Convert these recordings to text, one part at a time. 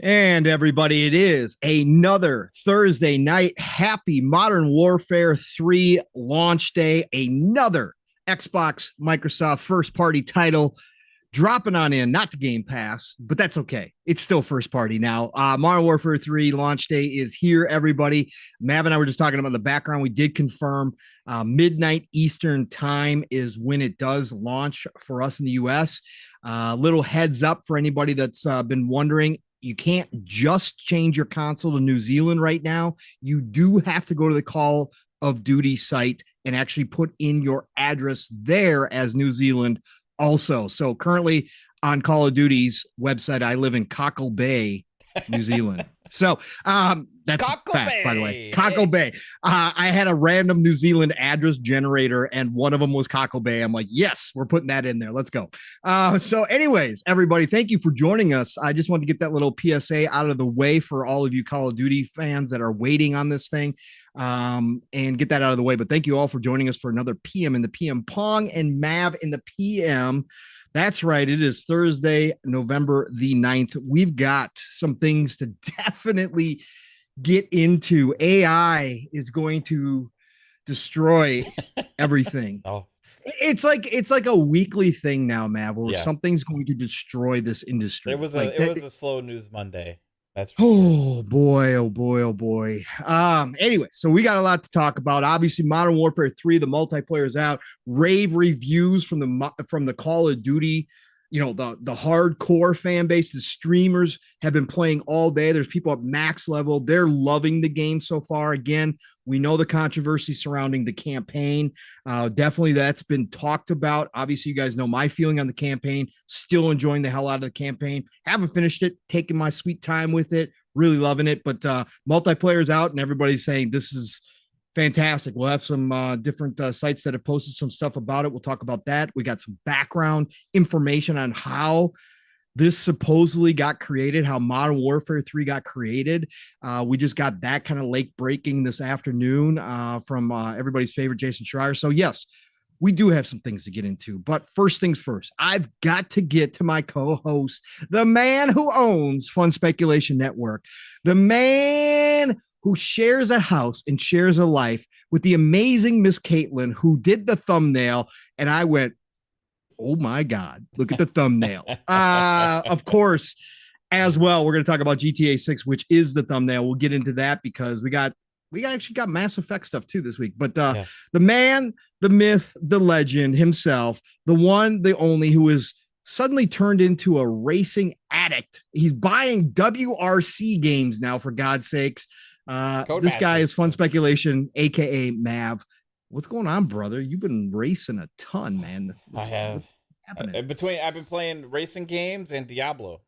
And everybody, it is another Thursday night. Happy Modern Warfare 3 launch day. Another Xbox Microsoft first party title dropping on in, not to Game Pass, but that's okay. It's still first party now. Modern Warfare 3 launch day is here, everybody. Mav and I were just talking about the background. We did confirm midnight Eastern time is when it does launch for us in the US. Little heads up for anybody that's been wondering. You can't just change your console to New Zealand right now. You do have to go to the Call of Duty site and actually put in your address there as New Zealand also. So currently on Call of Duty's website, I live in Cockle Bay, New Zealand. So that's Cockle fact, Bay. by the way. Cockle Bay. I had a random New Zealand address generator, and one of them was Cockle Bay. I'm like, yes, we're putting that in there. Let's go. So anyways, everybody, thank you for joining us. I just wanted to get that little PSA out of the way for all of you Call of Duty fans that are waiting on this thing, and get that out of the way. But thank you all for joining us for another PM in the PM Pong and Mav in the PM. That's right. It is Thursday, November the 9th. We've got some things to definitely get into. AI is going to destroy everything. It's like a weekly thing now, Mav, where something's going to destroy this industry. It was a slow news Monday. That's oh boy, oh boy, oh boy. Anyway, so we got a lot to talk about. Obviously, Modern Warfare 3, the multiplayer is out. Rave reviews from the Call of Duty, the hardcore fan base. The streamers have been playing all day. There's people at max level. They're loving the game so far. Again, we know the controversy surrounding the campaign. Definitely that's been talked about. Obviously, you guys know my feeling on the campaign. Still enjoying the hell out of the campaign. Haven't finished it. Taking my sweet time with it. Really loving it. But multiplayer's out, and everybody's saying this is fantastic. We'll have some different sites that have posted some stuff about it. We'll talk about that. We got some background information on how this supposedly got created, how Modern Warfare 3 got created. We just got that kind of late breaking this afternoon from everybody's favorite Jason Schreier. So yes, we do have some things to get into, but first things first, I've got to get to my co-host, the man who owns Fun Speculation Network, the man who shares a house and shares a life with the amazing Miss Kaitlin, who did the thumbnail. And I went, oh my God, look at the thumbnail. Of course, as well, we're going to talk about GTA 6, which is the thumbnail. We'll get into that because we actually got Mass Effect stuff too this week. But the man, the myth, the legend himself, the one, the only, who is suddenly turned into a racing addict. He's buying WRC games now, for God's sakes. This guy is Fun Speculation, aka Mav. What's going on, brother? You've been racing a ton, man. I have. What's happening? I've been playing racing games and Diablo.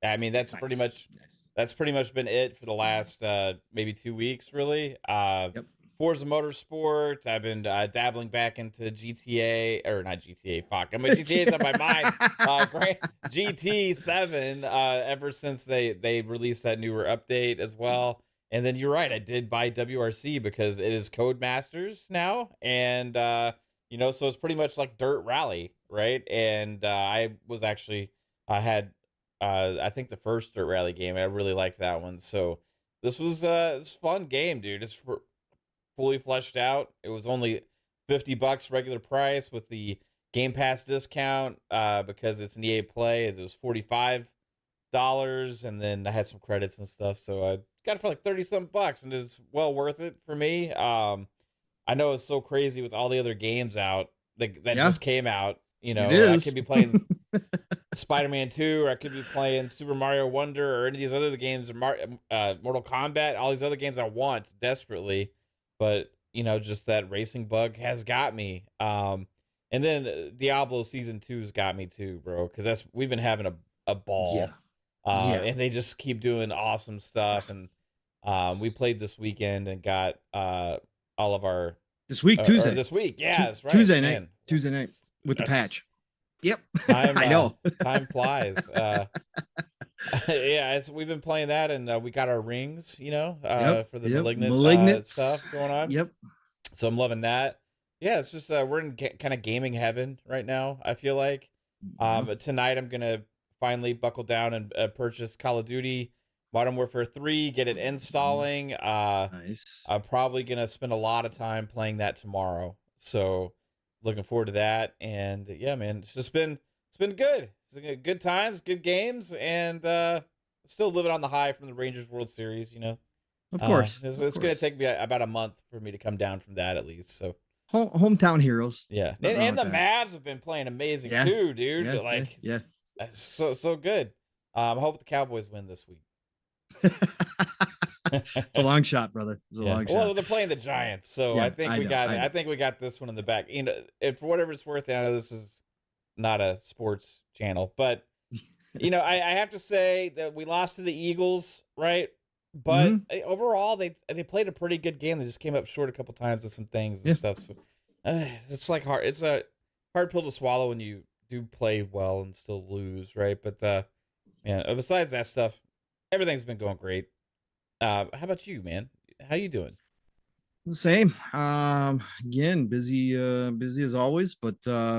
I mean, that's pretty much been it for the last maybe 2 weeks, really. Forza Motorsport. I've been dabbling back into GTA, or not GTA. Fuck, I'm a GTA's on my mind. GT 7. Ever since they released that newer update as well. And then you're right, I did buy WRC because it is Codemasters now, and so it's pretty much like Dirt Rally, right? And I had I think the first Dirt Rally game. I really liked that one. So this was it's a fun game, dude. It's fully fleshed out. It was only $50 regular price with the Game Pass discount because it's an EA Play. It was $45, and then I had some credits and stuff, so I got it for like 30-something bucks, and it's well worth it for me. I know it's so crazy with all the other games out that just came out. I could be playing Spider-Man 2, or I could be playing Super Mario Wonder, or any of these other games, Mortal Kombat, all these other games I want desperately, but just that racing bug has got me. And then Diablo Season 2's got me too, bro, because we've been having a ball. And they just keep doing awesome stuff. And we played this weekend and got all of our Tuesday. This week, yeah, that's right. Tuesday night with the patch. Yep, I know. Time flies. We've been playing that, and we got our rings, for the malignant stuff going on. Yep. So I'm loving that. Yeah, it's just we're in kind of gaming heaven right now, I feel like. Tonight I'm gonna finally buckle down and purchase Call of Duty Modern Warfare 3, get it installing. Nice. I'm probably gonna spend a lot of time playing that tomorrow. So looking forward to that. And yeah, man, it's been good. It's been good times, good games, and still living on the high from the Rangers World Series, you know. Of course. It's gonna take me about a month for me to come down from that at least. So hometown heroes. yeah. And the Mavs have been playing amazing too, dude. Yeah. So good. I hope the Cowboys win this week. It's a long shot, brother. It's a long shot. Well, they're playing the Giants, so I think we got this one in the back. You know, and for whatever it's worth, I know this is not a sports channel, but you know, I have to say that we lost to the Eagles, right? But overall, they played a pretty good game. They just came up short a couple times with some things and stuff. So it's like hard. It's a hard pill to swallow when you do play well and still lose, right? But man, besides that stuff, everything's been going great. How about you, man? How you doing? The same. Again, busy as always, but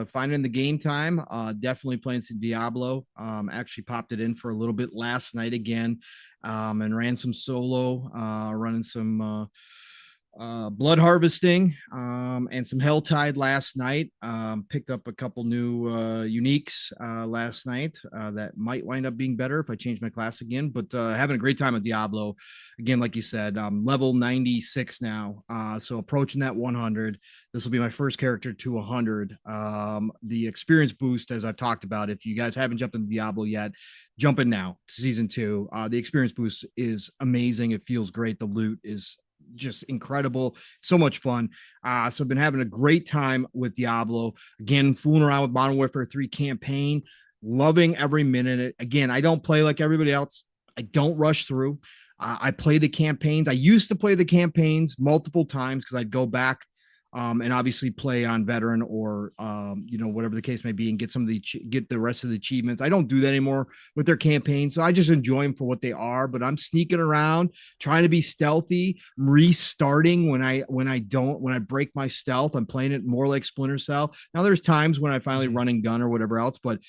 finding the game time. Definitely playing some Diablo. Actually popped it in for a little bit last night again, and ran some solo, running some blood harvesting, and some Helltide last night. Picked up a couple new uniques last night that might wind up being better if I change my class again, but having a great time at Diablo again. Like you said, level 96 now, so approaching that 100. This will be my first character to 100. The experience boost, as I've talked about, if you guys haven't jumped into Diablo yet, jump in now. Season 2, the experience boost is amazing. It feels great. The loot is just incredible, so much fun. So I've been having a great time with Diablo, again, fooling around with Modern Warfare 3 campaign, loving every minute. Again, I don't play like everybody else. I don't rush through. I play the campaigns. I used to play the campaigns multiple times because I'd go back and obviously play on veteran or you know, whatever the case may be, and get some of the get the rest of the achievements. I don't do that anymore with their campaigns, so I just enjoy them for what they are. But I'm sneaking around, trying to be stealthy, restarting when I break my stealth. I'm playing it more like Splinter Cell. Now there's times when I finally run and gun or whatever else, but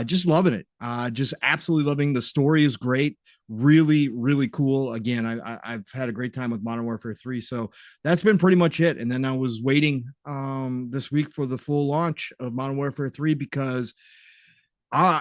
just loving it. Just absolutely loving. The story is great. Really, really cool. Again, I've had a great time with Modern Warfare 3. So that's been pretty much it. And then I was waiting this week for the full launch of Modern Warfare 3 because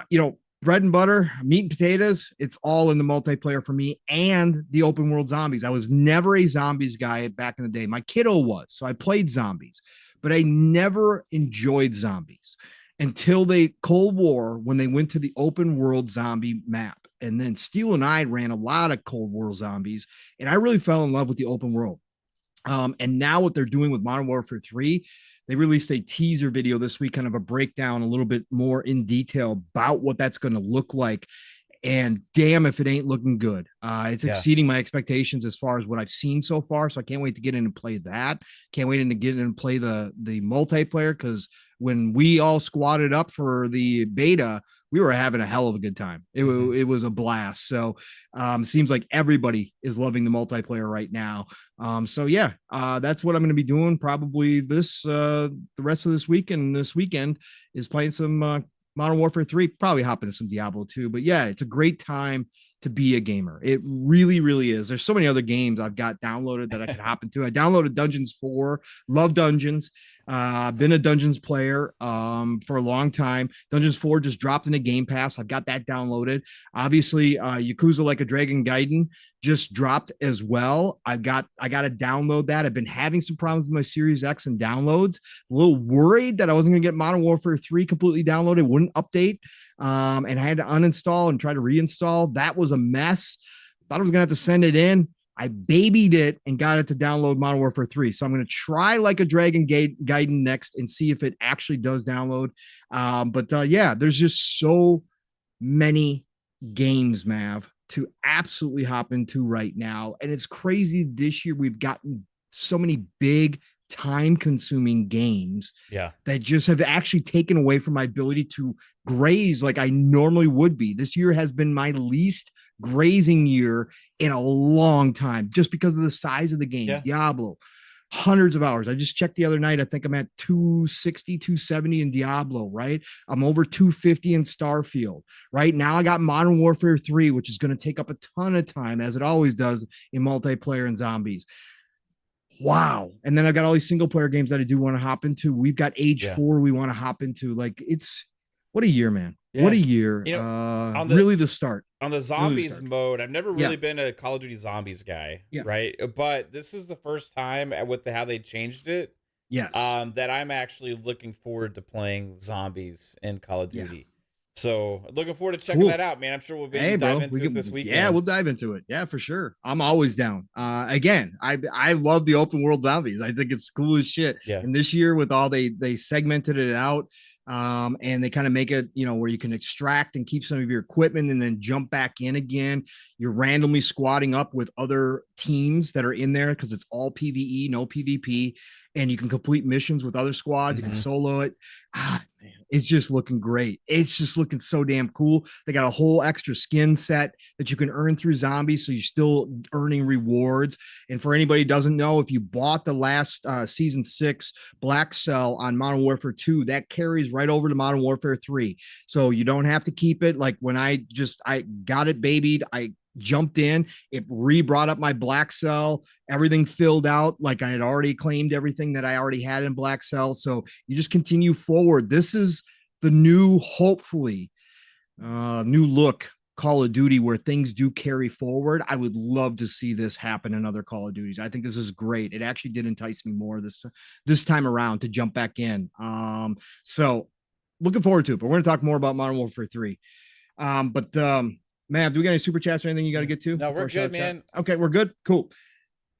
you know, bread and butter, meat and potatoes, it's all in the multiplayer for me and the open world zombies. I was never a zombies guy back in the day. My kiddo was, so I played zombies, but I never enjoyed zombies until Cold War, when they went to the open world zombie map. And then Steel and I ran a lot of Cold War zombies, and I really fell in love with the open world. And now what they're doing with Modern Warfare 3, they released a teaser video this week, kind of a breakdown a little bit more in detail about what that's going to look like. And damn if it ain't looking good. It's exceeding my expectations as far as what I've seen so far. So I can't wait to get in and play that. Can't wait to get in and play the multiplayer, because when we all squatted up for the beta, we were having a hell of a good time. It was a blast. So seems like everybody is loving the multiplayer right now. So yeah, that's what I'm going to be doing probably the rest of this week, and this weekend is playing some Modern Warfare 3, probably hop into some Diablo 2. But yeah, it's a great time to be a gamer. It really, really is. There's so many other games I've got downloaded that I could hop into. I downloaded Dungeons 4, love Dungeons. Been a Dungeons player for a long time. Dungeons 4 just dropped into Game Pass. I've got that downloaded. Obviously, Yakuza Like a Dragon Gaiden just dropped as well. I got to download that. I've been having some problems with my Series X and downloads. A little worried that I wasn't going to get Modern Warfare 3 completely downloaded. It wouldn't update. And I had to uninstall and try to reinstall. That was a mess. Thought I was going to have to send it in. I babied it and got it to download Modern Warfare 3. So I'm going to try Like a Dragon Gaiden next and see if it actually does download. Yeah, there's just so many games, Mav, to absolutely hop into right now. And it's crazy this year we've gotten so many big time-consuming games that just have actually taken away from my ability to graze like I normally would be. This year has been my least grazing year in a long time, just because of the size of the games. Diablo, hundreds of hours. I just checked the other night. I think I'm at 260, 270 in Diablo, right? I'm over 250 in Starfield. Right now I got Modern Warfare 3, which is going to take up a ton of time, as it always does in multiplayer and zombies. Wow. And then I've got all these single player games that I do want to hop into. We've got Age 4 we want to hop into. Like, it's what a year, man. Yeah. What a year. You know, really the start. On the zombies mode, I've never really been a Call of Duty Zombies guy, right? But this is the first time with how they changed it. Yes. That I'm actually looking forward to playing zombies in Call of Duty. Yeah. So looking forward to checking that out, man. I'm sure we'll be dive into it this weekend. Yeah, we'll dive into it. Yeah, for sure. I'm always down. Again, I love the open world zombies. I think it's cool as shit. Yeah. And this year with all they segmented it out. And they kind of make it, you know, where you can extract and keep some of your equipment and then jump back in again. You're randomly squatting up with other teams that are in there because it's all PvE, no PvP, and you can complete missions with other squads. You can solo it. Man, it's just looking great. It's just looking so damn cool. They got a whole extra skin set that you can earn through zombies, so you're still earning rewards. And for anybody who doesn't know, if you bought the last season 6 Black Cell on Modern Warfare 2, that carries right over to Modern Warfare 3. So you don't have to keep it. Like when I got it babied, I jumped in, it brought up my Black Cell, everything filled out. Like I had already claimed everything that I already had in Black Cell. So you just continue forward. This is the new, hopefully, new look Call of Duty where things do carry forward. I would love to see this happen in other Call of Duties. I think this is great. It actually did entice me more this time around to jump back in. So looking forward to it, but we're going to talk more about Modern Warfare 3. Mav, do we got any super chats or anything you got to get to? No, we're good, man. Okay, we're good. Cool.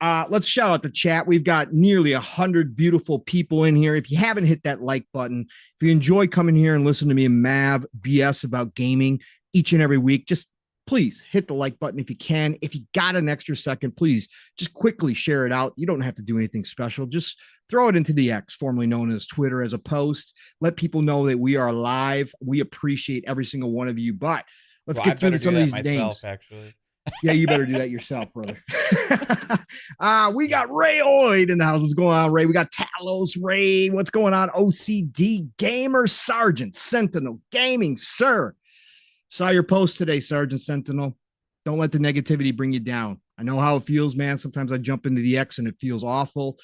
Let's shout out the chat. We've got nearly 100 beautiful people in here. If you haven't hit that like button, if you enjoy coming here and listen to me and Mav BS about gaming each and every week, just please hit the like button if you can. If you got an extra second, please just quickly share it out. You don't have to do anything special. Just throw it into the X, formerly known as Twitter, as a post. Let people know that we are live. We appreciate every single one of you, but let's get through some of these names. Actually. Yeah, you better do that yourself, brother. We got Ray Oid in the house. What's going on, Ray? We got Talos, Ray. What's going on? OCDgamer, Sergeant Sentinel Gaming, sir. Saw your post today, Sergeant Sentinel. Don't let the negativity bring you down. I know how it feels, man. Sometimes I jump into the X and it feels awful.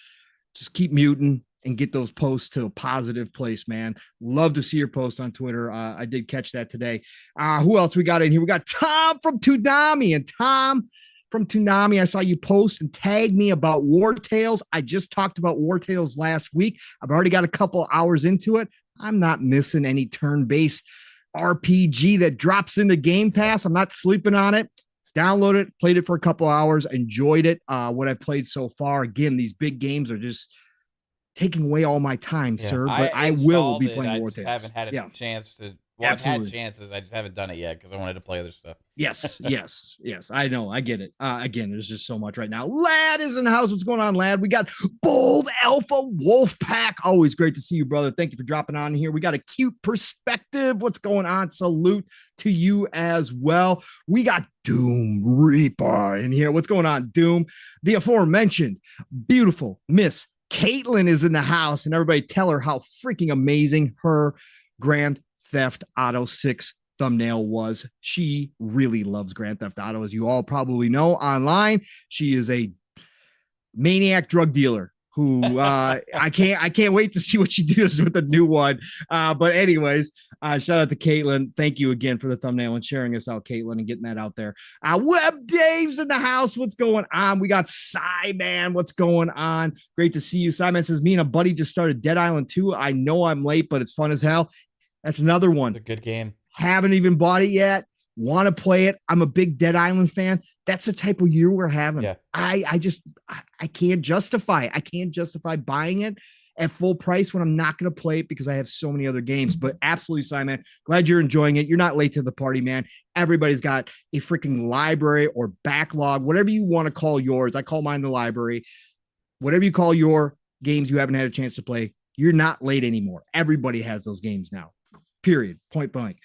Just keep muting and get those posts to a positive place, man. Love to see your post on Twitter. I did catch that today. Who else we got in here? We got Tom from Toonami. And Tom from Toonami, I saw you post and tag me about War Tales. I just talked about War Tales last week. I've already got a couple hours into it. I'm not missing any turn-based RPG that drops into Game Pass. I'm not sleeping on it. It's downloaded, played it for a couple hours, enjoyed it. What I've played so far. Again, these big games are just taking away all my time, sir. But I will be playing War Tales. I haven't had a chance to. Well, I've had chances. I just haven't done it yet because I wanted to play other stuff. Yes. I know. I get it. Again, there's just so much right now. Lad is in the house. What's going on, Lad? We got Bold Alpha Wolf Pack. Always great to see you, brother. Thank you for dropping on here. We got a cute perspective. What's going on? Salute to you as well. We got Doom Reaper in here. What's going on, Doom? The aforementioned beautiful Miss Kaitlin is in the house, and everybody tell her how freaking amazing her Grand Theft Auto 6 thumbnail was. She really loves Grand Theft Auto, as you all probably know online. She is a maniac drug dealer who I can't wait to see what she does with the new one. But anyways, shout out to Kaitlin. Thank you again for the thumbnail and sharing us out, Kaitlin, and getting that out there. Web Dave's in the house. What's going on? We got Psyman. What's going on? Great to see you. Psyman says, me and a buddy just started Dead Island 2. I know I'm late, but it's fun as hell. That's another one. It's a good game. Haven't even bought it yet. Want to play it. I'm a big Dead Island fan. That's the type of year we're having. Yeah. I can't justify. I can't justify buying it at full price when I'm not going to play it because I have so many other games. But absolutely, Simon, glad you're enjoying it. You're not late to the party, man. Everybody's got a freaking library or backlog, whatever you want to call yours. I call mine the library. Whatever you call your games you haven't had a chance to play, you're not late anymore. Everybody has those games now. period, point blank.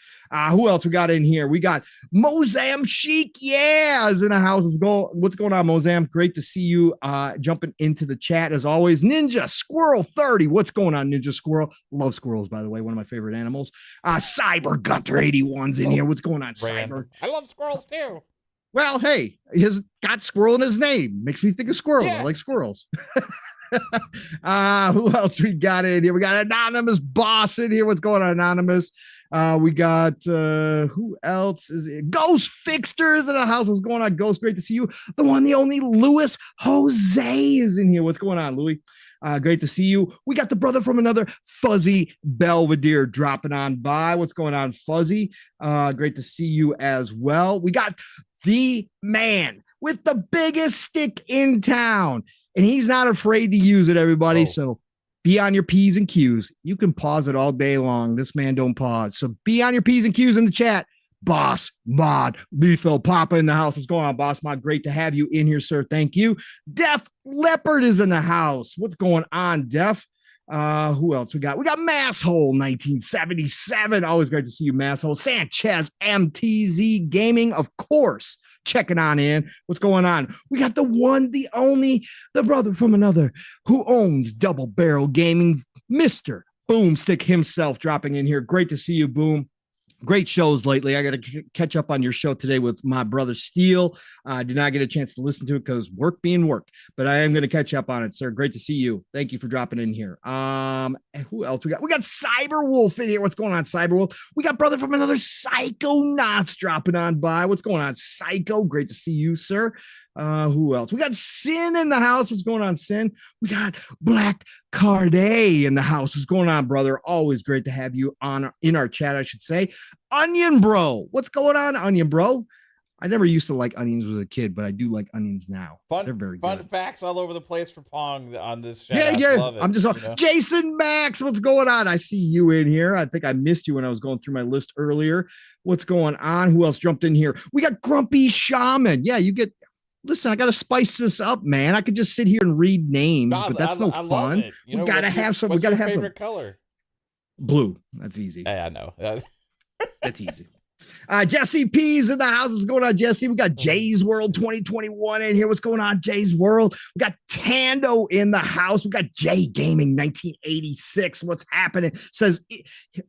Who else we got in here? We got Mozam Chic, yeah, is in the house. What's going on, Mozam? Great to see you jumping into the chat as always. Ninja Squirrel 30, what's going on, Ninja Squirrel? Love squirrels, by the way, one of my favorite animals. Cyber Gunter 81's in here. What's going on, Cyber? I love squirrels too. Well, hey, he's got squirrel in his name. Makes me think of squirrel. Yeah. I like squirrels. Who else we got in here? We got Anonymous Boss in here. What's going on, Anonymous? We got who else is it? Ghost Fixter is in the house. What's going on, Ghost? Great to see you. The one, the only Louis Jose is in here. What's going on, Louis? Great to see you. We got the brother from another, Fuzzy Belvedere, dropping on by. What's going on, Fuzzy? Great to see you as well. We got the man with the biggest stick in town. And he's not afraid to use it, everybody. Oh. So be on your P's and Q's. You can pause it all day long. This man don't pause. So be on your P's and Q's in the chat. Boss Mod Lethal Papa in the house. What's going on, Boss Mod? Great to have you in here, sir. Thank you. Def Leopard is in the house. What's going on, Def? Who else we got? We got Masshole 1977. Always great to see you, Masshole. Sanchez MTZ Gaming, of course, checking on in. What's going on? We got the one, the only, the brother from another who owns Double Barrel Gaming, Mr. Boomstick himself, dropping in here. Great to see you, Boom. Great shows lately. I got to catch up on your show today with my brother Steele. I did not get a chance to listen to it because work being work, but I am going to catch up on it, sir. Great to see you. Thank you for dropping in here. Who else we got? We got Cyberwulff in here. What's going on, Cyberwulff? We got brother from another Psychonauts dropping on by. What's going on, Psycho? Great to see you, sir. Who else? We got Sin in the house. What's going on, Sin? We got Black Carday in the house. What's going on, brother? Always great to have you on in our chat, I should say. Onion Bro. What's going on, Onion Bro? I never used to like onions as a kid, but I do like onions now. They're very fun good. Facts all over the place for Pong on this chat. Yeah. Love it, I'm just Jason Max. What's going on? I see you in here. I think I missed you when I was going through my list earlier. What's going on? Who else jumped in here? We got Grumpy Shaman. Yeah, you get. Listen, I got to spice this up, man. I could just sit here and read names, but that's no fun. We got to have some. We got to have some. Favorite color? Blue. That's easy. Yeah, I know. That's easy. Jesse P's in the house. What's going on, Jesse? We got Jay's World 2021 in here. What's going on, Jay's World? We got Tando in the house. We got Jay Gaming 1986. What's happening?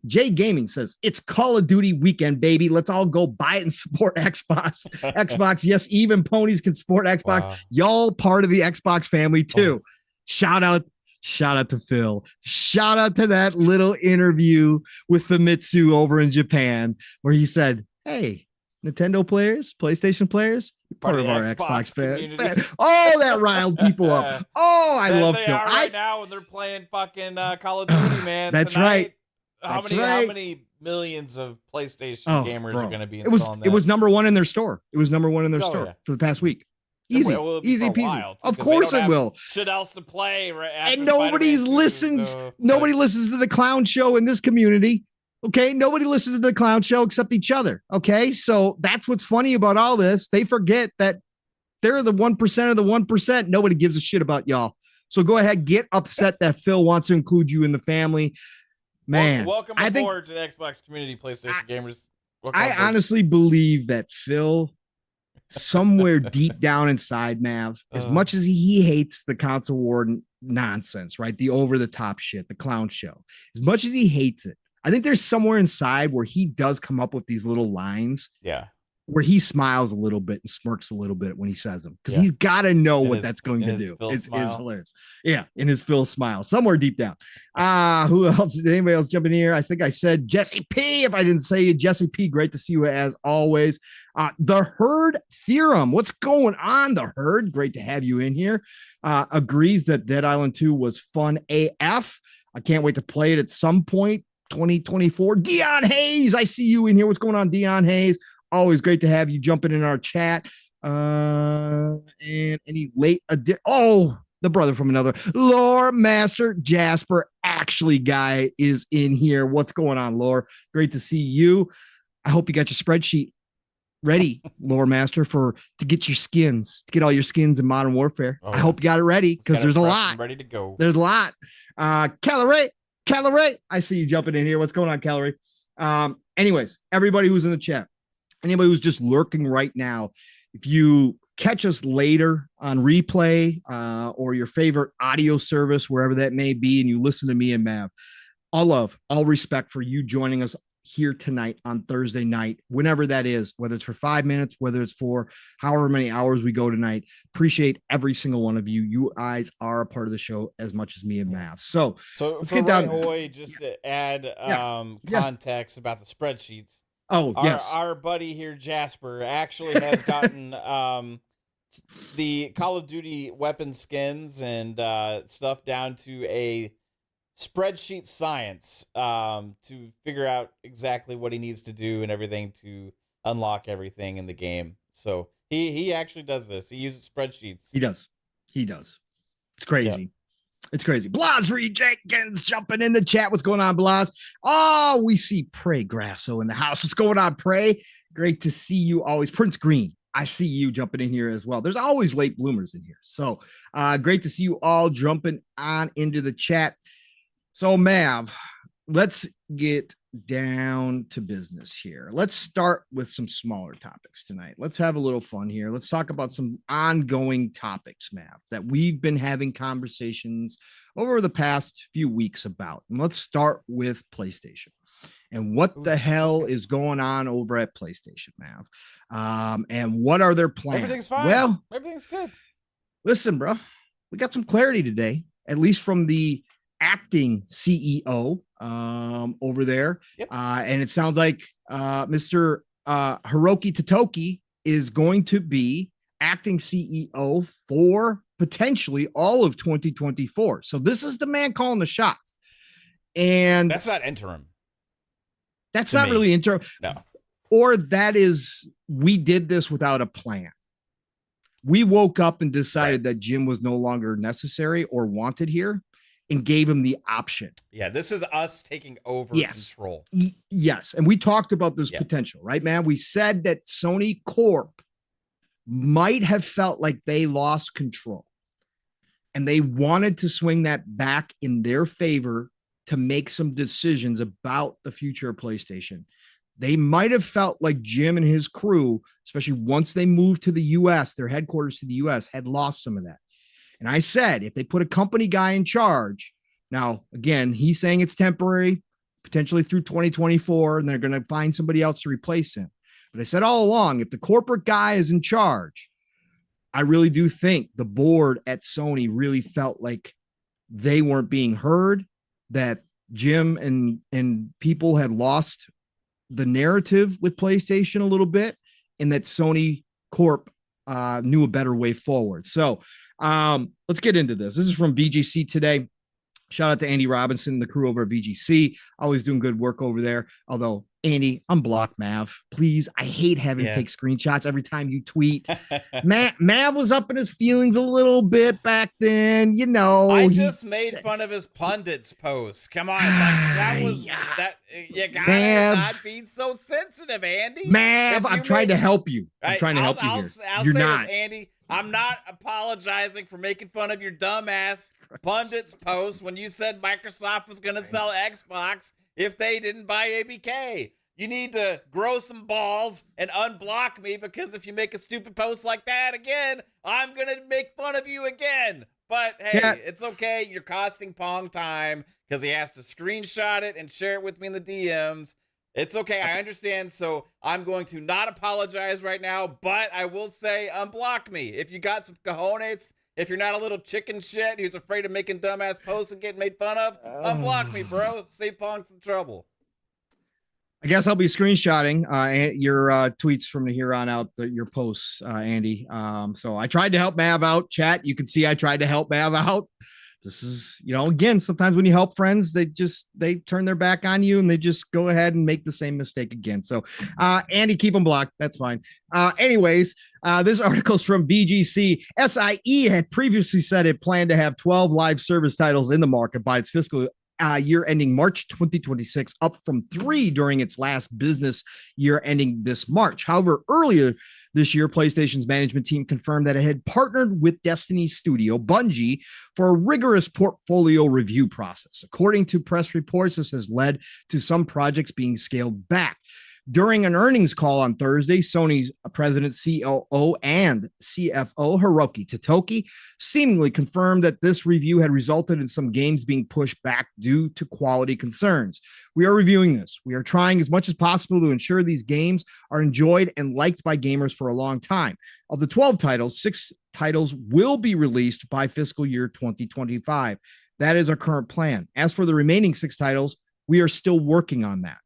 Jay Gaming says it's Call of Duty weekend, baby. Let's all go buy it and support Xbox. Xbox, yes, even ponies can support Xbox. Wow. Y'all part of the Xbox family too. Oh. Shout out to Phil. Shout out to that little interview with Famitsu over in Japan where he said, hey, Nintendo players, PlayStation players, part of our Xbox fan. Oh, that riled people up. Oh, I love Phil. Right now when they're playing fucking Call of Duty, man. That's tonight. Right. How many millions of PlayStation gamers are going to be installing It was number one in their store. It was number one in their store for the past week. Easy peasy. Of course it will. Shit else to play, right? And nobody listens to the clown show in this community. Okay, nobody listens to the clown show except each other. Okay, so that's what's funny about all this. They forget that they're the 1% of the 1%. Nobody gives a shit about y'all. So go ahead, get upset that Phil wants to include you in the family. Man, welcome aboard to the Xbox community, PlayStation gamers. I honestly believe that Phil, somewhere deep down inside, Mav, as much as he hates the console war nonsense, right? The over-the-top shit, the clown show, as much as he hates it, I think there's somewhere inside where he does come up with these little lines. Yeah. Where he smiles a little bit and smirks a little bit when he says them, because he's got to know what that's going to do. It's hilarious. Yeah, in his Phil smile, somewhere deep down. Who else? Did anybody else jump in here? I think I said Jesse P. If I didn't say it, Jesse P. Great to see you as always. The Herd Theorem. What's going on, the Herd? Great to have you in here. Agrees that Dead Island 2 was fun AF. I can't wait to play it at some point. 2024. Dion Hayes. I see you in here. What's going on, Dion Hayes? Always great to have you jumping in our chat. And any late the brother from another Lore Master Jasper actually guy is in here. What's going on, Lore? Great to see you. I hope you got your spreadsheet ready, Lore Master, to get your skins, to get all your skins in Modern Warfare. I hope you got it ready because there's a lot. Ready to go. There's a lot. Calorie, I see you jumping in here. What's going on, Calorie? Anyways, everybody who's in the chat, anybody who's just lurking right now, if you catch us later on replay or your favorite audio service, wherever that may be, and you listen to me and Mav, all love, all respect for you joining us here tonight on Thursday night, whenever that is, whether it's for 5 minutes, whether it's for however many hours we go tonight. Appreciate every single one of you. You guys are a part of the show as much as me and Mav. So let's get down. Just to add context about the spreadsheets. Our buddy here, Jasper, actually has gotten the Call of Duty weapon skins and stuff down to a spreadsheet science to figure out exactly what he needs to do and everything to unlock everything in the game. So he actually does this. He uses spreadsheets. He does. It's crazy. Yep. It's crazy. Blasry Jenkins jumping in the chat. What's going on, Blas? Oh, we see Prey Grasso in the house. What's going on, Prey? Great to see you always. Prince Green, I see you jumping in here as well. There's always late bloomers in here. So great to see you all jumping on into the chat. So, Mav, let's get down to business here. Let's start with some smaller topics tonight. Let's have a little fun here. Let's talk about some ongoing topics, Mav, that we've been having conversations over the past few weeks about. And let's start with PlayStation and what the hell is going on over at PlayStation, Mav. And what are their plans? Everything's fine. Well, everything's good. Listen, bro, we got some clarity today, at least from the acting CEO over there. Yep. And it sounds like Mr. Hiroki Totoki is going to be acting CEO for potentially all of 2024. So this is the man calling the shots. And that's not interim. That's not really interim. No. Or that is, we did this without a plan. We woke up and decided that Jim was no longer necessary or wanted here, and gave him the option. Yeah, this is us taking over control. Yes, and we talked about this potential, right, man? We said that Sony Corp might have felt like they lost control, and they wanted to swing that back in their favor to make some decisions about the future of PlayStation. They might have felt like Jim and his crew, especially once they moved to the U.S., their headquarters to the U.S., had lost some of that. And I said, if they put a company guy in charge, now, again, he's saying it's temporary, potentially through 2024, and they're going to find somebody else to replace him. But I said all along, if the corporate guy is in charge, I really do think the board at Sony really felt like they weren't being heard, that Jim and people had lost the narrative with PlayStation a little bit, and that Sony Corp knew a better way forward. So let's get into this. This is from VGC today. Shout out to Andy Robinson, the crew over at VGC, always doing good work over there. Although, Andy, unblock Mav, please. I hate having to take screenshots every time you tweet. Mav was up in his feelings a little bit back then, you know. I just made fun of his pundits post. Come on, that was that. You gotta not be so sensitive, Andy. Mav, I'm trying to help you. I'm trying to help you here. You're not, Andy. I'm not apologizing for making fun of your dumbass pundits post when you said Microsoft was going to sell Xbox if they didn't buy ABK. You need to grow some balls and unblock me, because if you make a stupid post like that again, I'm going to make fun of you again. But hey, it's okay. You're costing Pong time because he has to screenshot it and share it with me in the DMs. It's okay. I understand. So I'm going to not apologize right now, but I will say unblock me. If you got some cojones, if you're not a little chicken shit who's afraid of making dumbass posts and getting made fun of, unblock me, bro. Save Pong some trouble. I guess I'll be screenshotting your tweets from here on out, your posts, Andy. So I tried to help Mav out. Chat, you can see I tried to help Mav out. This is, again, sometimes when you help friends, they turn their back on you and they just go ahead and make the same mistake again. So, Andy, keep them blocked. That's fine. Anyways, this article is from BGC. SIE had previously said it planned to have 12 live service titles in the market by its fiscal year ending March 2026, up from 3 during its last business year ending this March. However, earlier this year, PlayStation's management team confirmed that it had partnered with Destiny studio Bungie for a rigorous portfolio review process. According to press reports, this has led to some projects being scaled back. During an earnings call on Thursday, Sony's president, COO, and CFO, Hiroki Totoki, seemingly confirmed that this review had resulted in some games being pushed back due to quality concerns. We are reviewing this. We are trying as much as possible to ensure these games are enjoyed and liked by gamers for a long time. Of the 12 titles, 6 titles will be released by fiscal year 2025. That is our current plan. As for the remaining 6 titles, we are still working on that.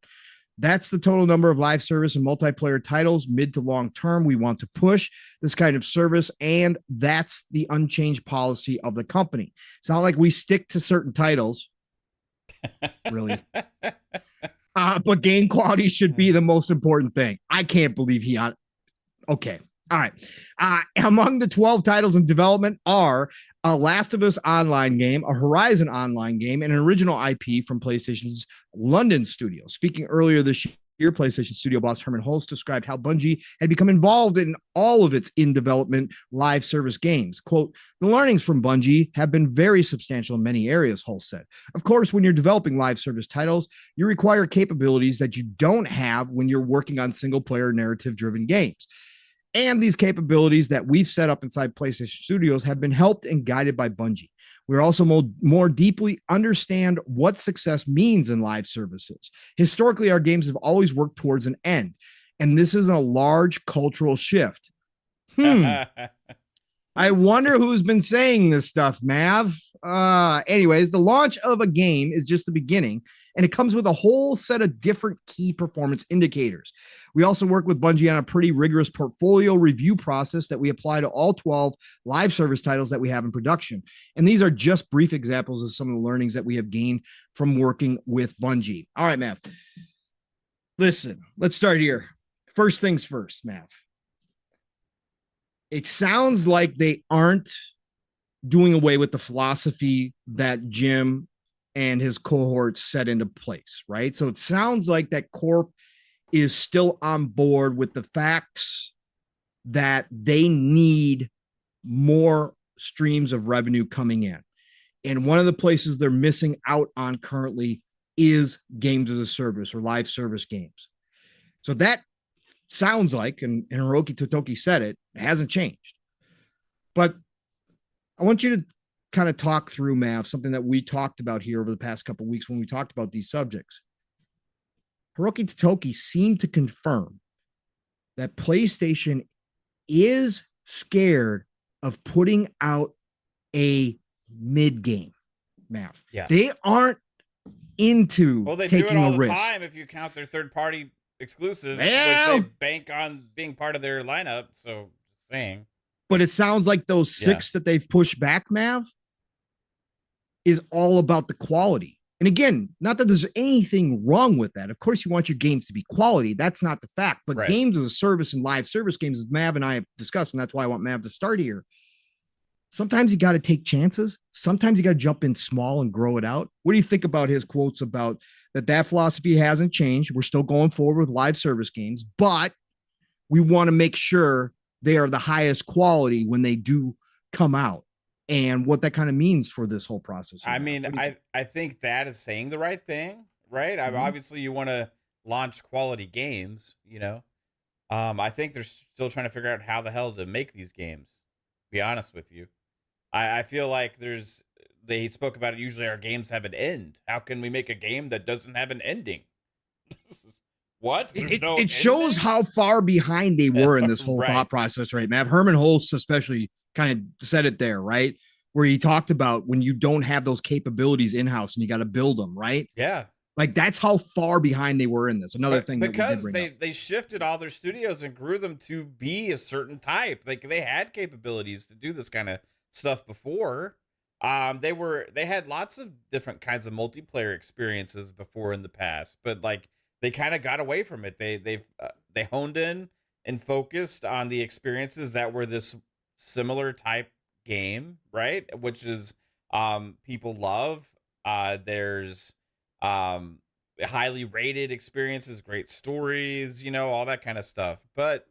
That's the total number of live service and multiplayer titles mid to long term. We want to push this kind of service, and that's the unchanged policy of the company. It's not like we stick to certain titles, really. But game quality should be the most important thing. I can't believe he on. Okay. All right. Among the 12 titles in development are a Last of Us online game, a Horizon online game, and an original IP from PlayStation's London studio. Speaking earlier this year, PlayStation studio boss Hermen Hulst described how Bungie had become involved in all of its in-development live service games. Quote, the learnings from Bungie have been very substantial in many areas, Hulst said. Of course, when you're developing live service titles, you require capabilities that you don't have when you're working on single-player narrative-driven games. And these capabilities that we've set up inside PlayStation Studios have been helped and guided by Bungie. We're also more deeply understand what success means in live services. Historically, our games have always worked towards an end, and this is a large cultural shift. I wonder who's been saying this stuff, Mav. Anyways, the launch of a game is just the beginning, and it comes with a whole set of different key performance indicators. We also work with Bungie on a pretty rigorous portfolio review process that we apply to all 12 live service titles that we have in production. And these are just brief examples of some of the learnings that we have gained from working with Bungie. All right, Mav. Listen, let's start here. First things first, Mav. It sounds like they aren't doing away with the philosophy that Jim and his cohorts set into place, right? So it sounds like that Corp is still on board with the facts that they need more streams of revenue coming in. And one of the places they're missing out on currently is games as a service or live service games. So that sounds like, and Hiroki Totoki said it hasn't changed. But I want you to kind of talk through, Mav, something that we talked about here over the past couple of weeks when we talked about these subjects. Hiroki Totoki seemed to confirm that PlayStation is scared of putting out a mid game, Mav. Yeah. They aren't into they taking do it all a risk. The time if you count their third-party exclusives, well, which they bank on being part of their lineup. So, just saying. But it sounds like those 6 that they've pushed back, Mav, is all about the quality. And again, not that there's anything wrong with that. Of course, you want your games to be quality. That's not the fact. But games as a service and live service games, as Mav and I have discussed, and that's why I want Mav to start here. Sometimes you got to take chances. Sometimes you got to jump in small and grow it out. What do you think about his quotes about that philosophy hasn't changed? We're still going forward with live service games, but we want to make sure they are the highest quality when they do come out, and what that kind of means for this whole process. I mean, I think that is saying the right thing, right? Mm-hmm. Obviously you want to launch quality games, you know. I think they're still trying to figure out how the hell to make these games, to be honest with you. I feel like they spoke about it. Usually our games have an end. How can we make a game that doesn't have an ending? What? It shows how far behind they were in this whole thought process, right, Matt? Hermen Hulst especially kind of said it there, right? Where he talked about when you don't have those capabilities in-house and you got to build them, right? Yeah. Like that's how far behind they were in this. Another thing because they shifted all their studios and grew them to be a certain type. Like they had capabilities to do this kind of stuff before. They had lots of different kinds of multiplayer experiences before in the past, but like they kind of got away from it. They honed in and focused on the experiences that were this similar type game, right? Which is people love There's highly rated experiences, great stories, all that kind of stuff. But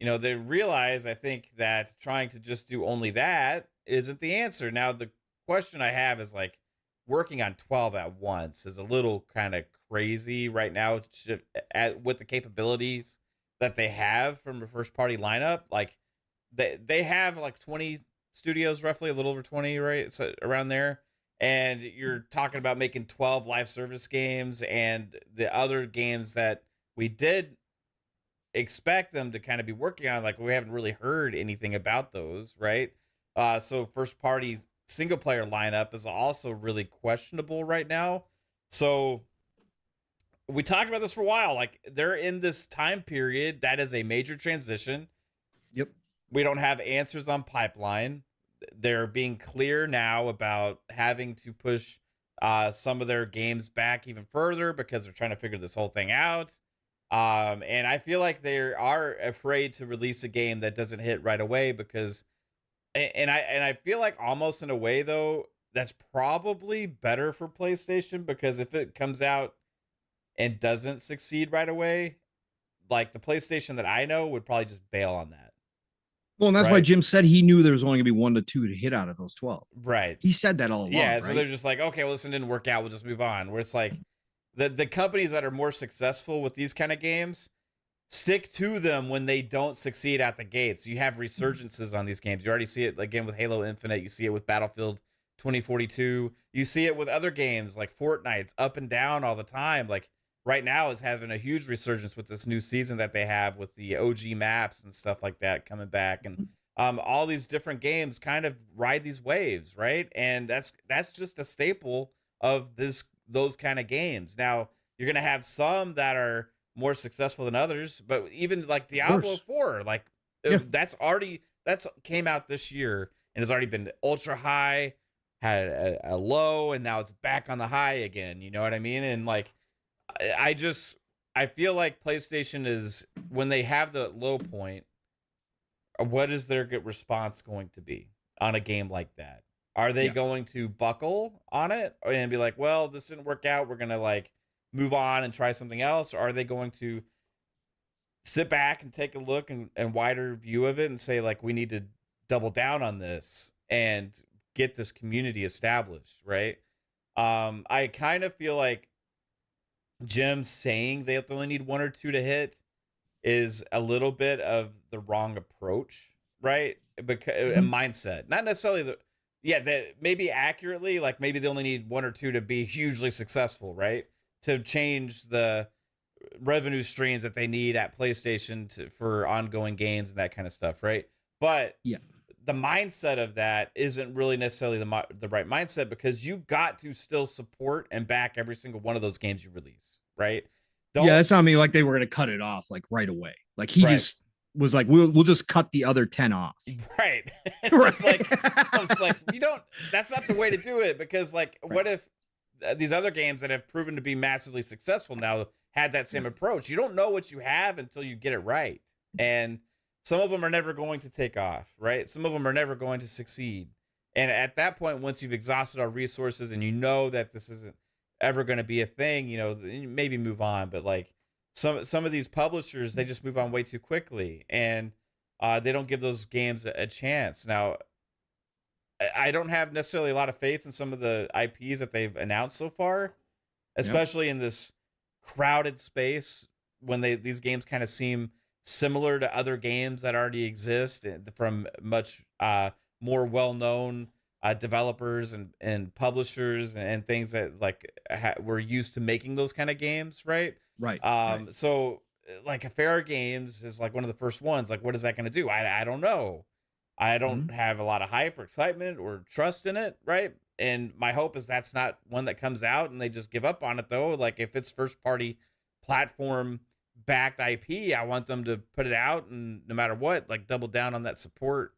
they realize, I think, that trying to just do only that isn't the answer. Now, the question I have is like, working on 12 at once is a little kind of crazy right now with the capabilities that they have from the first party lineup. Like they have like 20 studios, roughly a little over 20, right? So around there. And you're talking about making 12 live service games, and the other games that we did expect them to kind of be working on, like we haven't really heard anything about those, right? So first party single player lineup is also really questionable right now. So we talked about this for a while. Like they're in this time period that is a major transition. Yep. We don't have answers on pipeline. They're being clear now about having to push some of their games back even further because they're trying to figure this whole thing out. And I feel like they are afraid to release a game that doesn't hit right away because, and I feel like almost in a way though, that's probably better for PlayStation, because if it comes out and doesn't succeed right away, like the PlayStation that I know would probably just bail on that. Well, and that's why Jim said he knew there was only gonna be 1 to 2 to hit out of those 12. Right. He said that all along. Yeah. So right? they're just like, okay, well, this didn't work out. We'll just move on. Where it's like the companies that are more successful with these kind of games stick to them when they don't succeed at the gates. You have resurgences on these games. You already see it again with Halo Infinite. You see it with Battlefield 2042. You see it with other games like Fortnite. It's up and down all the time. Like right now is having a huge resurgence with this new season that they have with the OG maps and stuff like that coming back. And all these different games kind of ride these waves, right? And that's just a staple of those kind of games. Now, you're going to have some that are more successful than others, but even like Diablo 4, like that's came out this year and has already been ultra high, had a low, and now it's back on the high again. You know what I mean? And like, I feel like PlayStation is, when they have the low point, what is their good response going to be on a game like that? Are they going to buckle on it and be like, well, this didn't work out, we're going to like move on and try something else? Or are they going to sit back and take a look and wider view of it and say, like, we need to double down on this and get this community established, right? I kind of feel like Jim saying they only need 1 or 2 to hit is a little bit of the wrong approach, right? Because a mindset, not necessarily that maybe accurately, like maybe they only need 1 or 2 to be hugely successful, right? To change the revenue streams that they need at PlayStation for ongoing games and that kind of stuff, right? But the mindset of that isn't really necessarily the right mindset, because you got to still support and back every single one of those games you release, right? That's not me like they were going to cut it off like right away. Like he just was like, we'll just cut the other 10 off. Right. It's like you don't, that's not the way to do it, because like, what if these other games that have proven to be massively successful now had that same approach? You don't know what you have until you get it right. And some of them are never going to take off, right? Some of them are never going to succeed. And at that point, once you've exhausted our resources and you know that this isn't ever going to be a thing, maybe move on. But like some of these publishers, they just move on way too quickly, and they don't give those games a chance. Now, I don't have necessarily a lot of faith in some of the IPs that they've announced so far, especially in this crowded space when these games kind of seem similar to other games that already exist from much more well-known developers and publishers and things that like we're used to making those kind of games, right? Right. So like a Fair Games is like one of the first ones. Like, what is that going to do? I don't know. I don't have a lot of hype or excitement or trust in it, right? And my hope is that's not one that comes out and they just give up on it, though. Like, if it's first party platform backed IP, I want them to put it out and no matter what, like, double down on that support.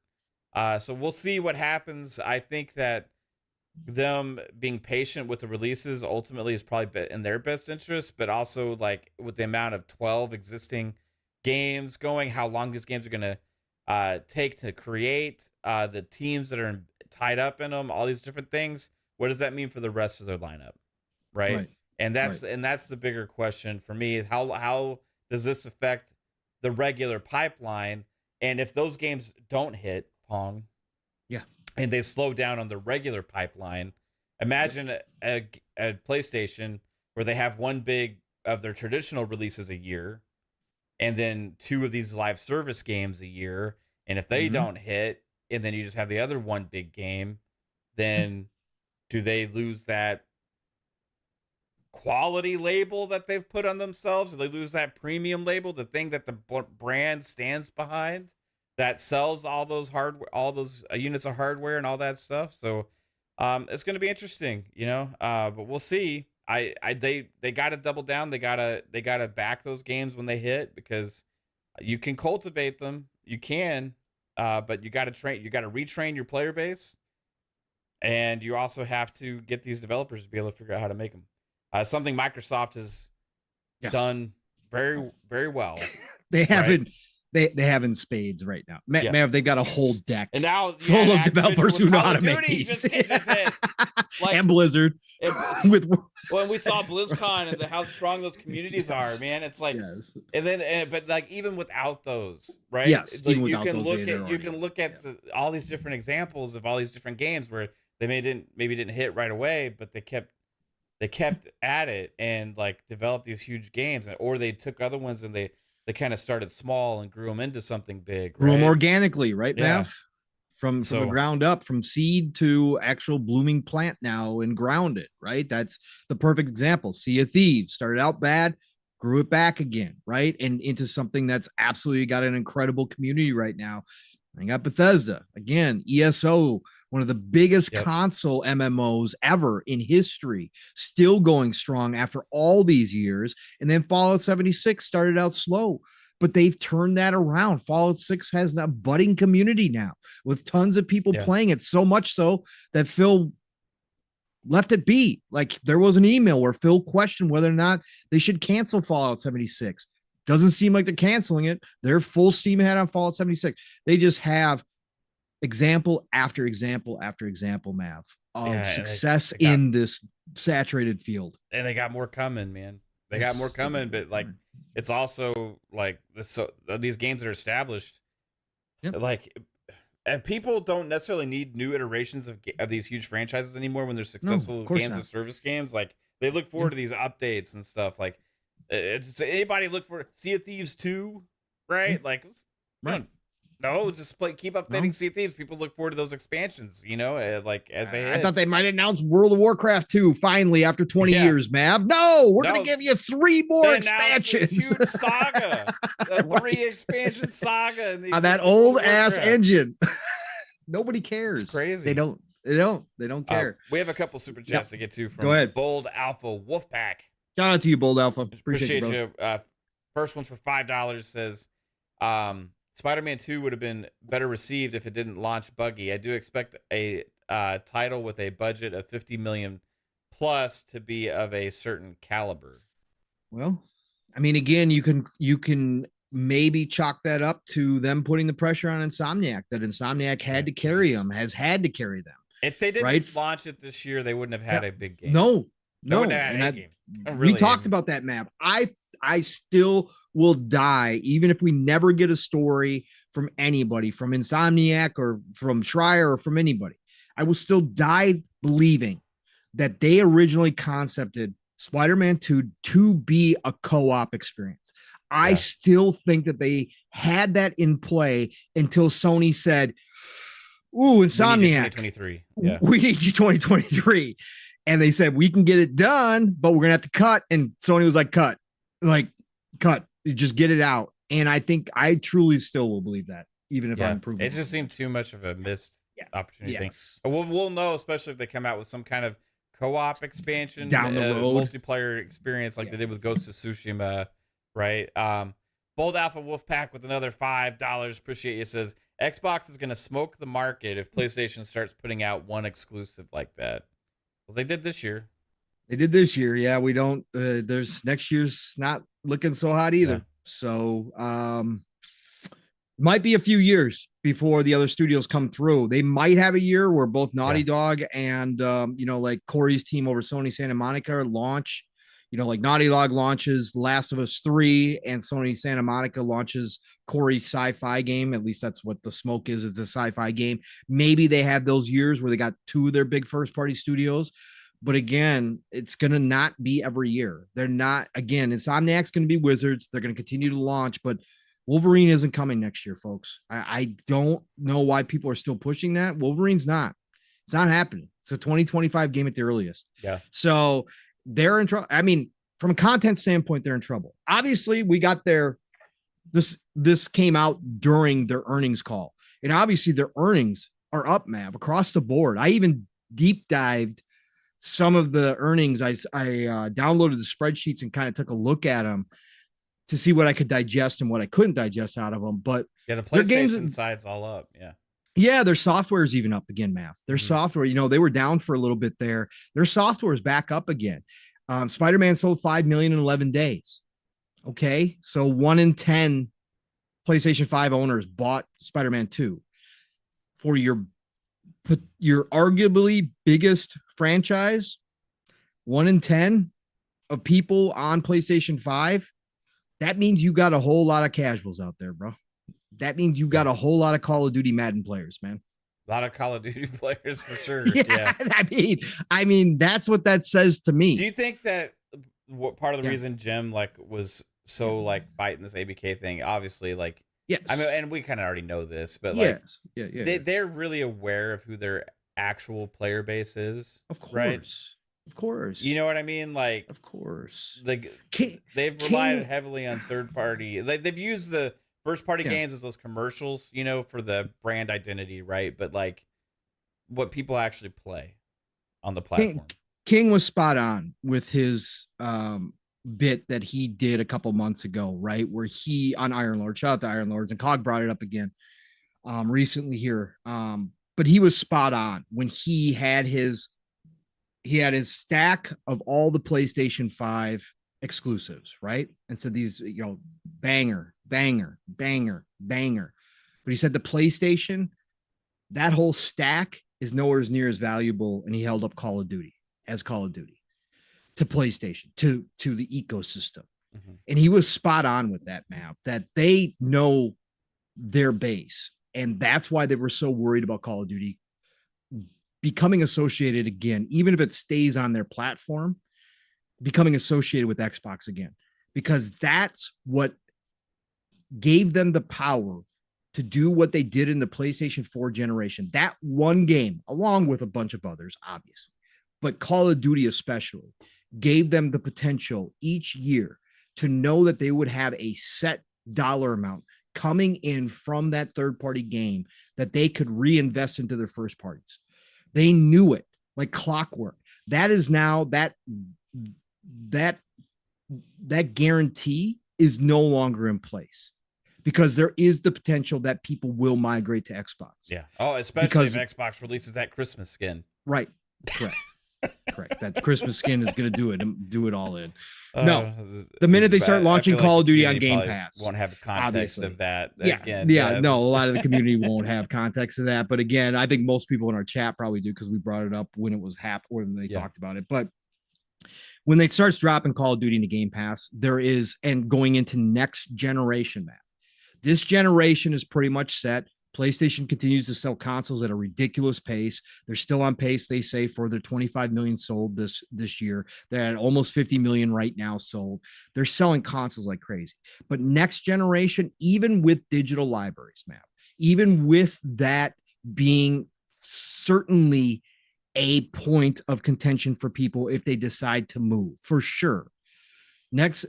So we'll see what happens. I think that them being patient with the releases ultimately is probably in their best interest, but also like with the amount of 12 existing games going, how long these games are going to take to create, the teams that are tied up in them, all these different things. what does that mean for the rest of their lineup, right? And that's the bigger question for me, is how does this affect the regular pipeline? And if those games don't hit Pong, and they slow down on the regular pipeline, imagine a PlayStation where they have one big of their traditional releases a year, and then 2 of these live service games a year. And if they don't hit, and then you just have the other one big game, then do they lose that quality label that they've put on themselves? Do they lose that premium label, the thing that the brand stands behind, that sells all those units of hardware and all that stuff? So it's going to be interesting, but we'll see. They got to double down. They got to back those games when they hit, because you can cultivate them. You can, but you got to retrain your player base. And you also have to get these developers to be able to figure out how to make them. Something Microsoft has done very, very well. They haven't. They have in spades right now. Man, they've got a whole deck and now full of developers who know how to make these. And Blizzard. When we saw BlizzCon and how strong those communities are, man, it's like, but like even without those, right? Yes, like, you can look at all these different examples of all these different games where they maybe didn't hit right away, but they kept at it and like developed these huge games, or they took other ones and they kind of started small and grew them into something big. Grew them organically, right, Mav? From the ground up, from seed to actual blooming plant now and ground it, right? That's the perfect example. Sea of Thieves started out bad, grew it back again, right? And into something that's absolutely got an incredible community right now. I got Bethesda, again, ESO, one of the biggest console MMOs ever in history, still going strong after all these years. And then Fallout 76 started out slow, but they've turned that around. Fallout 6 has a budding community now with tons of people playing it, so much so that Phil left it be. Like, there was an email where Phil questioned whether or not they should cancel Fallout 76. Doesn't seem like they're canceling it. They're full steam ahead on Fallout 76. They just have example after example after example, Mav, of success in this saturated field. And they got more coming, man. They got more coming, but like, it's also like these games that are established, like, and people don't necessarily need new iterations of these huge franchises anymore when they're successful games and service games. Like, they look forward to these updates and stuff. Like, anybody look for Sea of Thieves 2, right? Like, no, just keep updating Sea of Thieves. People look forward to those expansions, like as they hit. I thought they might announce World of Warcraft 2 finally after 20 years, Mav. No, we're going to give you 3 more expansions. Huge saga, a 3 expansion saga. On that old ass engine. Nobody cares. It's crazy. They don't care. We have a couple super chats to get to from Go ahead. Bold Alpha Wolfpack. Shout out to you, Bold Alpha. Appreciate you. First one's for $5. Says, Spider-Man 2 would have been better received if it didn't launch buggy. I do expect a title with a budget of 50 million plus to be of a certain caliber. Well, I mean, again, you can maybe chalk that up to them putting the pressure on Insomniac, that Insomniac had to carry them, has had to carry them. If they didn't launch it this year, they wouldn't have had a big game. No. We talked about that map. I still will die, even if we never get a story from anybody, from Insomniac or from Schreier or from anybody. I will still die believing that they originally concepted Spider-Man 2 to be a co-op experience. I still think that they had that in play until Sony said, ooh, Insomniac, we need you 2023. And they said, we can get it done, but we're going to have to cut. And Sony was like, cut, just get it out. And I truly still will believe that, even if I'm proven. It just seemed too much of a missed opportunity thing. We'll know, especially if they come out with some kind of co-op expansion down the road, multiplayer experience like they did with Ghost of Tsushima, right? Bold Alpha Wolfpack with another $5. Appreciate you. Says, Xbox is going to smoke the market if PlayStation starts putting out one exclusive like that. Well, they did this year. Yeah, we don't. There's next year's not looking so hot either. So, Might be a few years before the other studios come through. They might have a year where both Naughty Dog and like Corey's team over Sony Santa Monica launch. Like Naughty Dog launches Last of Us 3 and Sony Santa Monica launches Corey's sci-fi game. At least that's what the smoke is. It's a sci-fi game. Maybe they have those years where they got two of their big first-party studios. But again, it's going to not be every year. They're not, again, Insomniac's going to be Wizards. They're going to continue to launch, but Wolverine isn't coming next year, folks. I don't know why people are still pushing that. Wolverine's not. It's not happening. It's a 2025 game at the earliest. Yeah. So they're in trouble. I mean, from a content standpoint, they're in trouble. Obviously, we got this came out during their earnings call. And obviously their earnings are up, man, across the board. I even deep dived some of the earnings. I downloaded the spreadsheets and kind of took a look at them to see what I could digest and what I couldn't digest out of them. But yeah, the PlayStation side's all up. Yeah. Yeah, their software is even up again, Math. Their software, they were down for a little bit there. Their software is back up again. Spider-Man sold 5 million in 11 days. Okay, so 1 in 10 PlayStation 5 owners bought Spider-Man 2 for your arguably biggest franchise. 1 in 10 of people on PlayStation 5. That means you got a whole lot of casuals out there, bro. That means you got a whole lot of Call of Duty Madden players, man. A lot of Call of Duty players for sure. Yeah. I mean, that's what that says to me. Do you think that what part of the reason Jim was so fighting this ABK thing? Obviously, yes. I mean, and we kind of already know this, but they're really aware of who their actual player base is. Of course. Right? Of course. You know what I mean? Of course. They've relied heavily on third party. They've used the first party games as those commercials, for the brand identity, right? But what people actually play on the platform. King was spot on with his bit that he did a couple months ago, right? Where he on Iron Lord, shout out to Iron Lords, and Cog brought it up again recently here. But he was spot on when he had his stack of all the PlayStation 5 exclusives, right? And so these, banger. But he said the PlayStation, that whole stack is nowhere near as valuable. And he held up Call of Duty to PlayStation, to the ecosystem. Mm-hmm. And he was spot on with that, Mav, that they know their base. And that's why they were so worried about Call of Duty becoming associated again, even if it stays on their platform, becoming associated with Xbox again, because that's what gave them the power to do what they did in the PlayStation 4 generation. That one game, along with a bunch of others, obviously, but Call of Duty especially, gave them the potential each year to know that they would have a set dollar amount coming in from that third-party game that they could reinvest into their first parties. They knew it like clockwork. That is now that guarantee is no longer in place because there is the potential that people will migrate to Xbox. Yeah. Oh, especially if Xbox releases that Christmas skin. Right. Correct. Correct. That Christmas skin is going to do it all in. No, the minute they start launching Call of Duty on Game Pass, won't have context of that. Yeah, again, yeah. No, a lot of the community won't have context of that. But again, I think most people in our chat probably do because we brought it up when it was when they talked about it. But when they starts dropping Call of Duty into Game Pass, there is, and going into next generation, Matt, this generation is pretty much set. PlayStation continues to sell consoles at a ridiculous pace. They're still on pace, they say, for their 25 million sold this year. They're at almost 50 million right now sold. They're selling consoles like crazy. But next generation, even with digital libraries, Matt, even with that being certainly a point of contention for people if they decide to move, for sure.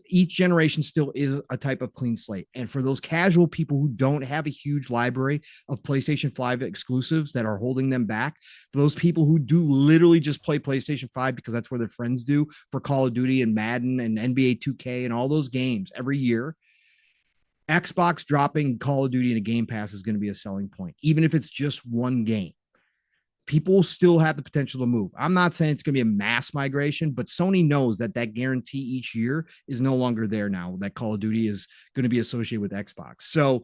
Each generation still is a type of clean slate. And for those casual people who don't have a huge library of PlayStation 5 exclusives that are holding them back, for those people who do literally just play PlayStation 5 because that's where their friends do for Call of Duty and Madden and NBA 2K and all those games every year, Xbox dropping Call of Duty in a Game Pass is going to be a selling point, even if it's just one game. People still have the potential to move. I'm not saying it's going to be a mass migration, but Sony knows that guarantee each year is no longer there now, that Call of Duty is going to be associated with Xbox. So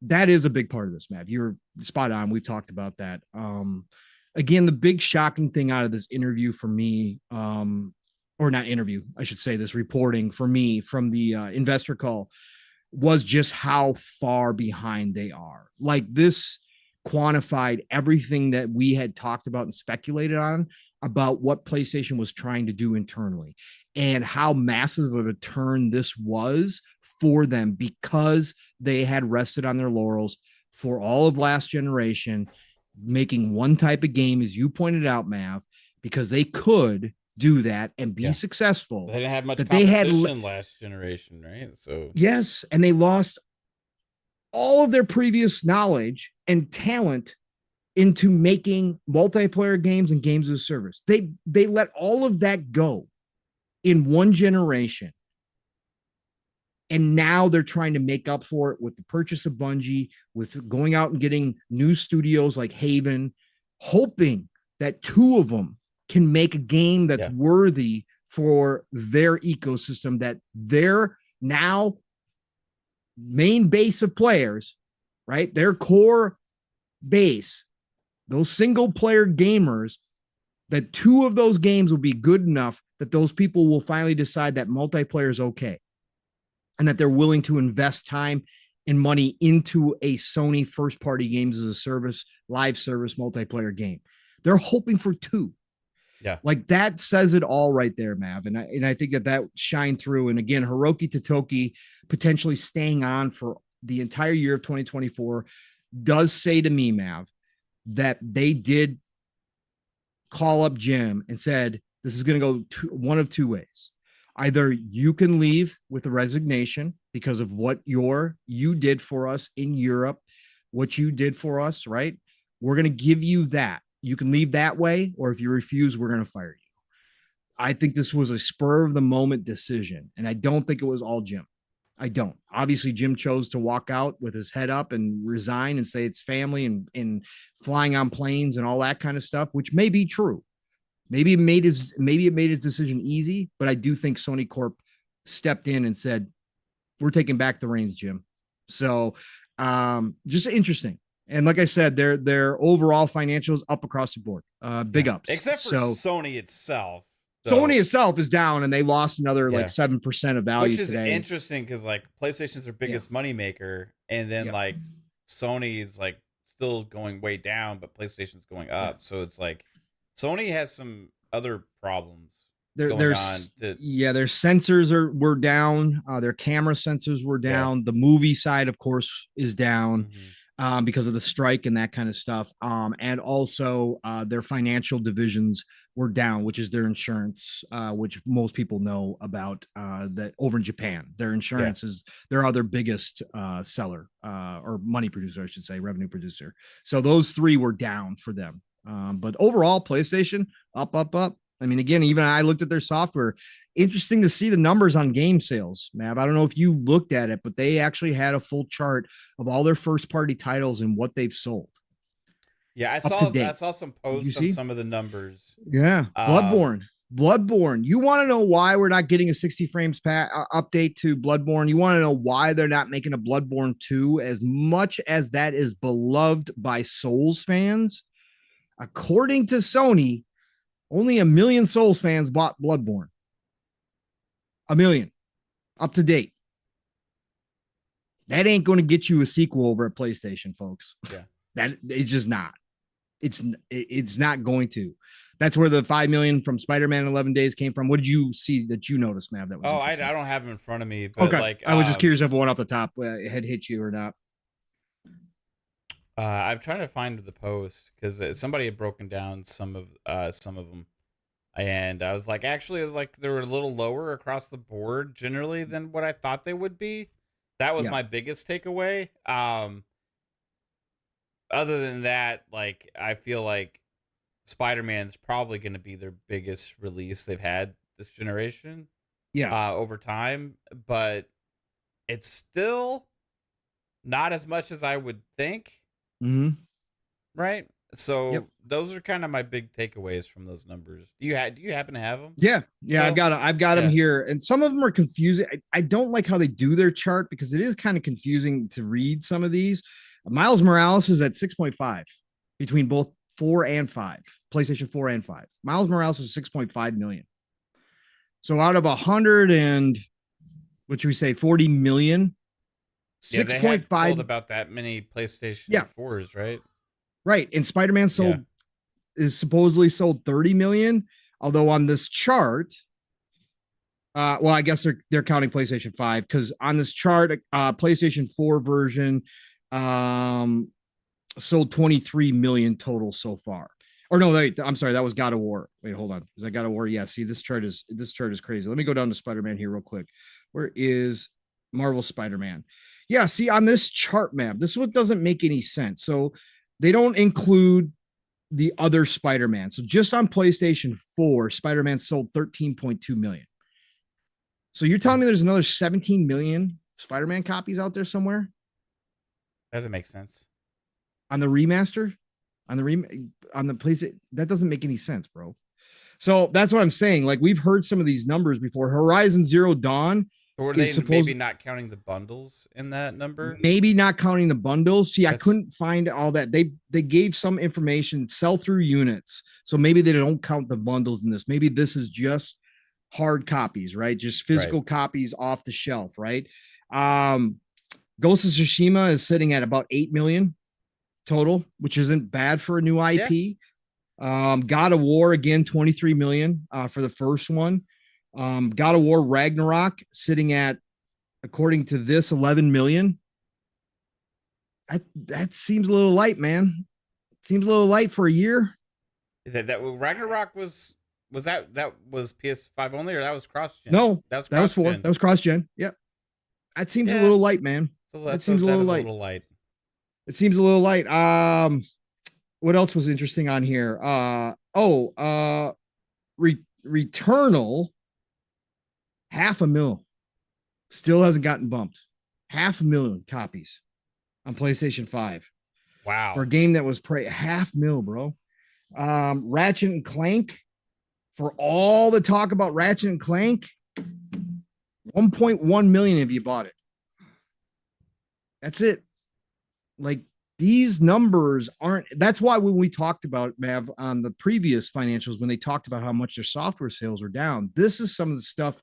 that is a big part of this, Matt. You're spot on. We've talked about that. Again, the big shocking thing out of this interview for me, or not interview, I should say, this reporting for me from the investor call was just how far behind they are. Like, this quantified everything that we had talked about and speculated on about what PlayStation was trying to do internally and how massive of a turn this was for them, because they had rested on their laurels for all of last generation, making one type of game, as you pointed out, Mav, because they could do that and be successful. They didn't have much competition last generation, right? So yes, and they lost all of their previous knowledge and talent into making multiplayer games and games as a service. They let all of that go in one generation. And now they're trying to make up for it with the purchase of Bungie, with going out and getting new studios like Haven, hoping that two of them can make a game that's worthy for their ecosystem, that their now main base of players, right? Their core base, those single player gamers, that two of those games will be good enough that those people will finally decide that multiplayer is okay, and that they're willing to invest time and money into a Sony first party games as a service, live service multiplayer game. They're hoping for two. Yeah. Like, that says it all right there, Mav. And I think that shined through. And again, Hiroki Totoki potentially staying on for the entire year of 2024 does say to me, Mav, that they did call up Jim and said, this is going to go one of two ways. Either you can leave with a resignation because of what you did for us in Europe, what you did for us, right? We're going to give you that. You can leave that way, or if you refuse, we're going to fire you. I think this was a spur of the moment decision, and I don't think it was all Jim. I don't. Obviously, Jim chose to walk out with his head up and resign and say it's family and flying on planes and all that kind of stuff, which may be true. Maybe it made his decision easy, but I do think Sony Corp stepped in and said, we're taking back the reins, Jim. So just interesting. And like I said, their overall financials up across the board. Big ups. Except for Sony itself. So, Sony itself is down, and they lost another like 7% of value today. Which is interesting because like PlayStation's their biggest moneymaker, and then like Sony is like still going way down, but PlayStation's going up. So it's like Sony has some other problems. Their sensors were down. Their camera sensors were down. Yeah. The movie side, of course, is down. Because of the strike and that kind of stuff. And also their financial divisions were down, which is their insurance, which most people know about that over in Japan. Their insurance is their other biggest seller or money producer, I should say, revenue producer. So those three were down for them. But overall, PlayStation up. I mean, again, even I looked at their software. Interesting to see the numbers on game sales, Mav. I don't know if you looked at it, but they actually had a full chart of all their first party titles and what they've sold. Yeah, I saw some posts on some of the numbers. Yeah, Bloodborne. You want to know why we're not getting a 60 frames update to Bloodborne? You want to know why they're not making a Bloodborne 2, as much as that is beloved by Souls fans? According to Sony, only 1 million Souls fans bought Bloodborne. 1 million. Up to date. That ain't going to get you a sequel over at PlayStation, folks. Yeah. That it's just not. It's not going to. That's where the 5 million from Spider-Man 11 Days came from. What did you see that you noticed, Mav? That was I don't have them in front of me, but like I was just curious if one off the top had hit you or not. I'm trying to find the post because somebody had broken down some of them, and I was like, actually, it was like they were a little lower across the board generally than what I thought they would be. That was my biggest takeaway. Other than that, like I feel like Spider-Man's probably going to be their biggest release they've had this generation. Yeah, over time, but it's still not as much as I would think. Mm-hmm. Right. So those are kind of my big takeaways from those numbers. Do you happen to have them? Yeah. I've got them here, and some of them are confusing. I don't like how they do their chart because it is kind of confusing to read some of these. Miles Morales is at 6.5 between both 4 and 5, PlayStation 4 and 5. Miles Morales is 6.5 million. So out of 100 and what should we say, 40 million, 6.5 sold about that many PlayStation 4s, right? Right. And Spider-Man is supposedly sold 30 million. Although on this chart, well, I guess they're counting PlayStation 5 because on this chart, PlayStation 4 version sold 23 million total so far. Or no, I'm sorry, that was God of War. Wait, hold on. Is that God of War? Yeah, see, this chart is crazy. Let me go down to Spider-Man here real quick. Where is Marvel Spider-Man? Yeah, see, on this chart map, this is what doesn't make any sense. So they don't include the other Spider-Man. So just on PlayStation 4, Spider-Man sold 13.2 million. So you're telling me there's another 17 million Spider-Man copies out there somewhere? Doesn't make sense. On the remaster? On the PlayStation? That doesn't make any sense, bro. So that's what I'm saying. Like, we've heard some of these numbers before. Horizon Zero Dawn. Or were they maybe not counting the bundles in that number? Maybe not counting the bundles. See, I couldn't find all that. They gave some information, sell-through units. So maybe they don't count the bundles in this. Maybe this is just hard copies, right? Just physical copies off the shelf, right? Ghost of Tsushima is sitting at about 8 million total, which isn't bad for a new IP. God of War, again, 23 million for the first one. God of War Ragnarok sitting at, according to this, 11 million. That seems a little light, man. Seems a little light for a year. That Ragnarok was that was PS5 only, or that was cross-gen? No, that was 4. That was cross-gen. Yep. That seems a little light, man. So that seems a little light. It seems a little light. What else was interesting on here? Returnal, 500,000. Still hasn't gotten bumped. 500,000 copies on PlayStation 5. Wow. For a game that was 500,000, bro. Ratchet and Clank, for all the talk about Ratchet and Clank, 1.1 million if you bought it. That's it. Like, these numbers aren't, that's why when we talked about, Mav, on the previous financials, when they talked about how much their software sales were down, this is some of the stuff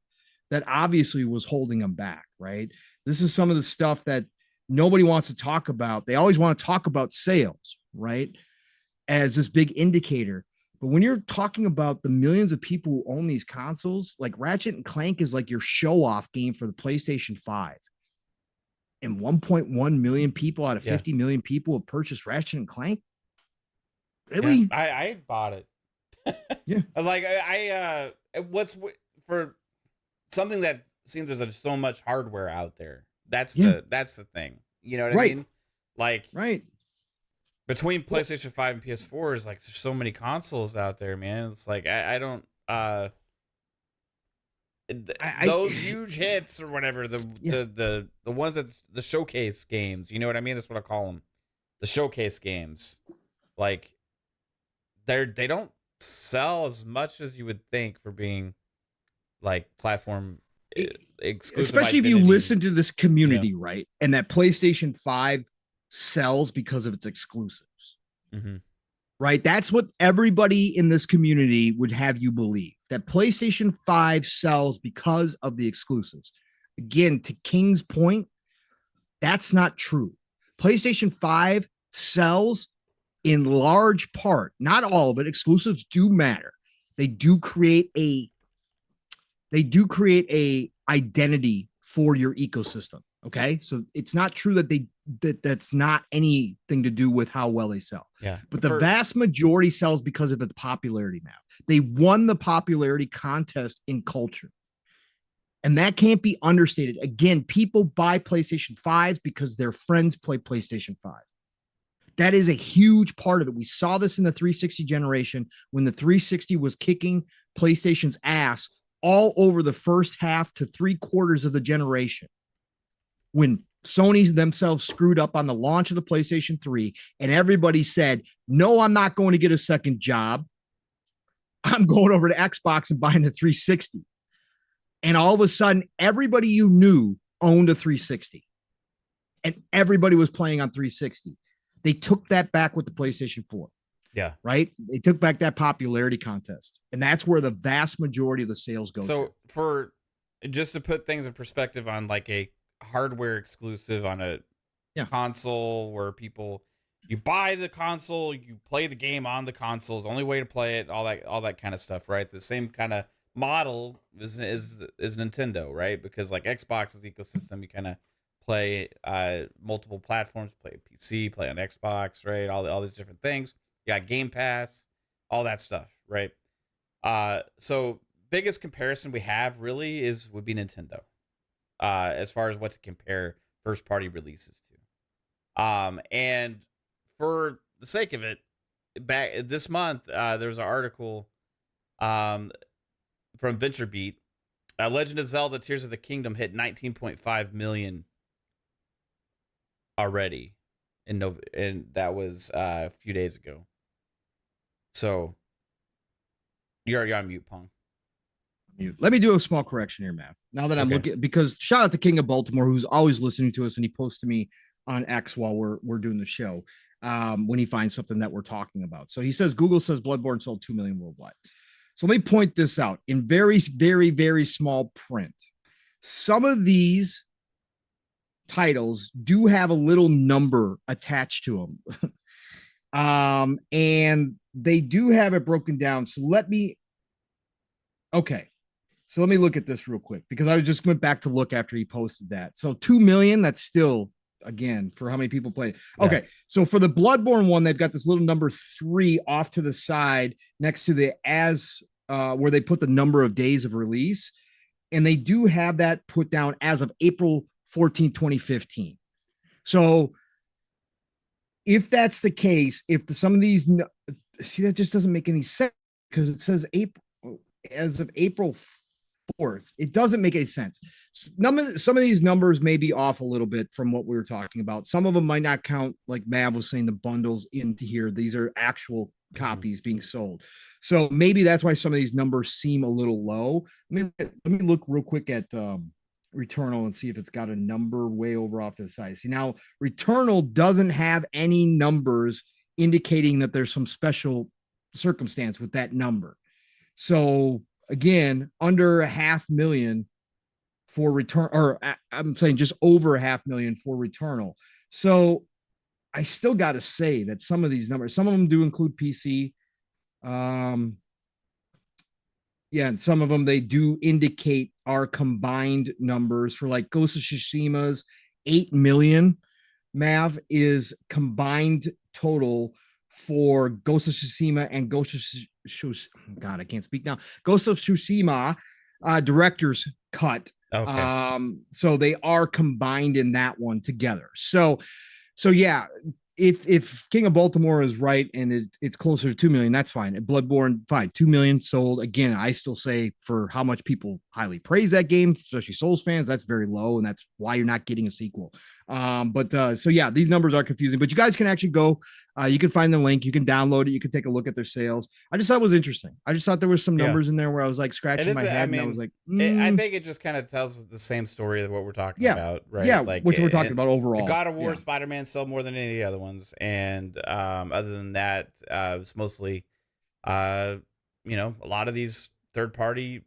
that obviously was holding them back, right? This is some of the stuff that nobody wants to talk about. They always want to talk about sales, right? As this big indicator. But when you're talking about the millions of people who own these consoles, like Ratchet and Clank is like your show-off game for the PlayStation 5. And 1.1 million people out of 50 million people have purchased Ratchet and Clank. Really? Yeah, I bought it. Yeah. I was like, what's for something that seems there's so much hardware out there. That's the thing. You know what I mean? Like, between PlayStation 5 and PS4 is like, there's so many consoles out there, man. It's like, I don't, those huge hits or whatever, the ones that the showcase games, you know what I mean? That's what I call them, the showcase games. Like, they don't sell as much as you would think for being like platform exclusive. Especially if you listen to this community, right? And that PlayStation 5 sells because of its exclusives. Mm-hmm. Right? That's what everybody in this community would have you believe, that PlayStation 5 sells because of the exclusives. Again, to King's point, that's not true. PlayStation 5 sells in large part, not all of it. Exclusives do matter. They do create a identity for your ecosystem. Okay. So it's not true that that's not anything to do with how well they sell. Yeah. But the vast majority sells because of its popularity now. They won the popularity contest in culture. And that can't be understated. Again, people buy PlayStation 5s because their friends play PlayStation 5. That is a huge part of it. We saw this in the 360 generation when the 360 was kicking PlayStation's ass all over the first half to 3/4 of the generation. When Sony themselves screwed up on the launch of the PlayStation 3, and everybody said, no, I'm not going to get a second job. I'm going over to Xbox and buying a 360. And all of a sudden, everybody you knew owned a 360. And everybody was playing on 360. They took that back with the PlayStation 4. Yeah. Right? They took back that popularity contest. And that's where the vast majority of the sales go. So for just to put things in perspective on like a hardware exclusive on a console where you buy the console, you play the game on the console, is the only way to play it, all that kind of stuff, right? The same kind of model is Nintendo, right? Because like Xbox's ecosystem, you kind of play multiple platforms, play PC, play on Xbox, right? All these different things. You got Game Pass, all that stuff, right? So biggest comparison we have really would be Nintendo, as far as what to compare first party releases to. And for the sake of it, back this month, there was an article from VentureBeat. Legend of Zelda Tears of the Kingdom hit 19.5 million already and that was a few days ago. So you're on mute, Pong. Let me do a small correction here, Matt. Now that I'm looking, because shout out to King of Baltimore, who's always listening to us, and he posts to me on X while we're doing the show when he finds something that we're talking about. So he says Google says Bloodborne sold 2 million worldwide. So let me point this out in very, very, very small print. Some of these titles do have a little number attached to them. And they do have it broken down. So let me look at this real quick, because I just went back to look after he posted that. So 2 million, that's still, again, for how many people play. Okay. So for the Bloodborne one, they've got this little number 3 off to the side next to the where they put the number of days of release. And they do have that put down as of April 14, 2015. So if that's the case, if some of these, see, that just doesn't make any sense, because it says April, as of April 4th, it doesn't make any sense. Some of these numbers may be off a little bit from what we were talking about. Some of them might not count, like Mav was saying, the bundles into here. These are actual copies being sold. So maybe that's why some of these numbers seem a little low. Let me look real quick at Returnal and see if it's got a number way over off to the side. See, now Returnal doesn't have any numbers indicating that there's some special circumstance with that number. So again, under 500,000 for return, or I'm saying just over 500,000 for Returnal. So I still got to say that some of these numbers, some of them do include PC. And some of them, they do indicate our combined numbers for, like, Ghost of Tsushima's 8 million. Mav is combined total for Ghost of Tsushima and Ghost of God, I can't speak now. Ghost of Tsushima director's cut. Okay. So they are combined in that one together. So yeah, if King of Baltimore is right and it's closer to 2 million, that's fine. Bloodborne, fine. 2 million sold. Again, I still say for how much people highly praise that game, especially Souls fans, that's very low, and that's why you're not getting a sequel. So yeah, these numbers are confusing, but you guys can actually go, you can find the link, you can download it, you can take a look at their sales. I just thought it was interesting. I just thought there was some numbers in there where I was like scratching my head, and I was like, I think it just kind of tells the same story of what we're talking about, right? Yeah, like what we're talking about overall. God of War, Spider-Man sell more than any of the other ones, and other than that, it's mostly, a lot of these third-party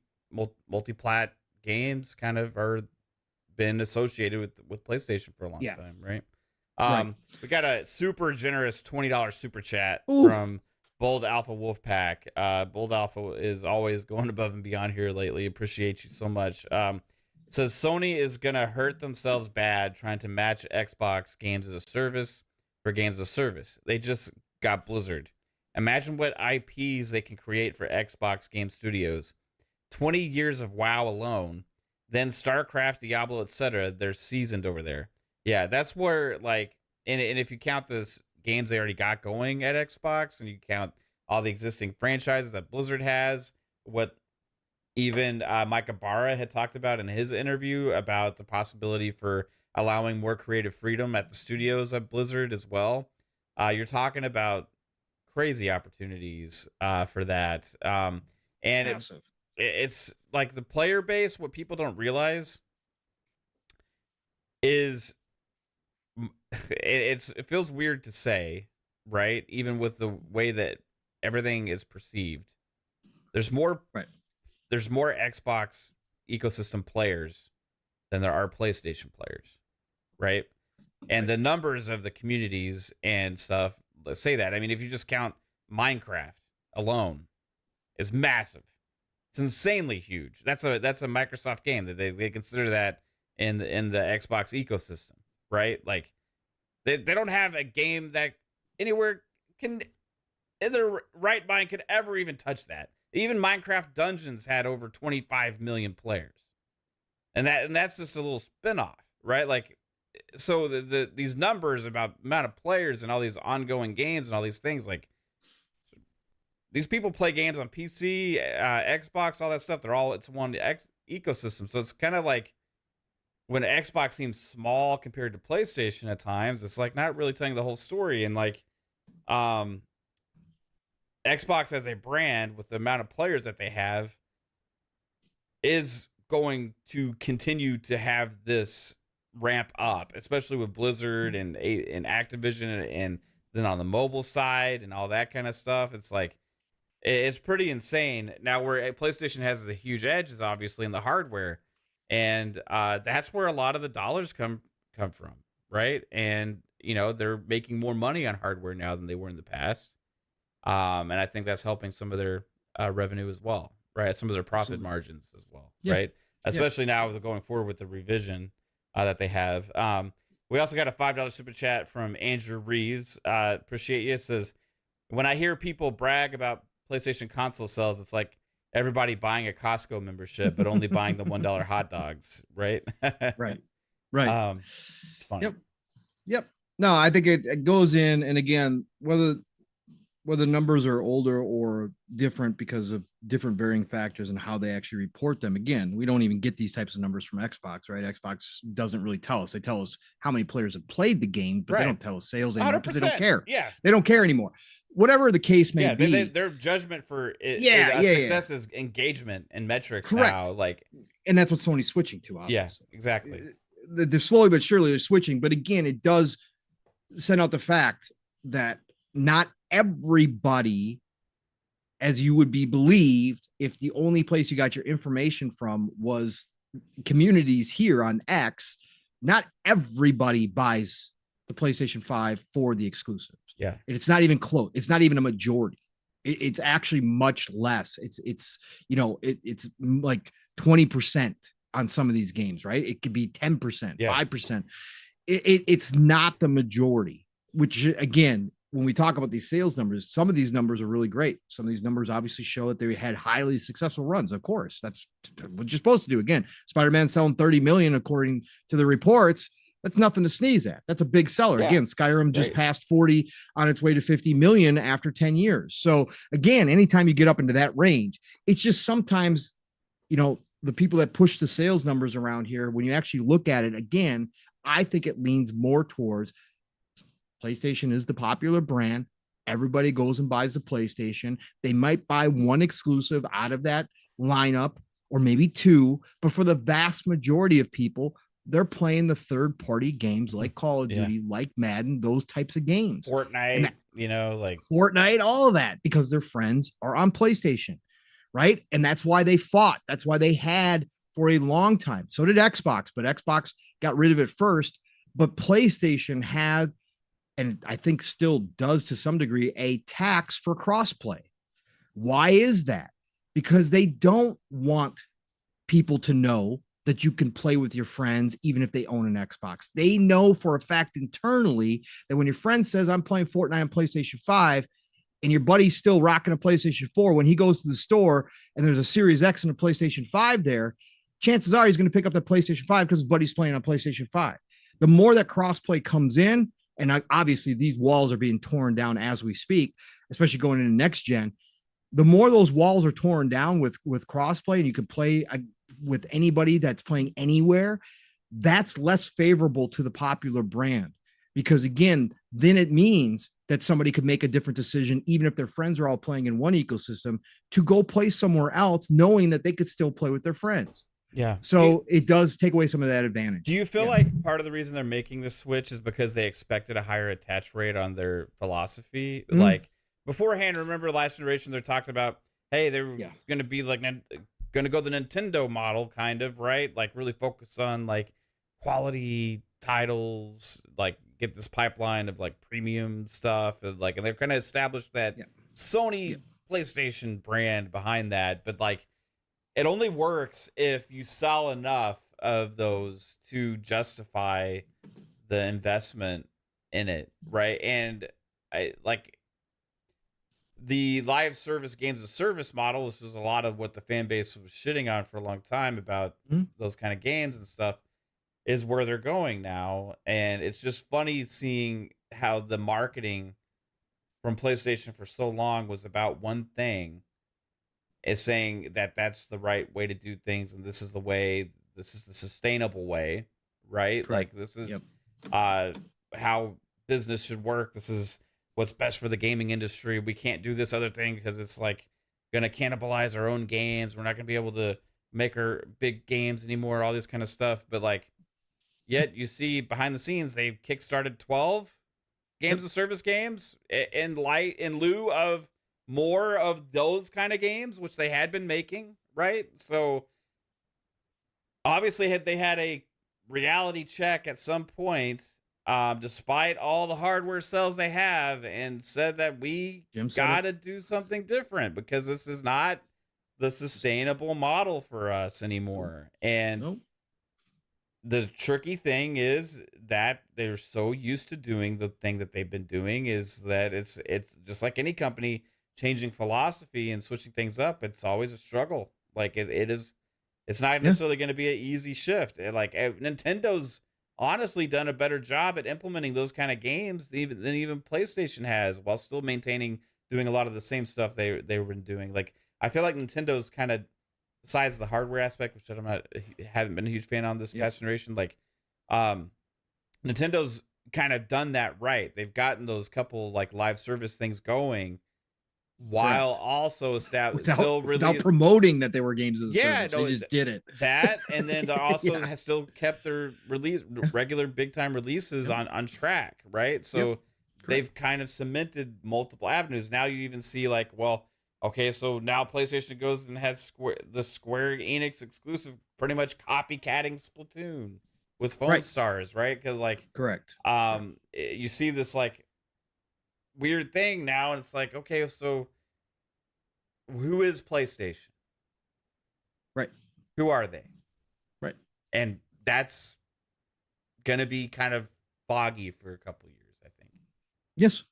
multi-plat games kind of are been associated with PlayStation for a long time, right? We got a super generous $20 super chat from Bold Alpha Wolfpack. Bold Alpha is always going above and beyond here lately. Appreciate you so much. It says Sony is gonna hurt themselves bad trying to match Xbox games as a service for games as a service. They just got Blizzard. Imagine what IPs they can create for Xbox game studios. 20 years of WoW alone. Then StarCraft, Diablo, etc. They're seasoned over there. Yeah, that's where, like, and if you count the games they already got going at Xbox, and you count all the existing franchises that Blizzard has, what even Mike Ibarra had talked about in his interview about the possibility for allowing more creative freedom at the studios at Blizzard as well. You're talking about crazy opportunities for that. And it's like the player base, what people don't realize is it feels weird to say, right? Even with the way that everything is perceived, there's more Xbox ecosystem players than there are PlayStation players, right? And the numbers of the communities and stuff, let's say that. I mean, if you just count Minecraft alone, is massive. It's insanely huge. That's a Microsoft game that they consider that in the Xbox ecosystem, right? Like they don't have a game that anywhere can in their right mind could ever even touch that. Even Minecraft Dungeons had over 25 million players. And that's just a little spin-off, right? Like, so these numbers about amount of players and all these ongoing games and all these things, like these people play games on PC, Xbox, all that stuff. It's one ecosystem. So it's kind of like when Xbox seems small compared to PlayStation at times, it's like not really telling the whole story. And like, Xbox as a brand with the amount of players that they have is going to continue to have this ramp up, especially with Blizzard and Activision and then on the mobile side and all that kind of stuff. It's like, it's pretty insane. Now, where PlayStation has the huge edge is obviously in the hardware, and that's where a lot of the dollars come from, right? And you know, they're making more money on hardware now than they were in the past, and I think that's helping some of their revenue as well, right? Some of their profit margins as well, right? Especially now with going forward with the revision that they have. We also got a $5 super chat from Andrew Reeves. Appreciate you. It says, when I hear people brag about PlayStation console sales, it's like everybody buying a Costco membership, but only buying the $1 hot dogs, right? Right. It's funny. Yep. No, I think it goes in, and again, whether numbers are older or different because of different varying factors and how they actually report them. Again, we don't even get these types of numbers from Xbox, right? Xbox doesn't really tell us. They tell us how many players have played the game, but they don't tell us sales anymore because they don't care. Yeah. They don't care anymore. Whatever the case may be. Their judgment for success is engagement and metrics. Correct. Now, like, and that's what Sony's switching to, obviously. Yeah, exactly. They're slowly but surely they're switching. But again, it does send out the fact that not everybody, as you would be believed, if the only place you got your information from was communities here on X, not everybody buys the PlayStation 5 for the exclusives. Yeah. It's not even close. It's not even a majority. It's actually much less. It's like 20% on some of these games, right? It could be 10%, 5%. It's not the majority, which again, when we talk about these sales numbers, some of these numbers are really great. Some of these numbers obviously show that they had highly successful runs. Of course, that's what you're supposed to do. Again, Spider-Man selling 30 million, according to the reports. That's nothing to sneeze at. That's a big seller. Yeah. Again, Skyrim just passed 40 on its way to 50 million after 10 years. So again, anytime you get up into that range, it's just sometimes, you know, the people that push the sales numbers around here, when you actually look at it again, I think it leans more towards PlayStation is the popular brand. Everybody goes and buys the PlayStation. They might buy one exclusive out of that lineup or maybe two, but for the vast majority of people, they're playing the third-party games like Call of Duty, like Madden, those types of games. Fortnite, you know, like Fortnite, all of that, because their friends are on PlayStation, right? And that's why they fought. That's why they had for a long time. So did Xbox, but Xbox got rid of it first. But PlayStation had, and I think still does to some degree, a tax for crossplay. Why is that? Because they don't want people to know that you can play with your friends, even if they own an Xbox. They know for a fact internally that when your friend says, I'm playing Fortnite on PlayStation 5, and your buddy's still rocking a PlayStation 4, when he goes to the store and there's a Series X and a PlayStation 5 there, chances are he's going to pick up the PlayStation 5 because his buddy's playing on PlayStation 5. The more that crossplay comes in, and obviously these walls are being torn down as we speak, especially going into next gen, the more those walls are torn down with crossplay and you can play with anybody that's playing anywhere, that's less favorable to the popular brand, because again, then it means that somebody could make a different decision, even if their friends are all playing in one ecosystem, to go play somewhere else, knowing that they could still play with their friends. Yeah. So it does take away some of that advantage. Do you feel like part of the reason they're making this switch is because they expected a higher attach rate on their philosophy? Mm. Like beforehand, remember last generation, they're talking about, hey, they're going to be like, going to go the Nintendo model kind of, right? Like really focus on like quality titles, like get this pipeline of like premium stuff. And like, and they're kind of established that Sony PlayStation brand behind that. But like, it only works if you sell enough of those to justify the investment in it, right? And I like the live service games as service model, which was a lot of what the fan base was shitting on for a long time about those kind of games and stuff, is where they're going now. And it's just funny seeing how the marketing from PlayStation for so long was about one thing, is saying that that's the right way to do things, and this is the way, this is the sustainable way, right? Correct. Like this is how business should work. This is what's best for the gaming industry. We can't do this other thing because it's like gonna cannibalize our own games. We're not gonna be able to make our big games anymore, all this kind of stuff. But like, yet you see behind the scenes, they've kickstarted 12 games of service games in lieu of more of those kind of games, which they had been making, right? So obviously had they had a reality check at some point, despite all the hardware sales they have, and said that we gotta do something different because this is not the sustainable model for us anymore. And the tricky thing is that they're so used to doing the thing that they've been doing, is that it's just like any company changing philosophy and switching things up. It's always a struggle. Like it's not necessarily going to be an easy shift. Like Nintendo's honestly done a better job at implementing those kind of games than even PlayStation has, while still doing a lot of the same stuff they've been doing. Like I feel like Nintendo's kind of, besides the hardware aspect, which haven't been a huge fan on this past generation, like Nintendo's kind of done that right. They've gotten those couple like live service things going, while also without promoting that they were games as a service. They just did it. That, and then they also has still kept their regular big time releases on track, right? So they've kind of cemented multiple avenues. Now you even see like, well, okay, so now PlayStation goes and has the Square Enix exclusive, pretty much copycatting Splatoon with Foam Stars, right? Because like, you see this like weird thing now, and it's like, okay, so who is PlayStation? Right. Who are they? Right. And that's gonna be kind of foggy for a couple of years, I think. Yes,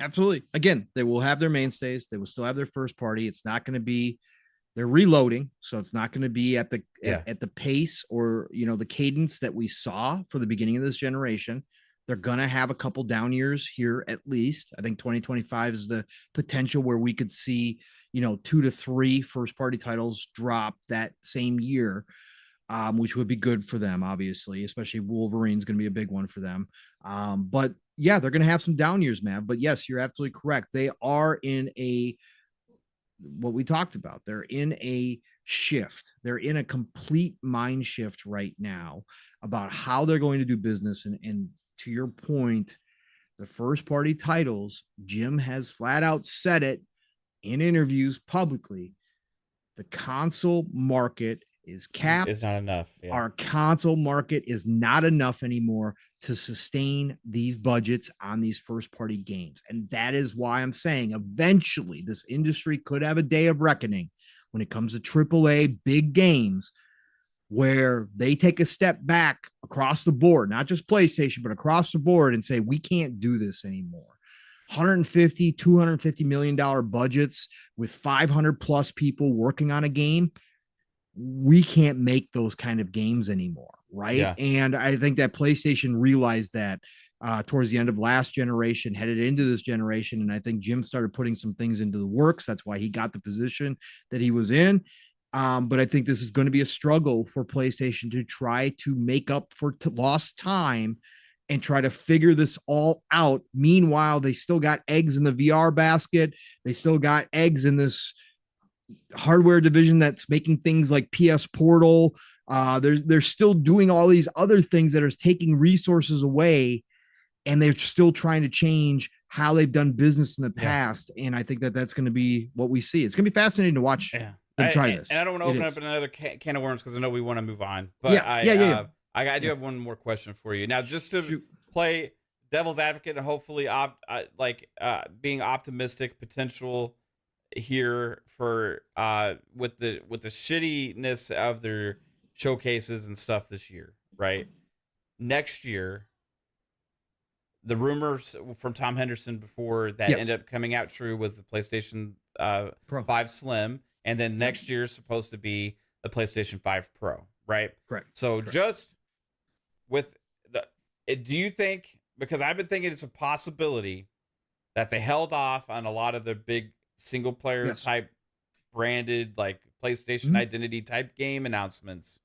absolutely. Again, they will have their mainstays. They will still have their first party. It's not going to be, they're reloading, so it's not going to be at the at the pace or the cadence that we saw for the beginning of this generation. They're going to have a couple down years here at least. I think 2025 is the potential where we could see 2 to 3 first party titles drop that same year, which would be good for them, obviously, especially Wolverine's going to be a big one for them. But yeah, they're going to have some down years, man. But yes, you're absolutely correct. They are in what we talked about. They're in a shift. They're in a complete mind shift right now about how they're going to do business. And to your point, the first party titles, Jim has flat out said it in interviews publicly. The console market is capped. It's not enough. Yeah. Our console market is not enough anymore to sustain these budgets on these first party games. And that is why I'm saying eventually this industry could have a day of reckoning when it comes to AAA big games, where they take a step back across the board, not just PlayStation, but across the board, and say, we can't do this anymore. 150, $250 million budgets with 500 plus people working on a game. We can't make those kind of games anymore. Right. Yeah. And I think that PlayStation realized that towards the end of last generation, headed into this generation. And I think Jim started putting some things into the works. That's why he got the position that he was in. But I think this is going to be a struggle for PlayStation to try to make up for lost time and try to figure this all out. Meanwhile, they still got eggs in the VR basket. They still got eggs in this hardware division that's making things like PS Portal. They're still doing all these other things that are taking resources away, and they're still trying to change how they've done business in the past. And I think that that's going to be what we see. It's going to be fascinating to watch them try this. And I don't want to open up another can of worms because I know we want to move on. But I do have one more question for you. Now, just to play devil's advocate and hopefully being optimistic potential here for with the shittiness of their showcases and stuff this year, right? Next year, the rumors from Tom Henderson before that ended up coming out true was the PlayStation 5 Slim, and then next year is supposed to be the PlayStation 5 Pro, right? Correct. So just with do you think, because I've been thinking it's a possibility that they held off on a lot of the big single player type branded like PlayStation identity type game announcements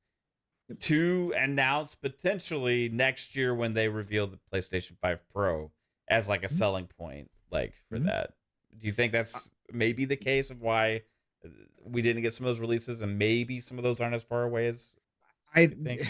to announce potentially next year when they reveal the PlayStation 5 Pro as like a selling point, like for that. Do you think that's maybe the case of why we didn't get some of those releases, and maybe some of those aren't as far away as I think?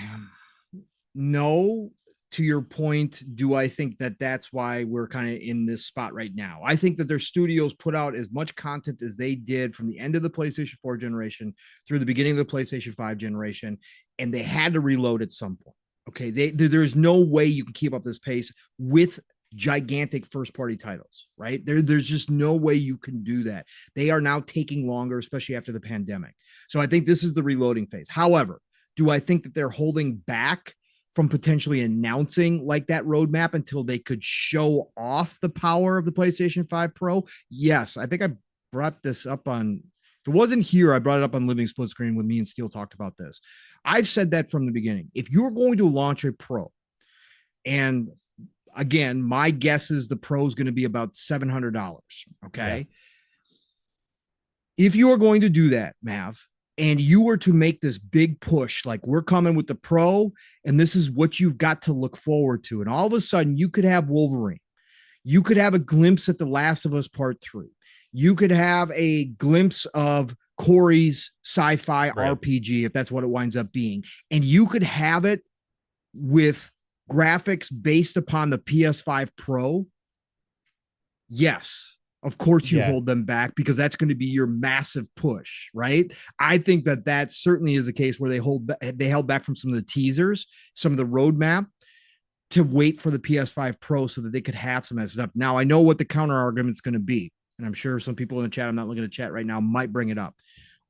No, to your point, do I think that that's why we're kind of in this spot right now? I think that their studios put out as much content as they did from the end of the PlayStation 4 generation through the beginning of the PlayStation 5 generation, and they had to reload at some point. Okay, there's no way you can keep up this pace with gigantic first-party titles, right? There's just no way you can do that. They are now taking longer, especially after the pandemic. So I think this is the reloading phase. However, do I think that they're holding back from potentially announcing like that roadmap until they could show off the power of the PlayStation 5 Pro? Yes, I think I brought this up on, if it wasn't here, I brought it up on Living Split Screen when me and Steele talked about this. I've said that from the beginning. If you're going to launch a Pro, and again, my guess is the Pro is going to be about $700. Okay. Yeah. If you are going to do that, Mav, and you were to make this big push, like we're coming with the Pro, and this is what you've got to look forward to. And all of a sudden you could have Wolverine. You could have a glimpse at The Last of Us Part 3. You could have a glimpse of Corey's sci-fi RPG, if that's what it winds up being. And you could have it with graphics based upon the PS5 Pro. Yes, of course you hold them back because that's going to be your massive push, right? I think that certainly is a case where they held back from some of the teasers, some of the roadmap to wait for the PS5 Pro so that they could have some of that stuff. Now, I know what the counter argument is going to be, and I'm sure some people in the chat, I'm not looking at chat right now, might bring it up.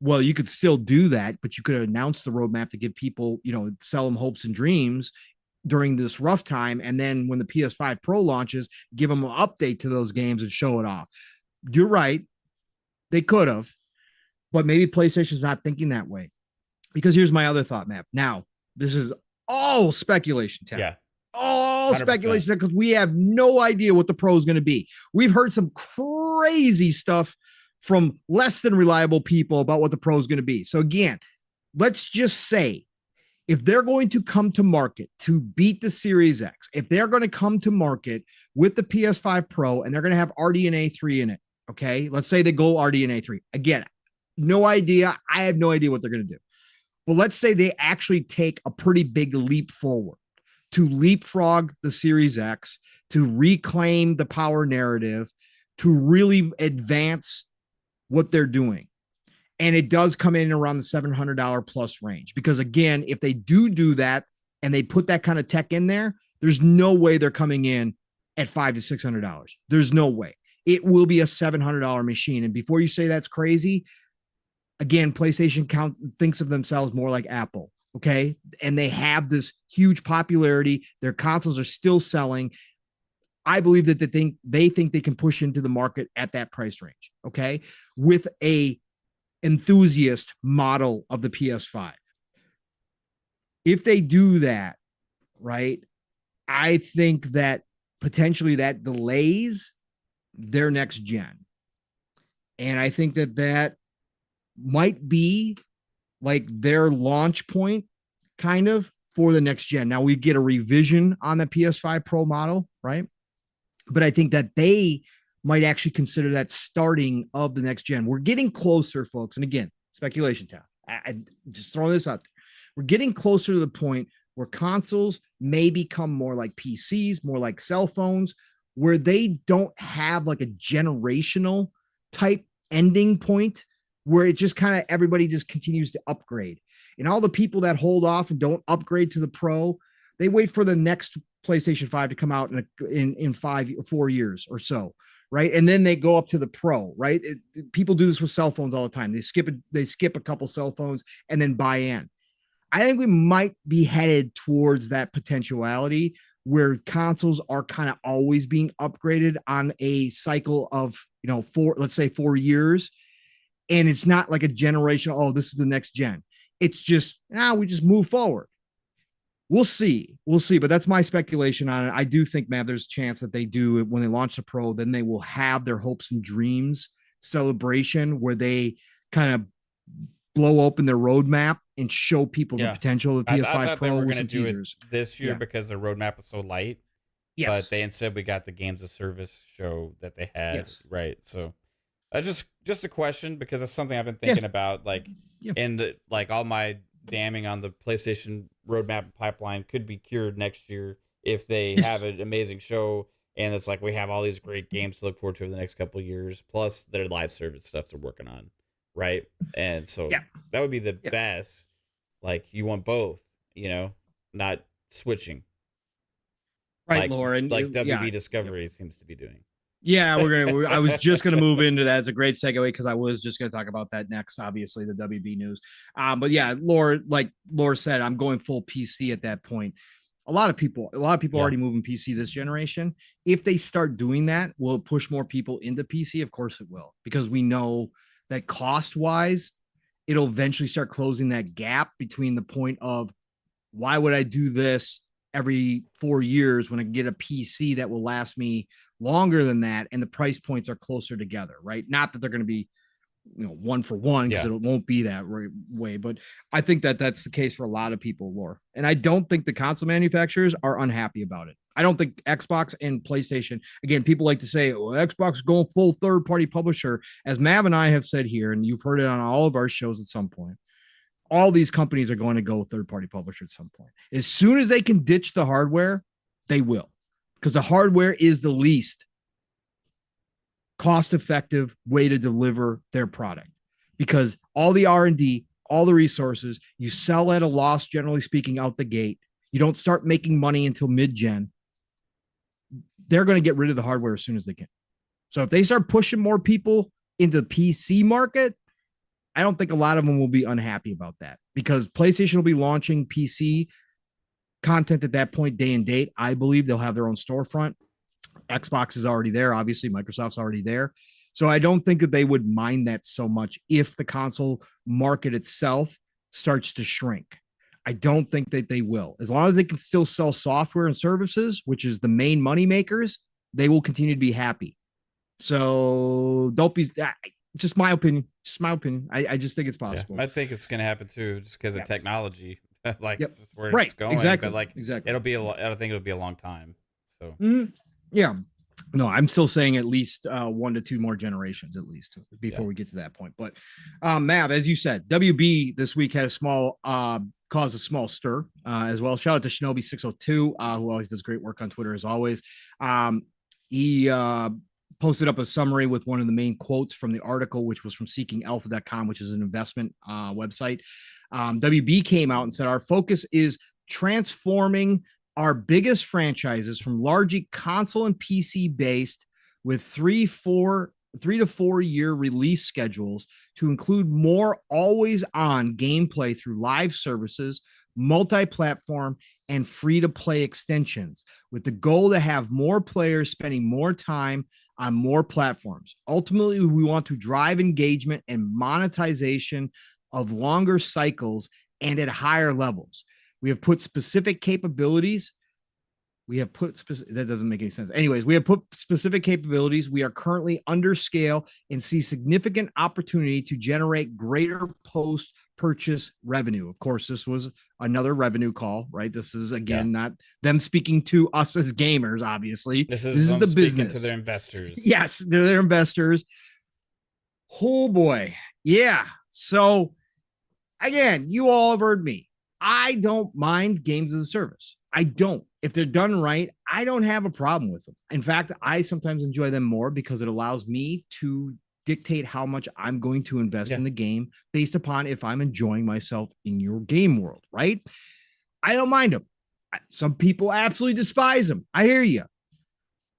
Well, you could still do that, but you could announce the roadmap to give people, sell them hopes and dreams during this rough time. And then when the PS5 Pro launches, give them an update to those games and show it off. You're right. They could have, but maybe PlayStation's not thinking that way. Because here's my other thought, Matt. Now, this is all speculation, Tim. Yeah. All 100%. Speculation, because we have no idea what the Pro is going to be. We've heard some crazy stuff from less than reliable people about what the Pro is going to be. So again, let's just say, if they're going to come to market to beat the Series X, if they're going to come to market with the PS5 Pro and they're going to have RDNA 3 in it, okay? Let's say they go RDNA 3. Again, no idea. I have no idea what they're going to do. But let's say they actually take a pretty big leap forward to leapfrog the Series X, to reclaim the power narrative, to really advance what they're doing. And it does come in around the $700 plus range. Because again, if they do that and they put that kind of tech in there, there's no way they're coming in at $500 to $600. There's no way. It will be a $700 machine. And before you say that's crazy, again, PlayStation thinks of themselves more like Apple. Okay. And they have this huge popularity. Their consoles are still selling. I believe that they think they can push into the market at that price range. Okay. With a enthusiast model of the PS5. If they do that, right, I think that potentially that delays their next gen. And I think that might be like their launch point kind of for the next gen. Now we get a revision on the PS5 Pro model, right? But I think that they might actually consider that starting of the next gen. We're getting closer, folks. And again, speculation time. I just throwing this out there. We're getting closer to the point where consoles may become more like PCs, more like cell phones, where they don't have like a generational type ending point where it just kind of everybody just continues to upgrade. And all the people that hold off and don't upgrade to the Pro, they wait for the next PlayStation 5 to come out in 4 years or so, right? And then they go up to the Pro, right? People do this with cell phones all the time. They skip a couple cell phones and then buy in. I think we might be headed towards that potentiality where consoles are kind of always being upgraded on a cycle of, let's say 4 years. And it's not like a generation, oh, this is the next gen. It's just, we just move forward. We'll see. But that's my speculation on it. I do think, man, there's a chance that they do when they launch the Pro, then they will have their hopes and dreams celebration where they kind of blow open their roadmap and show people the potential of the PS5 Pro with some teasers this year because the roadmap is so light. Yes. But they instead we got the games of service show that they had. Yes. Right. So just a question because that's something I've been thinking about. Like and like all my damning on the PlayStation roadmap pipeline could be cured next year if they have an amazing show and it's like we have all these great games to look forward to over the next couple of years plus their live service stuff they're working on, right? And so that would be the best. Like you want both, not switching, right? Lauren, like WB Discovery seems to be doing. Yeah, I was just gonna move into that. It's a great segue because I was just gonna talk about that next. Obviously, the WB news. But yeah, Laura said, I'm going full PC at that point. A lot of people already moving PC this generation. If they start doing that, will it push more people into PC? Of course it will, because we know that cost wise, it'll eventually start closing that gap between the point of why would I do this every 4 years when I can get a PC that will last me longer than that, and the price points are closer together, right? Not that they're going to be, one for one, because it won't be that way. But I think that that's the case for a lot of people, Laura. And I don't think the console manufacturers are unhappy about it. I don't think Xbox and PlayStation, again, people like to say, Xbox is going full third-party publisher. As Mav and I have said here, and you've heard it on all of our shows at some point, all these companies are going to go third-party publisher at some point. As soon as they can ditch the hardware, they will. Because the hardware is the least cost-effective way to deliver their product. Because all the R&D, all the resources, you sell at a loss, generally speaking, out the gate. You don't start making money until mid-gen. They're going to get rid of the hardware as soon as they can. So if they start pushing more people into the PC market, I don't think a lot of them will be unhappy about that, because PlayStation will be launching PC content at that point, day and date. I believe they'll have their own storefront. Xbox is already there. Obviously, Microsoft's already there. So I don't think that they would mind that so much if the console market itself starts to shrink. I don't think that they will. As long as they can still sell software and services, which is the main money makers, they will continue to be happy. So don't be, just my opinion. I just think it's possible. I think it's going to happen too, just because of technology. Like where it's going. Exactly. But it'll be I think it'll be a long time. So yeah. No, I'm still saying at least 1 to 2 more generations at least before we get to that point. But Mav, as you said, WB this week had caused a small stir as well. Shout out to Shinobi602, who always does great work on Twitter as always. He posted up a summary with one of the main quotes from the article, which was from seekingalpha.com, which is an investment website. WB came out and said, our focus is transforming our biggest franchises from largely console and PC based with 3 to 4 year release schedules to include more always on gameplay through live services, multi-platform, and free to play extensions, with the goal to have more players spending more time on more platforms. Ultimately, we want to drive engagement and monetization of longer cycles and at higher levels. We have put specific capabilities We have put that doesn't make any sense. Anyways, we have put specific capabilities. We are currently under scale and see significant opportunity to generate greater post-purchase revenue. Of course, this was another revenue call, right? This is again not them speaking to us as gamers, obviously. This is the business to their investors. Yes, they're their investors. Oh boy. Yeah. So again, you all have heard me. I don't mind games as a service. I don't. If they're done right, I don't have a problem with them. In fact, I sometimes enjoy them more because it allows me to dictate how much I'm going to invest in the game based upon if I'm enjoying myself in your game world, right? I don't mind them. Some people absolutely despise them. I hear you.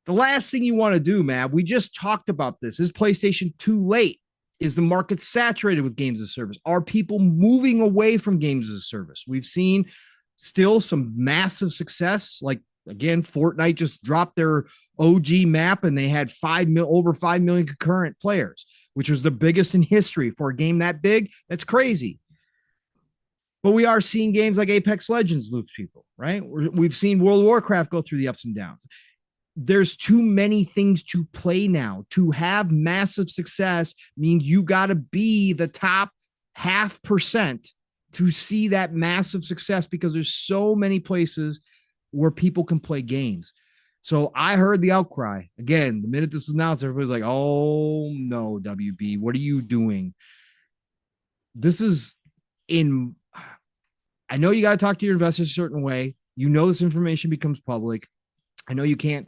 The last thing you want to do, Mav, we just talked about this. Is PlayStation too late? Is the market saturated with games as a service? Are people moving away from games as a service? We've seen still some massive success. Like, again, Fortnite just dropped their OG map and they had over 5 million concurrent players, which was the biggest in history for a game that big. That's crazy. But we are seeing games like Apex Legends lose people, right? We've seen World of Warcraft go through the ups and downs. There's too many things to play now. To have massive success means you got to be the top 0.5% to see that massive success, because there's so many places where people can play games. So I heard the outcry. Again, the minute this was announced, everybody's like, oh no, WB, what are you doing? This is I know you got to talk to your investors a certain way. You know, this information becomes public. I know you don't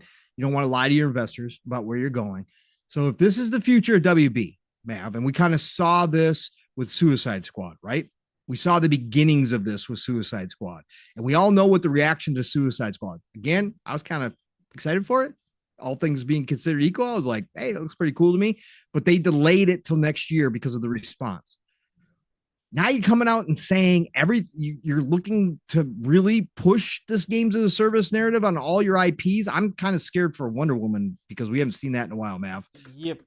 want to lie to your investors about where you're going. So if this is the future of WB, Mav, and we kind of saw this with Suicide Squad, right? We saw the beginnings of this with Suicide Squad, and we all know what the reaction to Suicide Squad. Again, I was kind of excited for it. All things being considered equal, I was like, hey, that looks pretty cool to me, but they delayed it till next year because of the response. Now you're coming out and saying you're looking to really push this games as a service narrative on all your IPs. I'm kind of scared for Wonder Woman because we haven't seen that in a while, Mav. Yep.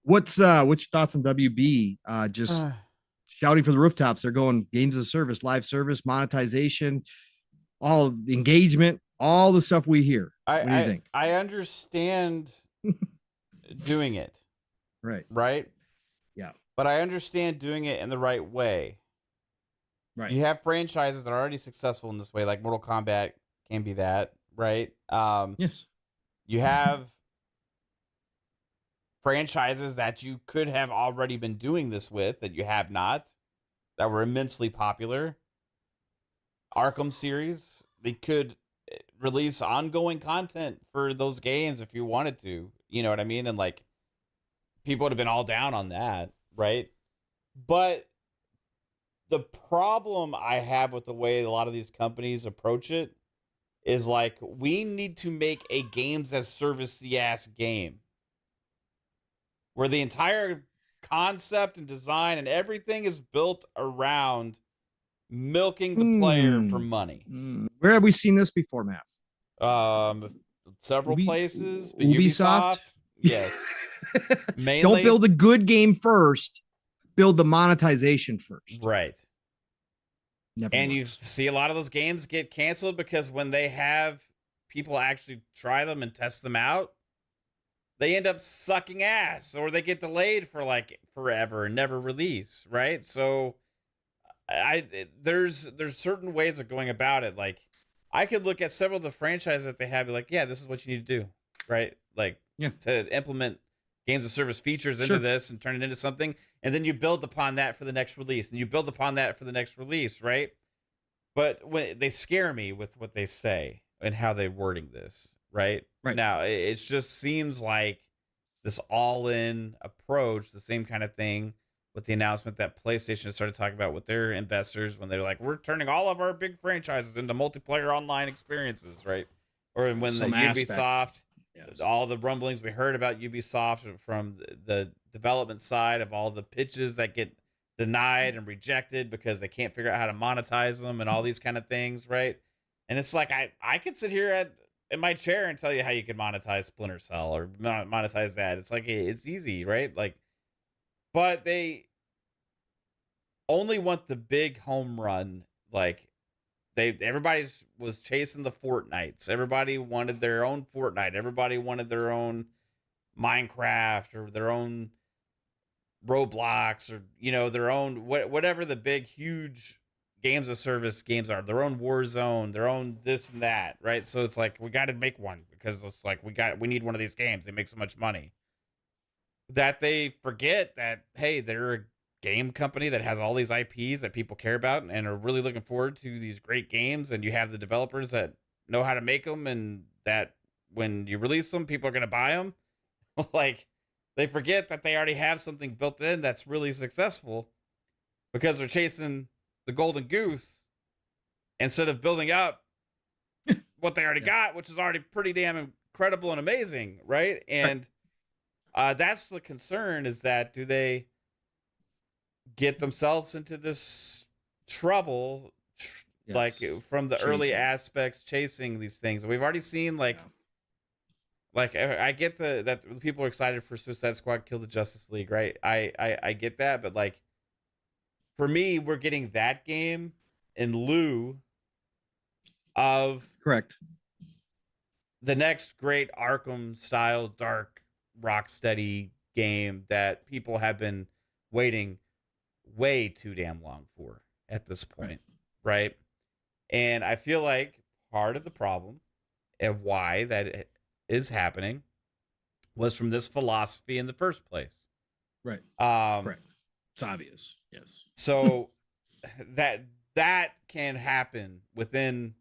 What's your thoughts on WB? Just shouting for the rooftops. They're going games as a service, live service, monetization, all the engagement, all the stuff we hear. What do you think? I understand doing it. Right? Yeah. But I understand doing it in the right way. Right. You have franchises that are already successful in this way, like Mortal Kombat can be that, right? Yes. You have franchises that you could have already been doing this with that you have not, that were immensely popular. Arkham series, they could release ongoing content for those games if you wanted to. You know what I mean? And like, people would have been all down on that. Right. But the problem I have with the way a lot of these companies approach it is like, we need to make a games as service-y ass game where the entire concept and design and everything is built around milking the player for money. Where have we seen this before, Matt? Several places. But Ubisoft? Yes. Mainly, don't build a good game first, build the monetization first. Right. Never and works. You see a lot of those games get canceled because when they have people actually try them and test them out, they end up sucking ass, or they get delayed for like forever and never release, right? So there's certain ways of going about it. Like, I could look at several of the franchises that they have, be like, yeah, this is what you need to do, right? Like, to implement games of service features into this and turn it into something, and then you build upon that for the next release, and you build upon that for the next release, right? But when they scare me with what they say and how they're wording this, right? Now, it just seems like this all-in approach, the same kind of thing with the announcement that PlayStation started talking about with their investors when they're like, we're turning all of our big franchises into multiplayer online experiences, right? Or when the Ubisoft... Yes. All the rumblings we heard about Ubisoft from the development side of all the pitches that get denied and rejected because they can't figure out how to monetize them and all these kind of things, right? And it's like, I could sit here in my chair and tell you how you can monetize Splinter Cell or monetize that. It's like, it's easy, right? Like, but they only want the big home run, like everybody was chasing the Fortnites. Everybody wanted their own Fortnite. Everybody wanted their own Minecraft or their own Roblox or, you know, their own whatever the big huge games of service games are, their own Warzone, their own this and that, right? So it's like we got to make one because it's like we need one of these games. They make so much money that they forget that, hey, they're a game company that has all these IPs that people care about and are really looking forward to these great games, and you have the developers that know how to make them, and that when you release them, people are going to buy them. Like, they forget that they already have something built in that's really successful because they're chasing the golden goose instead of building up what they already got, which is already pretty damn incredible and amazing, right? And that's the concern, is that do they get themselves into this trouble, like from the early aspects, chasing these things? We've already seen like I get that people are excited for Suicide Squad Kill the Justice League, right? I get that, but like for me, we're getting that game in lieu of the next great Arkham style dark Rocksteady game that people have been waiting way too damn long for at this point, right? And I feel like part of the problem of why that is happening was from this philosophy in the first place. Right. Correct. It's obvious. Yes. So that can happen within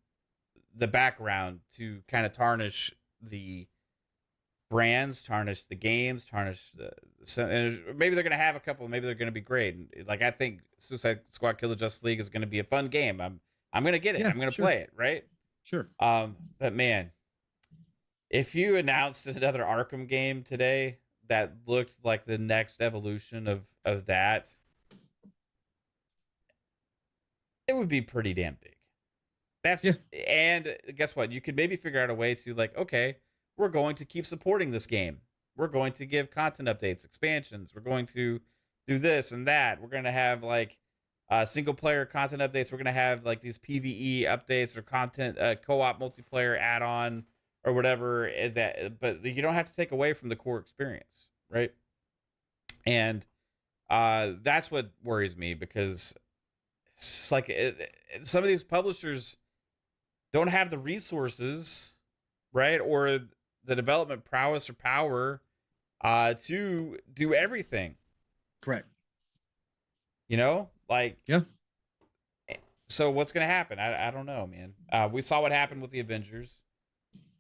the background to kind of tarnish the brands, tarnish the games, tarnish and maybe they're going to have a couple, maybe they're going to be great. Like, I think Suicide Squad Kill the Justice League is going to be a fun game. I'm going to get it. I'm going to play it, right? Sure. But man, if you announced another Arkham game today that looked like the next evolution of that, it would be pretty damn big. And guess what? You could maybe figure out a way to, like, okay, we're going to keep supporting this game. We're going to give content updates, expansions. We're going to do this and that. We're going to have like single player content updates. We're going to have like these PvE updates or content co-op multiplayer add-on or whatever. But you don't have to take away from the core experience, right? And that's what worries me, because it's like some of these publishers don't have the resources, right, or the development prowess or power to do everything. Correct. You know, like, so what's going to happen? I don't know, man. We saw what happened with the Avengers,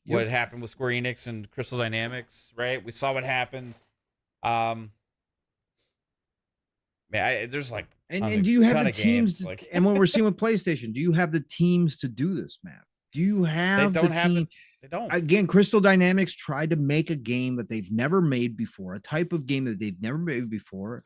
what happened with Square Enix and Crystal Dynamics, right? We saw what happened. Man, there's like, and do you have the teams? Like, and what we're seeing with PlayStation, do you have the teams to do this, Matt? Do you have the team? They don't. Again, Crystal Dynamics tried to make a game that they've never made before, a type of game that they've never made before,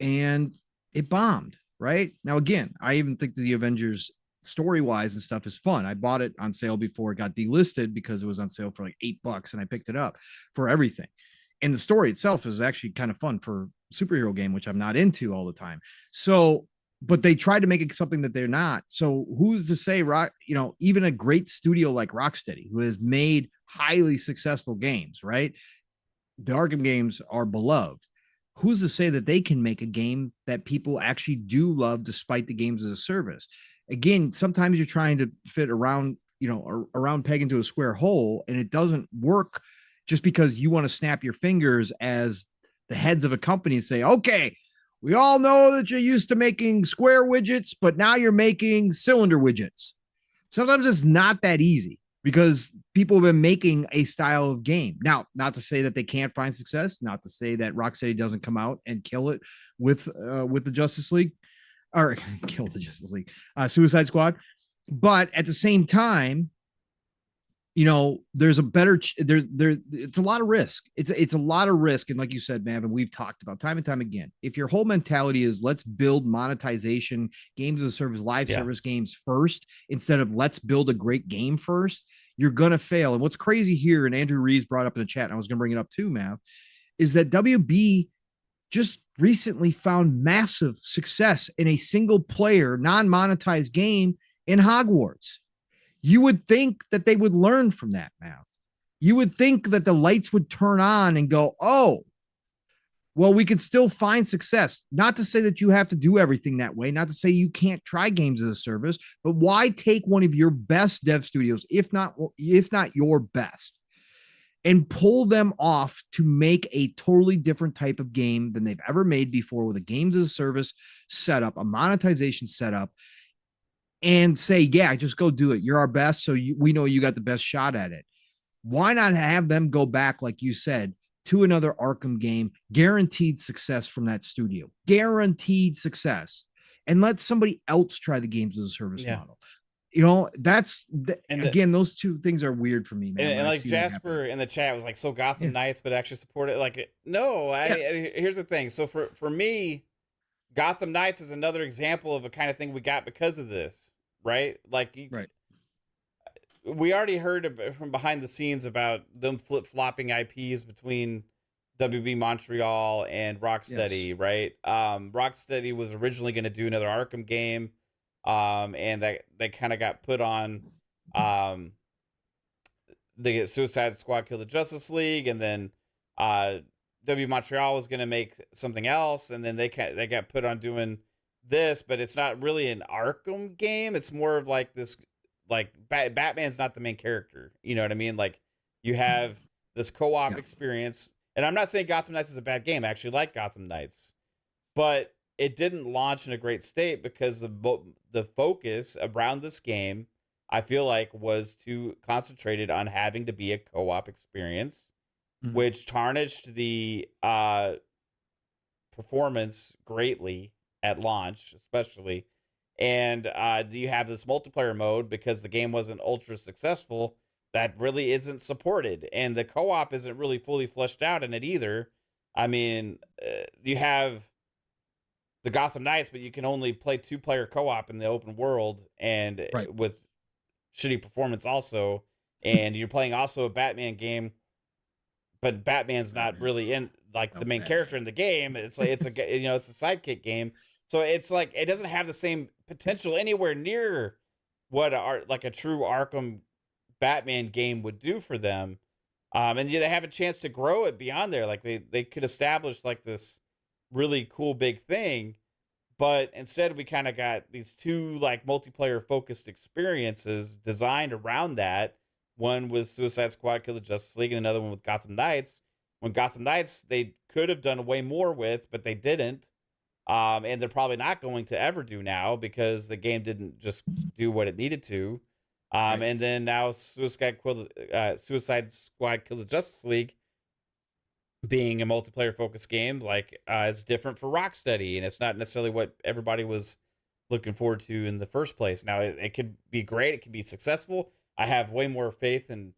and it bombed, right? Now, again, I even think the Avengers story-wise and stuff is fun. I bought it on sale before it got delisted because it was on sale for like $8, and I picked it up for everything. And the story itself is actually kind of fun for a superhero game, which I'm not into all the time. So, but they tried to make it something that they're not. So who's to say, even a great studio like Rocksteady, who has made highly successful games, right? The Arkham games are beloved. Who's to say that they can make a game that people actually do love despite the games as a service? Again, sometimes you're trying to fit around peg into a square hole, and it doesn't work just because you want to snap your fingers as the heads of a company and say, okay, we all know that you're used to making square widgets, but now you're making cylinder widgets. Sometimes it's not that easy because people have been making a style of game. Now, not to say that they can't find success, not to say that Rocksteady doesn't come out and kill it with the Justice League, or kill the Justice League, Suicide Squad. But at the same time, there's a better, it's a lot of risk. It's a lot of risk. And like you said, Mav, and we've talked about time and time again, if your whole mentality is let's build monetization, games as a service, live service games first, instead of let's build a great game first, you're going to fail. And what's crazy here, and Andrew Ruiz brought up in the chat, and I was going to bring it up too, Mav, is that WB just recently found massive success in a single player, non-monetized game in Hogwarts. You would think that they would learn from that, Matt. You would think that the lights would turn on and go, oh, well, we could still find success. Not to say that you have to do everything that way, not to say you can't try games as a service, but why take one of your best dev studios, if not your best, and pull them off to make a totally different type of game than they've ever made before, with a games as a service setup, a monetization setup, and say, yeah, just go do it. You're our best, so we know you got the best shot at it. Why not have them go back, like you said, to another Arkham game, guaranteed success from that studio, guaranteed success, and let somebody else try the games as a service model. You know, again, those two things are weird for me, man. And like Jasper in the chat was like, so Gotham Knights, but actually support it. Like, no, here's the thing. So for me, Gotham Knights is another example of a kind of thing we got because of this, right? Like, we already heard from behind the scenes about them flip-flopping IPs between WB Montreal and Rocksteady, right? Rocksteady was originally going to do another Arkham game, and they kind of got put on the Suicide Squad Kill the Justice League, and then WB Montreal was going to make something else, and then they got put on doing this, but it's not really an Arkham game. It's more of like this. Like Batman's not the main character, you know what I mean? Like, you have this co-op experience, and I'm not saying Gotham Knights is a bad game. I actually like Gotham Knights, but it didn't launch in a great state because the focus around this game, I feel like, was too concentrated on having to be a co-op experience, which tarnished the performance greatly at launch, especially. And you have this multiplayer mode because the game wasn't ultra successful that really isn't supported. And the co-op isn't really fully fleshed out in it either. I mean, you have the Gotham Knights, but you can only play 2-player co-op in the open world, and with shitty performance also. And you're playing also a Batman game, but Batman's not really in like the main character in the game. It's like it's a sidekick game. So it's like it doesn't have the same potential anywhere near what like a true Arkham Batman game would do for them. And they have a chance to grow it beyond there. Like they could establish like this really cool big thing, but instead we kind of got these two like multiplayer focused experiences designed around that. One with Suicide Squad Kill the Justice League, and another one with Gotham Knights. When Gotham Knights they could have done way more with, but they didn't. And they're probably not going to ever do now because the game didn't just do what it needed to. And then now Suicide Squad Kill the Justice League being a multiplayer focused game, like it's different for Rocksteady, and it's not necessarily what everybody was looking forward to in the first place. Now it could be great, it could be successful. I have way more faith in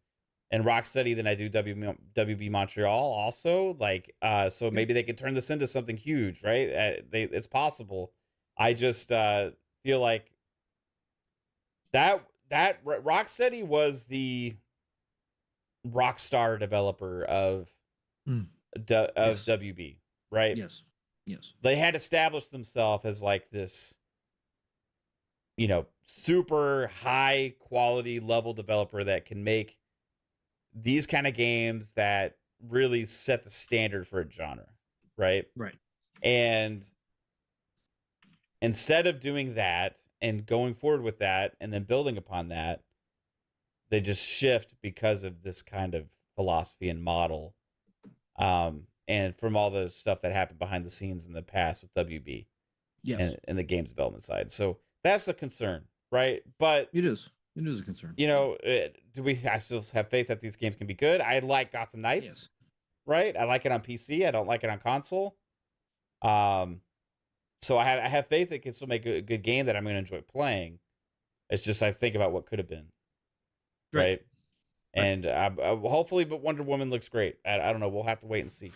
Rocksteady than I do WB Montreal also. Like, so maybe they could turn this into something huge, right? It's possible. I just feel like that Rocksteady was the Rockstar developer of WB, right? Yes. They had established themselves as like this, super high quality level developer that can make these kind of games that really set the standard for a genre, right? And instead of doing that and going forward with that and then building upon that, they just shift because of this kind of philosophy and model. And from all the stuff that happened behind the scenes in the past with WB and the games development side. So that's the concern, right? But it is a concern. I still have faith that these games can be good? I like Gotham Knights, right? I like it on PC. I don't like it on console. So I have faith it can still make a good game that I'm going to enjoy playing. It's just I think about what could have been, right? And hopefully, but Wonder Woman looks great. I don't know. We'll have to wait and see.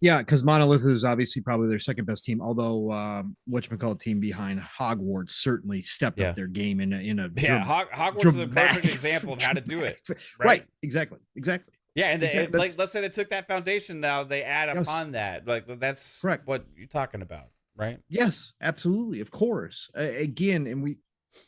Yeah, because Monolith is obviously probably their second best team. Although whatchamacallit team behind Hogwarts certainly stepped up their game in a Hogwarts is a perfect example of how to do it. Right. Exactly. Yeah, and like let's say they took that foundation now, they add upon that. Like that's correct. What you're talking about, right? Yes, absolutely, of course. Again, and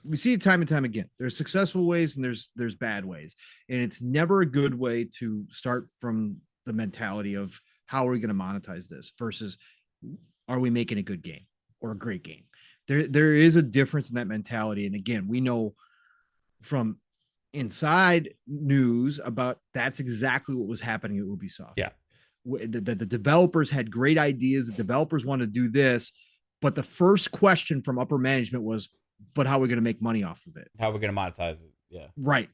we see it time and time again. There's successful ways and there's bad ways, and it's never a good way to start from the mentality of how are we going to monetize this versus are we making a good game or a great game. There is a difference in that mentality, and again, we know from inside news about that's exactly what was happening at Ubisoft. Yeah, the developers had great ideas. The developers wanted to do this, but the first question from upper management was, but how are we going to make money off of it? How are we going to monetize it? Yeah. Right.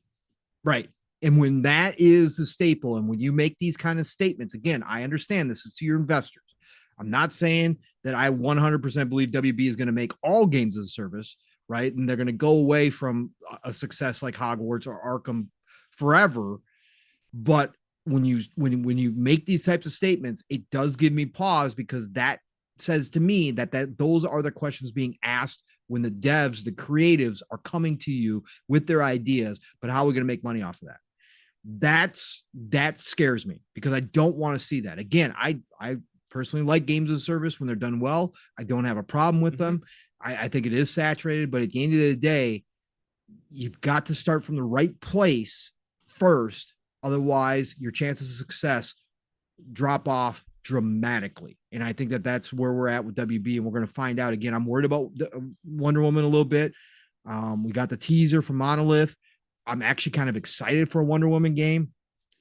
And when that is the staple, and when you make these kind of statements, again, I understand this is to your investors. I'm not saying that I 100% believe WB is going to make all games as a service, right? And they're going to go away from a success like Hogwarts or Arkham forever. But when you make these types of statements, it does give me pause, because that says to me that those are the questions being asked when the devs, the creatives are coming to you with their ideas, but how are we going to make money off of that? That scares me, because I don't want to see that. Again, I personally like games as a service when they're done well. I don't have a problem with them. I think it is saturated, but at the end of the day, you've got to start from the right place first. Otherwise, your chances of success drop off dramatically. And I think that's where we're at with WB, and we're going to find out. Again, I'm worried about Wonder Woman a little bit. We got the teaser from Monolith. I'm actually kind of excited for a Wonder Woman game,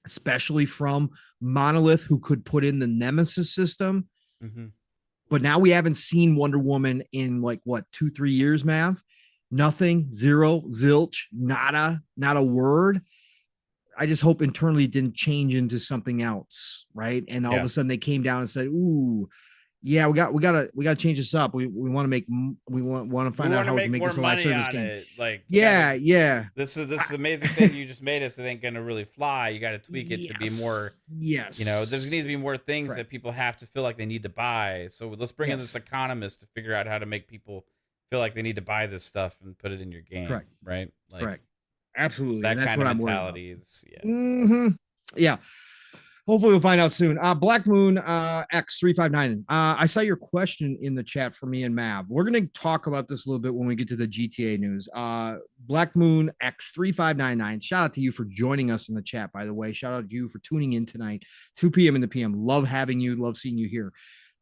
especially from Monolith, who could put in the Nemesis system. But now we haven't seen Wonder Woman in 2-3 years, Mav. Nothing, zero, zilch, nada, not a word. I just hope internally it didn't change into something else, right? And all of a sudden they came down and said, "Ooh, yeah, we gotta change this up. We want to find out how we can make this a live service game." This is an amazing thing you just made. It ain't gonna really fly. You got to tweak it to be more. Yes, there's needs to be more things that people have to feel like they need to buy. So let's bring in this economist to figure out how to make people feel like they need to buy this stuff and put it in your game. Right? Correct. Absolutely. That that's kind what of I'm mentality is, yeah. Hopefully we'll find out soon. Black Moon X359. I saw your question in the chat for me and Mav. We're going to talk about this a little bit when we get to the GTA news. Black Moon X3599. Shout out to you for joining us in the chat, by the way. Shout out to you for tuning in tonight, 2 p.m. in the PM. Love having you. Love seeing you here.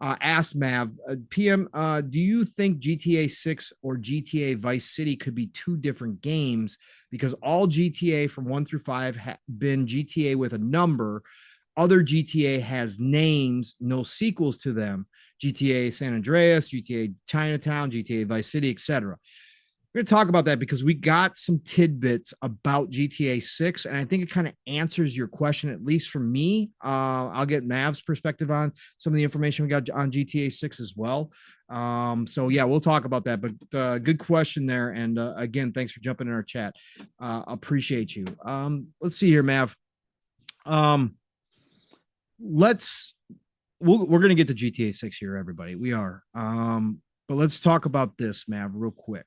Asked Mav, PM, do you think GTA 6 or GTA Vice City could be two different games? Because all GTA from 1 through 5 have been GTA with a number. Other GTA has names, no sequels to them. GTA San Andreas, GTA Chinatown, GTA Vice City, etc. We're going to talk about that because we got some tidbits about GTA 6, and I think it kind of answers your question, at least for me. I'll get Mav's perspective on some of the information we got on GTA 6 as well. So, yeah, we'll talk about that. But good question there. And, again, thanks for jumping in our chat. Appreciate you. Let's see here, Mav. We're going to get to GTA 6 here, everybody. We are. But let's talk about this, Mav, real quick.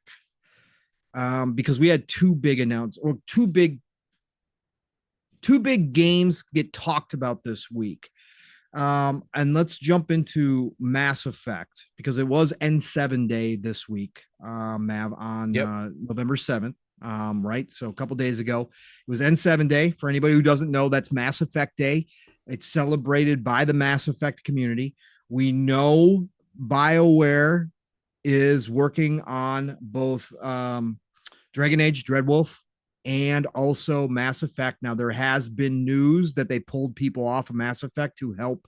Because we had two big games get talked about this week. And let's jump into Mass Effect, because it was N7 day this week, Mav, on November 7th. Right. So a couple days ago, it was N7 day. For anybody who doesn't know, that's Mass Effect Day. It's celebrated by the Mass Effect community. We know BioWare is working on both Dragon Age, Dreadwolf, and also Mass Effect. Now, there has been news that they pulled people off of Mass Effect to help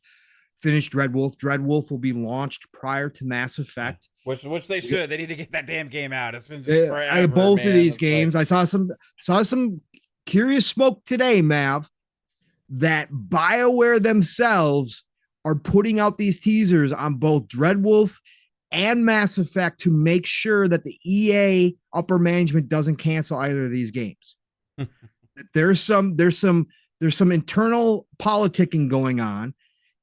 finish Dreadwolf. Dreadwolf will be launched prior to Mass Effect. Which they should. They need to get that damn game out. It's been forever, both of these games. I saw some curious smoke today, Mav, that BioWare themselves are putting out these teasers on both Dreadwolf and Mass Effect to make sure that the EA upper management doesn't cancel either of these games. There's some internal politicking going on,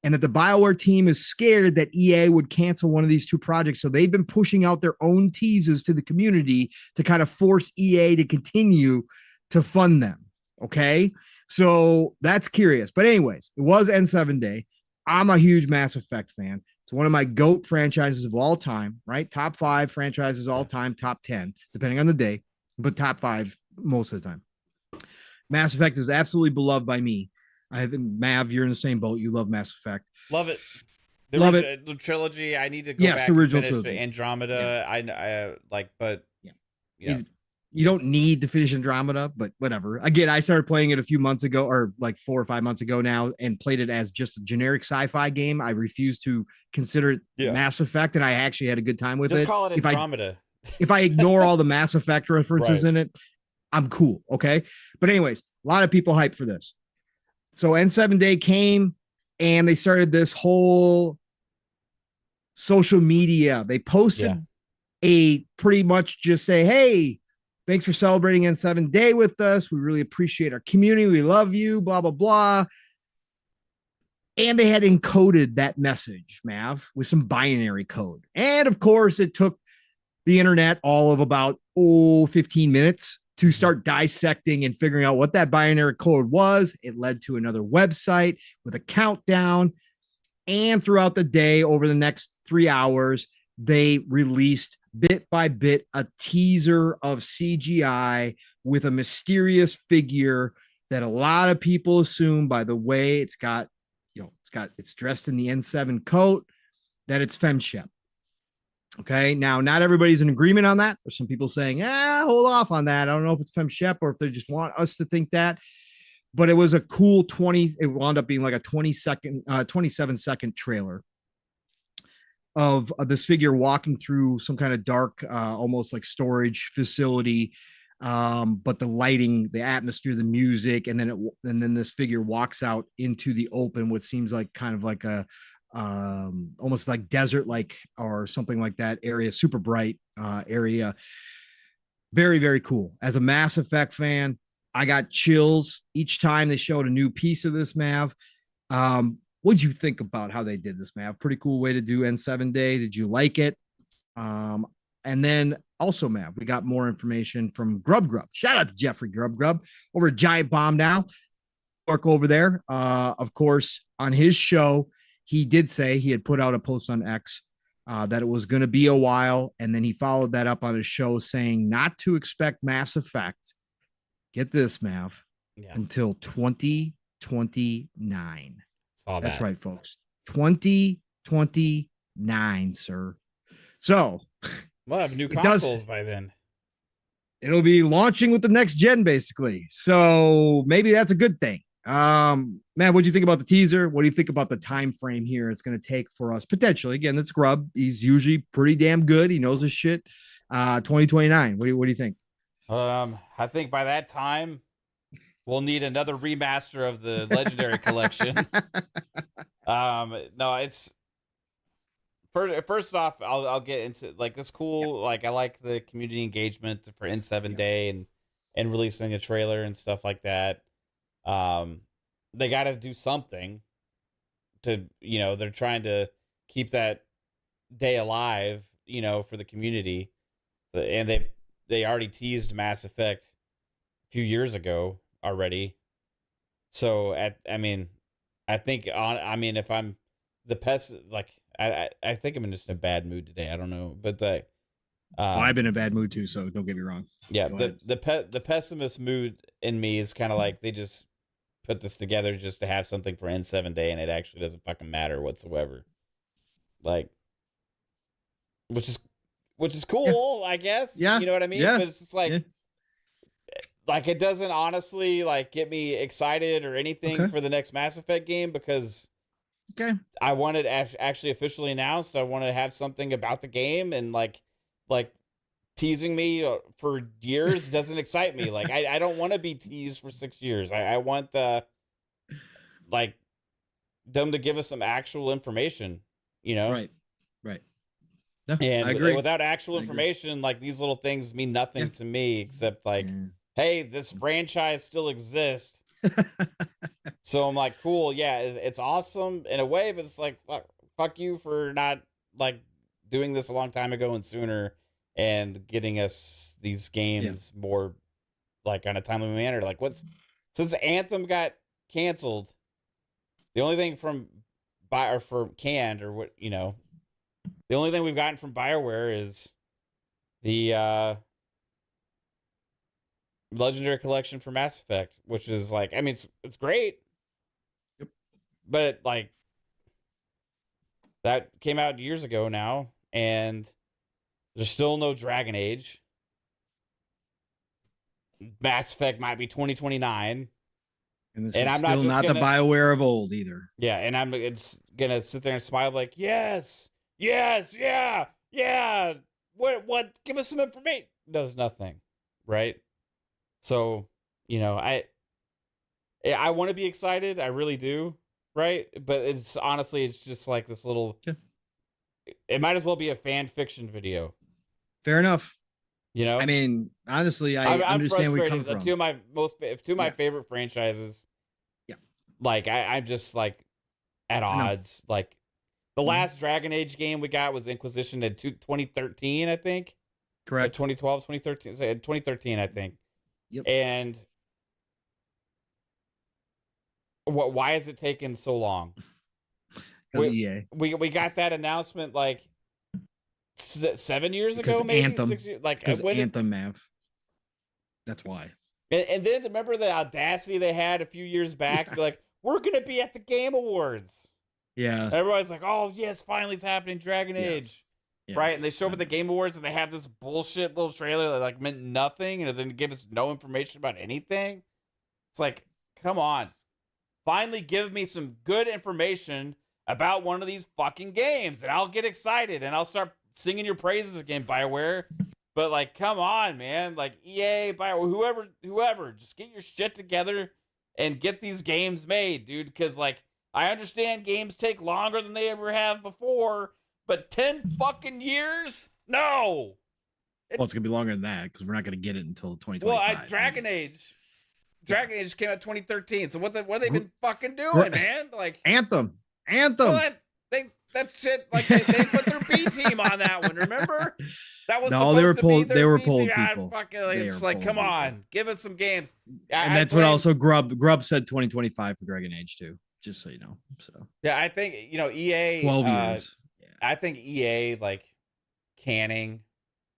and that the BioWare team is scared that EA would cancel one of these two projects. So they've been pushing out their own teasers to the community to kind of force EA to continue to fund them. Okay. So that's curious. But anyways, it was N7 day. I'm a huge Mass Effect fan. It's It's one of my GOAT franchises of all time, right? Top 5 franchises all time, top 10, depending on the day, but top 5 most of the time. Mass Effect is absolutely beloved by me. I think Mav, you're in the same boat. You love Mass Effect. Love it. Love it. The trilogy. I need to go back and finish trilogy. Andromeda. Yeah. I like, but yeah. You don't need to finish Andromeda, but whatever. Again, I started playing it a few months ago, or like 4 or 5 months ago now, and played it as just a generic sci-fi game. I refuse to consider it Mass Effect, and I actually had a good time with it. Just call it Andromeda. If I ignore all the Mass Effect references in it, I'm cool. Okay. But anyways, a lot of people hype for this. So N7 Day came and they started this whole social media. They posted a pretty much just say, hey, thanks for celebrating N7 Day with us. We really appreciate our community. We love you, blah, blah, blah. And they had encoded that message, Mav, with some binary code. And of course, it took the internet all of about 15 minutes to start dissecting and figuring out what that binary code was. It led to another website with a countdown. And throughout the day, over the next 3 hours, they released bit by bit a teaser of CGI with a mysterious figure that a lot of people assume by the way it's dressed in the N7 coat that it's FemShep. Okay. Now, not everybody's in agreement on that. There's some people saying, hold off on that. I don't know if it's FemShep or if they just want us to think that. But it was a cool it wound up being like a 27-second trailer of this figure walking through some kind of dark, almost like storage facility. But the lighting, the atmosphere, the music, and then this figure walks out into the open, what seems like kind of like a almost like desert like or something like that area, super bright area. Very, very cool. As a Mass Effect fan, I got chills each time they showed a new piece of this, Mav. What'd you think about how they did this, Mav? Pretty cool way to do N7 Day. Did you like it? And then also, Mav, we got more information from Grub. Shout out to Jeffrey Grub over at Giant Bomb now. Work over there. Of course, on his show, he did say he had put out a post on X that it was going to be a while. And then he followed that up on his show saying not to expect Mass Effect. Get this, Mav, until 2029. That's right, folks. 2029, sir. So we'll have new consoles by then. It'll be launching with the next gen, basically. So maybe that's a good thing. Man, what do you think about the teaser? What do you think about the time frame here it's going to take for us potentially? Again, that's Grub. He's usually pretty damn good. He knows his shit. 2029. What do you think? I think by that time we'll need another remaster of the Legendary Collection. No, it's first off, I'll get into like it's cool. Like I like the community engagement for N7 Day and releasing a trailer and stuff like that. They got to do something to, they're trying to keep that day alive, for the community. And they already teased Mass Effect a few years ago already. So I think if I'm the I think I'm just in a bad mood today. I don't know, but I've been in a bad mood too, so don't get me wrong. Yeah, the pessimist mood in me is kind of like they just put this together just to have something for N7 Day, and it actually doesn't fucking matter whatsoever. Like, which is cool, I guess. Yeah, you know what I mean. Yeah. But it's just like it doesn't honestly get me excited or anything for the next Mass Effect game because I want it actually officially announced. I want to have something about the game, and like teasing me for years doesn't excite me. Like I don't want to be teased for 6 years. I want them to give us some actual information, Right. No, and I agree. Without actual information, these little things mean nothing to me except hey, this franchise still exists. So I'm like, cool, yeah, it's awesome in a way, but it's like fuck you for not doing this a long time ago and sooner and getting us these games more on a timely manner. Since Anthem got canceled, the only thing from or for canned or what, you know. The only thing we've gotten from BioWare is the Legendary Collection for Mass Effect, which is like, I mean, it's great. Yep. But like that came out years ago now, and there's still no Dragon Age. Mass Effect might be 2029. And this is still not the BioWare of old either. Yeah, and I'm gonna sit there and smile like, yes, yeah. What? Give us some information. Does nothing, right? So, you know, I want to be excited. I really do, right? But it's honestly, it's just like this little. Yeah. It might as well be a fan fiction video. Fair enough. You know, I mean, honestly, I understand where you come from. Two of my favorite franchises. Yeah, like I'm just like at odds. Like the last Dragon Age game we got was Inquisition in 2013, I think. Correct. 2012, 2013, 2013, I think. Yep. And why is it taking so long? We got that announcement like 7 years ago, maybe Anthem. 6 years. Like because Anthem, Mav. That's why. And then remember the audacity they had a few years back to be like, we're gonna be at the Game Awards. Yeah. And everybody's like, oh yes, finally it's happening, Dragon Age. Yes. Right? And they show up at the Game Awards and they have this bullshit little trailer that like meant nothing and then give us no information about anything. It's like, come on. Finally give me some good information about one of these fucking games and I'll get excited and I'll start singing your praises again, BioWare. But like, come on, man. Like EA, BioWare, whoever, just get your shit together and get these games made, dude. Because like, I understand games take longer than they ever have before, but 10 fucking years? No. Well, it's gonna be longer than that because we're not gonna get it until 2025. Well, Dragon Age came out 2013. So what have they been fucking doing, man? Like Anthem. What? That shit, like they put their B team on that one. Remember? That was no, they were pulled. They were pulled people. It's like, come on, give us some games. And that's what also Grub said 2025 for Dragon Age 2. Just so you know. So yeah, I think EA 12 years. I think EA like canning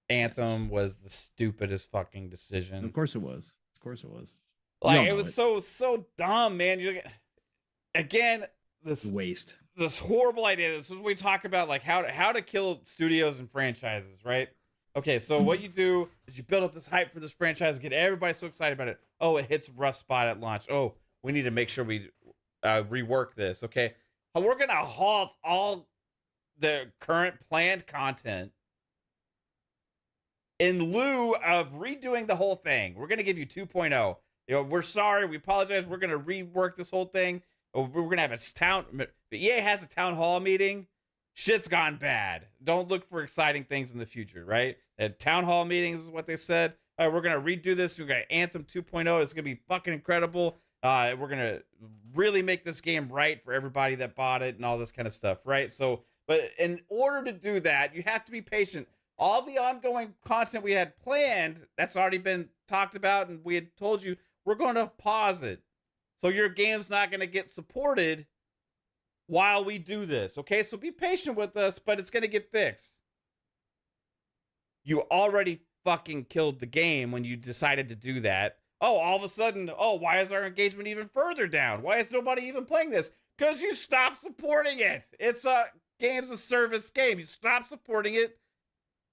Anthem was the stupidest fucking decision. Of course it was. Of course it was. Like it was so dumb, man. Again, this waste. This horrible idea. This is what we talk about, like how to kill studios and franchises, right? Okay, so what you do is you build up this hype for this franchise, get everybody so excited about it. Oh, it hits a rough spot at launch. Oh, we need to make sure we rework this. Okay, we're gonna halt all the current planned content in lieu of redoing the whole thing. We're gonna give you 2.0. You know, we're sorry, we apologize. We're gonna rework this whole thing. We're gonna have the EA has a town hall meeting. Shit's gone bad. Don't look for exciting things in the future, right? At town hall meetings is what they said. All right, we're gonna redo this. We're gonna Anthem 2.0. It's gonna be fucking incredible. We're gonna really make this game right for everybody that bought it and all this kind of stuff, right? So, but in order to do that, you have to be patient. All the ongoing content we had planned, that's already been talked about, and we had told you we're going to pause it. So your game's not going to get supported while we do this, okay? So be patient with us, but it's going to get fixed. You already fucking killed the game when you decided to do that. Oh, all of a sudden, why is our engagement even further down? Why is nobody even playing this? Because you stopped supporting it. It's a games of service game. You stop supporting it.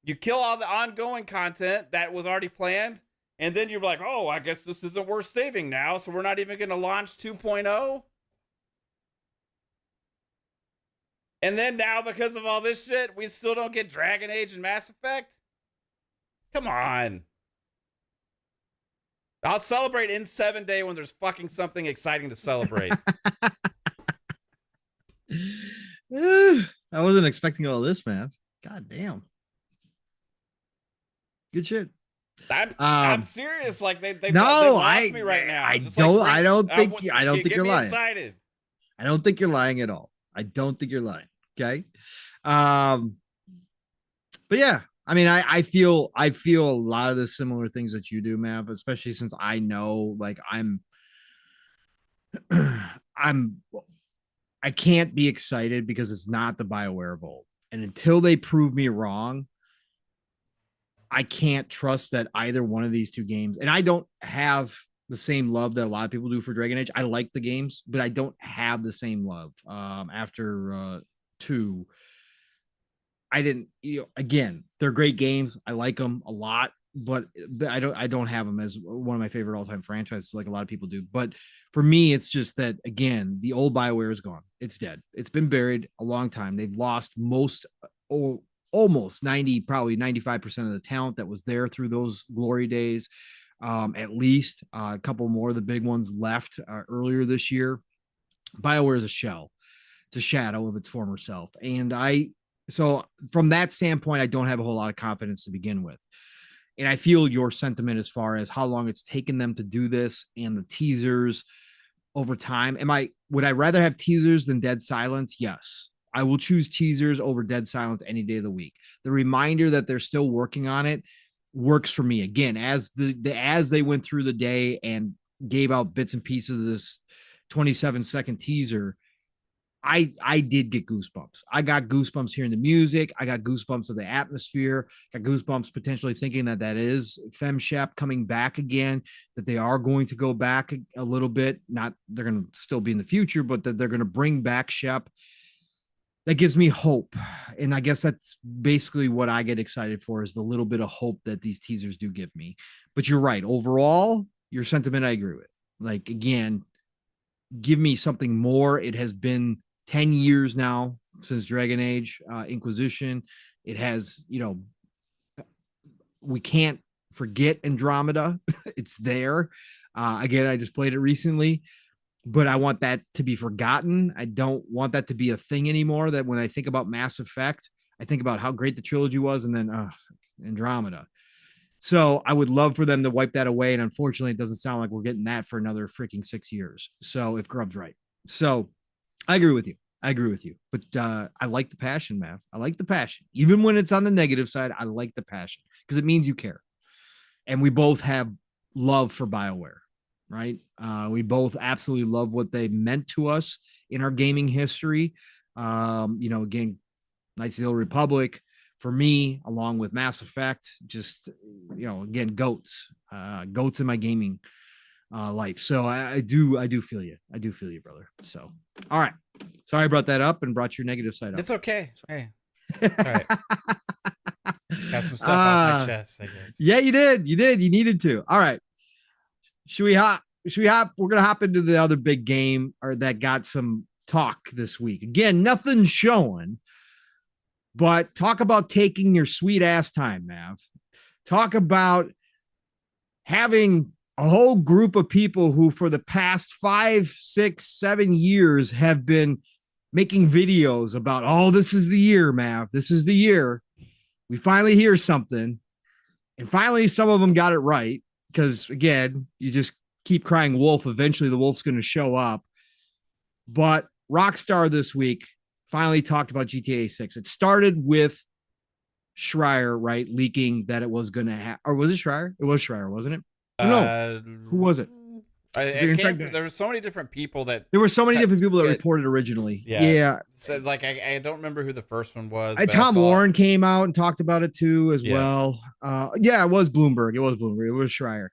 You kill all the ongoing content that was already planned. And then you're like, oh, I guess this isn't worth saving now, so we're not even going to launch 2.0. And then now, because of all this shit, we still don't get Dragon Age and Mass Effect? Come on. I'll celebrate in 7 Day when there's fucking something exciting to celebrate. I wasn't expecting all this, man. God damn. Good shit. I'm serious. Like they lost me right now. I don't think you're lying. Excited. I don't think you're lying at all. I don't think you're lying. Okay. But yeah, I mean, I feel a lot of the similar things that you do, Mav, especially since I know, like I'm I can't be excited because it's not the BioWare of old. And until they prove me wrong, I can't trust that either one of these two games. And I don't have the same love that a lot of people do for Dragon Age. I like the games, but I don't have the same love. After 2, I didn't, again, they're great games. I like them a lot, but I don't have them as one of my favorite all-time franchises like a lot of people do. But for me, it's just that, again, the old BioWare is gone. It's dead. It's been buried a long time. They've lost almost 90, probably 95% of the talent that was there through those glory days. At least a couple more of the big ones left earlier this year. BioWare is a shell. It's a shadow of its former self. And so from that standpoint, I don't have a whole lot of confidence to begin with. And I feel your sentiment as far as how long it's taken them to do this and the teasers over time. Would I rather have teasers than dead silence? Yes. I will choose teasers over dead silence any day of the week. The reminder that they're still working on it works for me. Again, as they went through the day and gave out bits and pieces of this 27-second teaser, I did get goosebumps. I got goosebumps hearing the music. I got goosebumps of the atmosphere. Got goosebumps potentially thinking that is FemShep coming back again, that they are going to go back a little bit. Not they're going to still be in the future, but that they're going to bring back Shep. That gives me hope. And I guess that's basically what I get excited for, is the little bit of hope that these teasers do give me. But you're right. Overall, your sentiment, I agree with. Like, again, give me something more. It has been 10 years now since Dragon Age Inquisition. It has, we can't forget Andromeda. It's there. Again, I just played it recently, but I want that to be forgotten. I don't want that to be a thing anymore. That when I think about Mass Effect, I think about how great the trilogy was, and then Andromeda. So I would love for them to wipe that away. And unfortunately, it doesn't sound like we're getting that for another freaking 6 years. So if Grub's right. So I agree with you. But I like the passion, Mav. I like the passion. Even when it's on the negative side, I like the passion because it means you care. And we both have love for BioWare, right? We both absolutely love what they meant to us in our gaming history. Again, Knights of the Old Republic, for me, along with Mass Effect, just, again, goats in my gaming life. So I do feel you. I do feel you, brother. So, all right. Sorry I brought that up and brought your negative side up. It's okay. Hey. All right. Got some stuff off my chest, I guess. Yeah, you did. You needed to. All right. Should we hop? We're going to hop into the other big game that got some talk this week. Again, nothing showing, but talk about taking your sweet ass time, Mav. Talk about having a whole group of people who for the past 5, 6, 7 years have been making videos about, oh, this is the year, Mav. This is the year. We finally hear something. And finally, some of them got it right. Because again, you just keep crying wolf. Eventually the wolf's going to show up. But Rockstar this week finally talked about GTA 6. It started with Schreier, right, leaking that it was going to have, or was it Schreier? It was Schreier, wasn't it? No. Who was it? There were so many different people that reported originally. Yeah. So like I don't remember who the first one was. Tom Warren came out and talked about it too as well. It was Bloomberg. It was Schreier.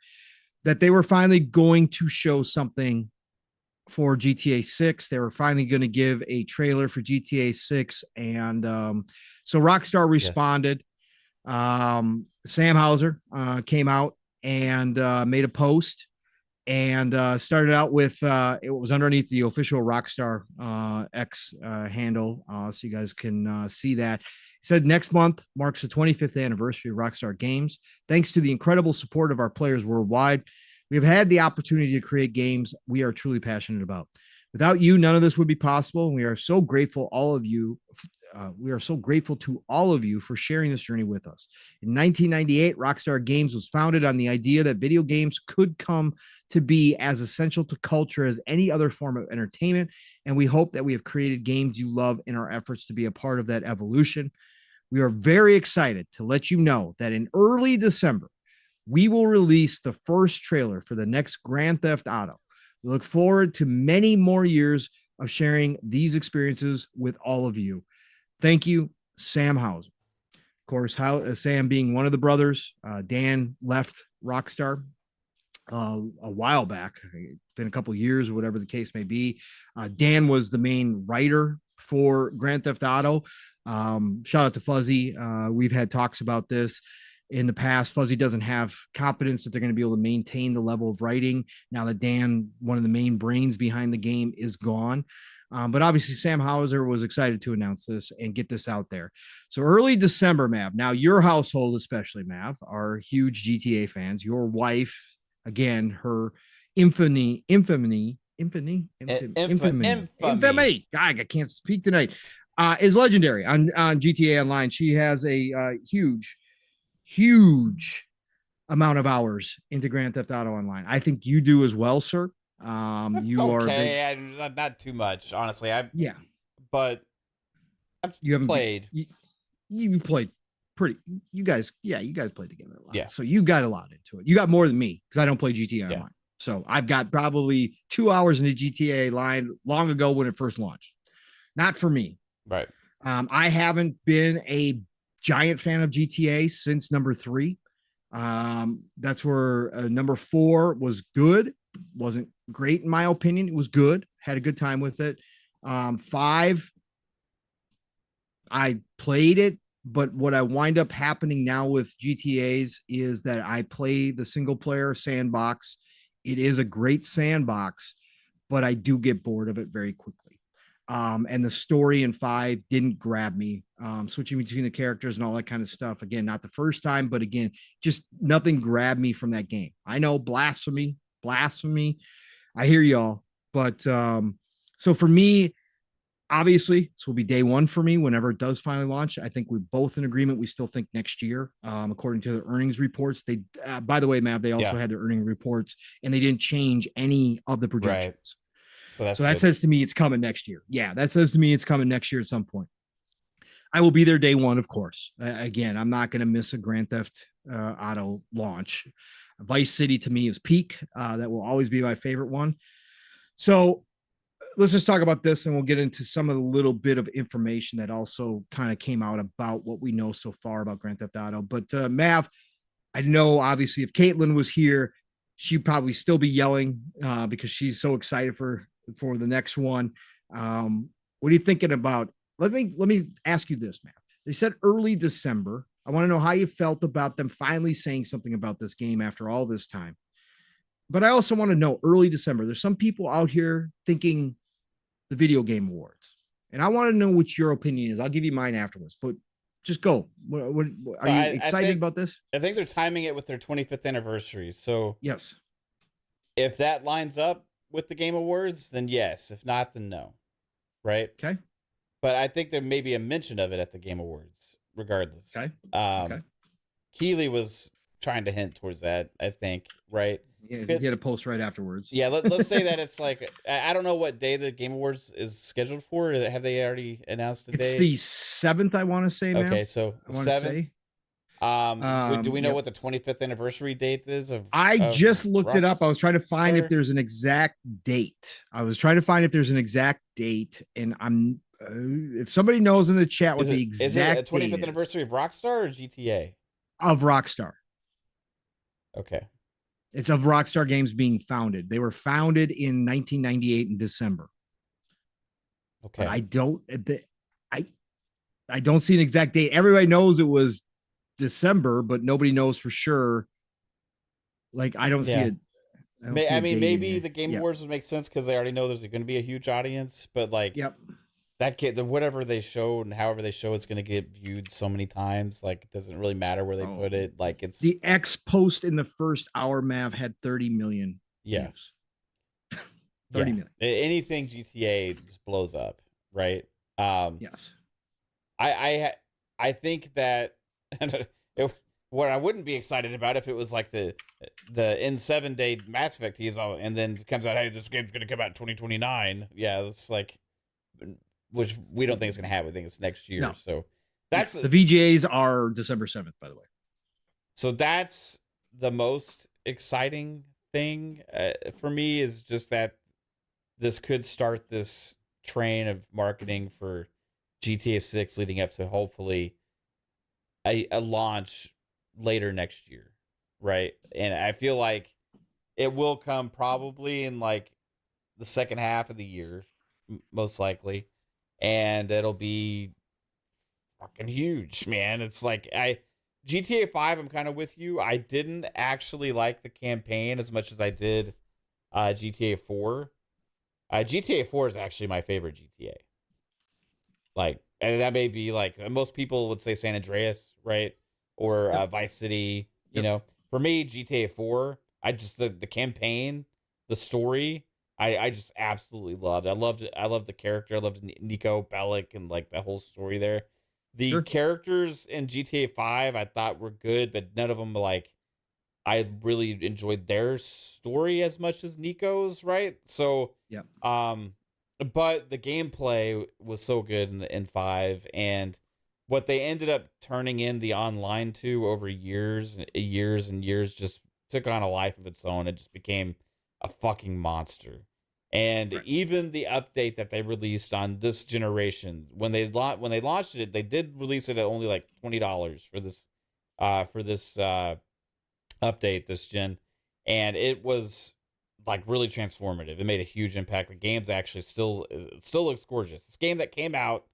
That they were finally going to show something for GTA 6. They were finally going to give a trailer for GTA 6. And so Rockstar responded. Sam Hauser came out and made a post and started out with it was underneath the official Rockstar X handle, so you guys can see that. He said next month marks the 25th anniversary of Rockstar Games. Thanks to the incredible support of our players worldwide, we have had the opportunity to create games we are truly passionate about. Without you, none of this would be possible, and we are so grateful to all of you for sharing this journey with us. In 1998, Rockstar Games was founded on the idea that video games could come to be as essential to culture as any other form of entertainment, and we hope that we have created games you love in our efforts to be a part of that evolution. We are very excited to let you know that in early December, we will release the first trailer for the next Grand Theft Auto. We look forward to many more years of sharing these experiences with all of you. Thank you, Sam Hauser. Of course, Sam being one of the brothers. Dan left Rockstar a while back. It's been a couple years, whatever the case may be. Dan was the main writer for Grand Theft Auto. Shout out to Fuzzy. We've had talks about this in the past. Fuzzy doesn't have confidence that they're going to be able to maintain the level of writing now that Dan, one of the main brains behind the game, is gone. But obviously, Sam Hauser was excited to announce this and get this out there. So early December, Mav. Now, your household, especially, Mav, are huge GTA fans. Your wife, again, her infamy. God, I can't speak tonight. Is legendary on GTA Online. She has a huge amount of hours into Grand Theft Auto Online. I think you do as well, sir. You okay, are not too much, honestly. But you haven't played. You played pretty. You guys played together a lot. Yeah. So you got a lot into it. You got more than me because I don't play GTA Online. So I've got probably 2 hours into GTA Line long ago when it first launched. Not for me. Right. I haven't been a giant fan of GTA since number 3. That's where number 4 was good. Wasn't great in my opinion. It was good. Had a good time with it. 5, I played it, but what I wind up happening now with GTAs is that I play the single player sandbox. It is a great sandbox, but I do get bored of it very quickly. And the story in 5 didn't grab me. Switching between the characters and all that kind of stuff. Again, not the first time, but again, just nothing grabbed me from that game. I know blasphemy. I hear y'all. But so for me, obviously, this will be day 1 for me whenever it does finally launch. I think we're both in agreement. We still think next year, according to the earnings reports. They, by the way, Mav, they also had their earning reports and they didn't change any of the projections. Right. So that says to me it's coming next year. Yeah, that says to me it's coming next year at some point. I will be there day 1, of course. Again, I'm not going to miss a Grand Theft Auto launch. Vice City to me is peak. That will always be my favorite one. So let's just talk about this and we'll get into some of the little bit of information that also kind of came out about what we know so far about Grand Theft Auto. But Mav, I know obviously if Kaitlin was here, she'd probably still be yelling because she's so excited for the next one. What are you thinking about? Let me ask you this, Mav. They said early December. I want to know how you felt about them finally saying something about this game after all this time. But I also want to know early December. There's some people out here thinking the video game awards. And I want to know what your opinion is. I'll give you mine afterwards, but just go. What are you excited about this? I think they're timing it with their 25th anniversary. So yes, if that lines up with the Game Awards, then yes. If not, then no. Right? Okay. But I think there may be a mention of it at the Game Awards, regardless. Okay. Keeley was trying to hint towards that, I think, right? Yeah, you get a post right afterwards. Yeah, let's say that it's like, I don't know what day the Game Awards is scheduled for. Have they already announced the day? It's the 7th, I want to say, man. Okay, so 7th. Do we know what the 25th anniversary date is? I just looked it up. I was trying to find if there's an exact date. And I'm if somebody knows in the chat what the exact is it a 25th anniversary of Rockstar or GTA? Of Rockstar. Okay. It's of Rockstar Games being founded. They were founded in 1998 in December. Okay. But I don't see an exact date. Everybody knows it was December, but nobody knows for sure. Like, I don't see it. Maybe the Game Awards would make sense because they already know there's going to be a huge audience, but like, whatever they show and however they show, it's going to get viewed so many times. Like, it doesn't really matter where they put it. Like, it's the X post in the first hour, Mav, had 30 million. Views. 30 million. Anything GTA just blows up, right? Yes. I think that what I wouldn't be excited about if it was like the in 7 day Mass Effect teaser and then it comes out, hey, this game's going to come out in 2029. Yeah, it's like, which we don't think it's going to happen. We think it's next year. No. So that's the VGAs are December 7th, by the way. So that's the most exciting thing for me is just that this could start this train of marketing for GTA 6 leading up to hopefully a launch later next year, right? And I feel like it will come probably in like the second half of the year, most likely, and it'll be fucking huge, man. It's like GTA 5, I'm kind of with you. I didn't actually like the campaign as much as I did GTA 4. GTA 4 is actually my favorite GTA. Like, and that may be like most people would say San Andreas, right? Or Vice City, you know. For me, GTA 4, I just the campaign, the story, I just absolutely loved. I loved it. I loved the character. I loved Nico Bellic and like the whole story there. The characters in GTA 5 I thought were good, but none of them like I really enjoyed their story as much as Nico's, right? So, but the gameplay was so good in 5, and what they ended up turning in the online to over years and years just took on a life of its own. It just became a fucking monster. And even the update that they released on this generation, when they launched it, they did release it at only like $20 for this update this gen, and it was like really transformative. It made a huge impact. The game's actually still looks gorgeous. This game that came out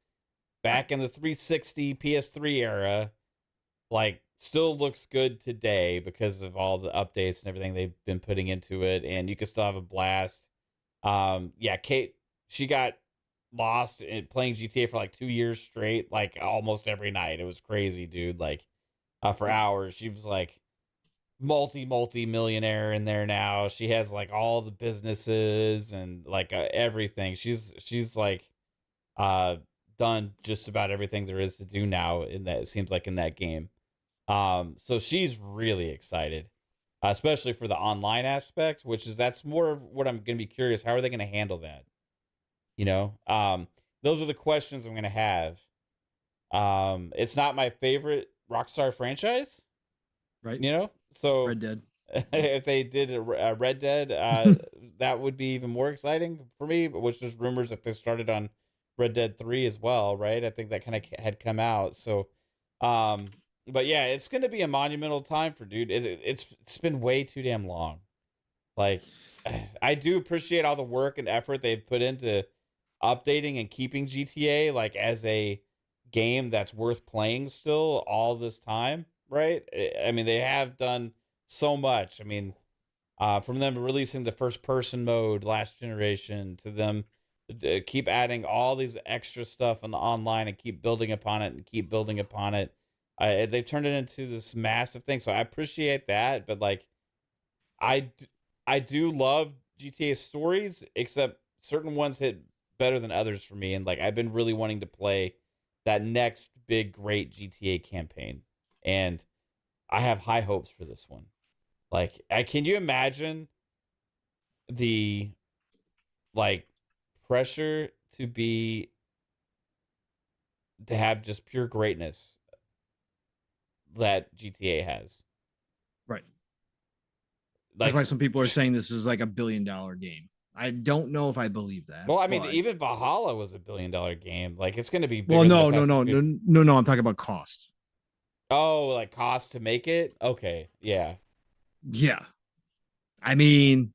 back in the 360 PS3 era, like, still looks good today because of all the updates and everything they've been putting into it, and you can still have a blast. Kate, she got lost in playing GTA for like 2 years straight, like almost every night. It was crazy, dude. Like, for hours. She was like multi-millionaire in there now. She has like all the businesses and like everything. She's like done just about everything there is to do now in that, it seems like, in that game. So she's really excited, especially for the online aspect, that's more of what I'm going to be curious. How are they going to handle that? You know, those are the questions I'm going to have. It's not my favorite Rockstar franchise, right? You know, so Red Dead. If they did a Red Dead, that would be even more exciting for me. Which there's rumors that they started on Red Dead 3 as well, right? I think that kind of had come out. So, but yeah, it's going to be a monumental time for dude. It's been way too damn long. Like, I do appreciate all the work and effort they've put into updating and keeping GTA like as a game that's worth playing still all this time, right? I mean, they have done so much. I mean, from them releasing the first person mode last generation to them keep adding all these extra stuff on the online and keep building upon it and keep building upon it. They've turned it into this massive thing. So I appreciate that. But like, I do love GTA stories, except certain ones hit better than others for me. And like, I've been really wanting to play that next big, great GTA campaign. And I have high hopes for this one. Like, can you imagine the like pressure to have just pure greatness that GTA has? Right. Like, that's why some people are saying this is like $1 billion game. I don't know if I believe that. Well, I mean, even Valhalla was $1 billion game. Like, it's going to be bigger. Well, no. I'm talking about cost. Oh, like cost to make it? Okay, yeah. Yeah. I mean,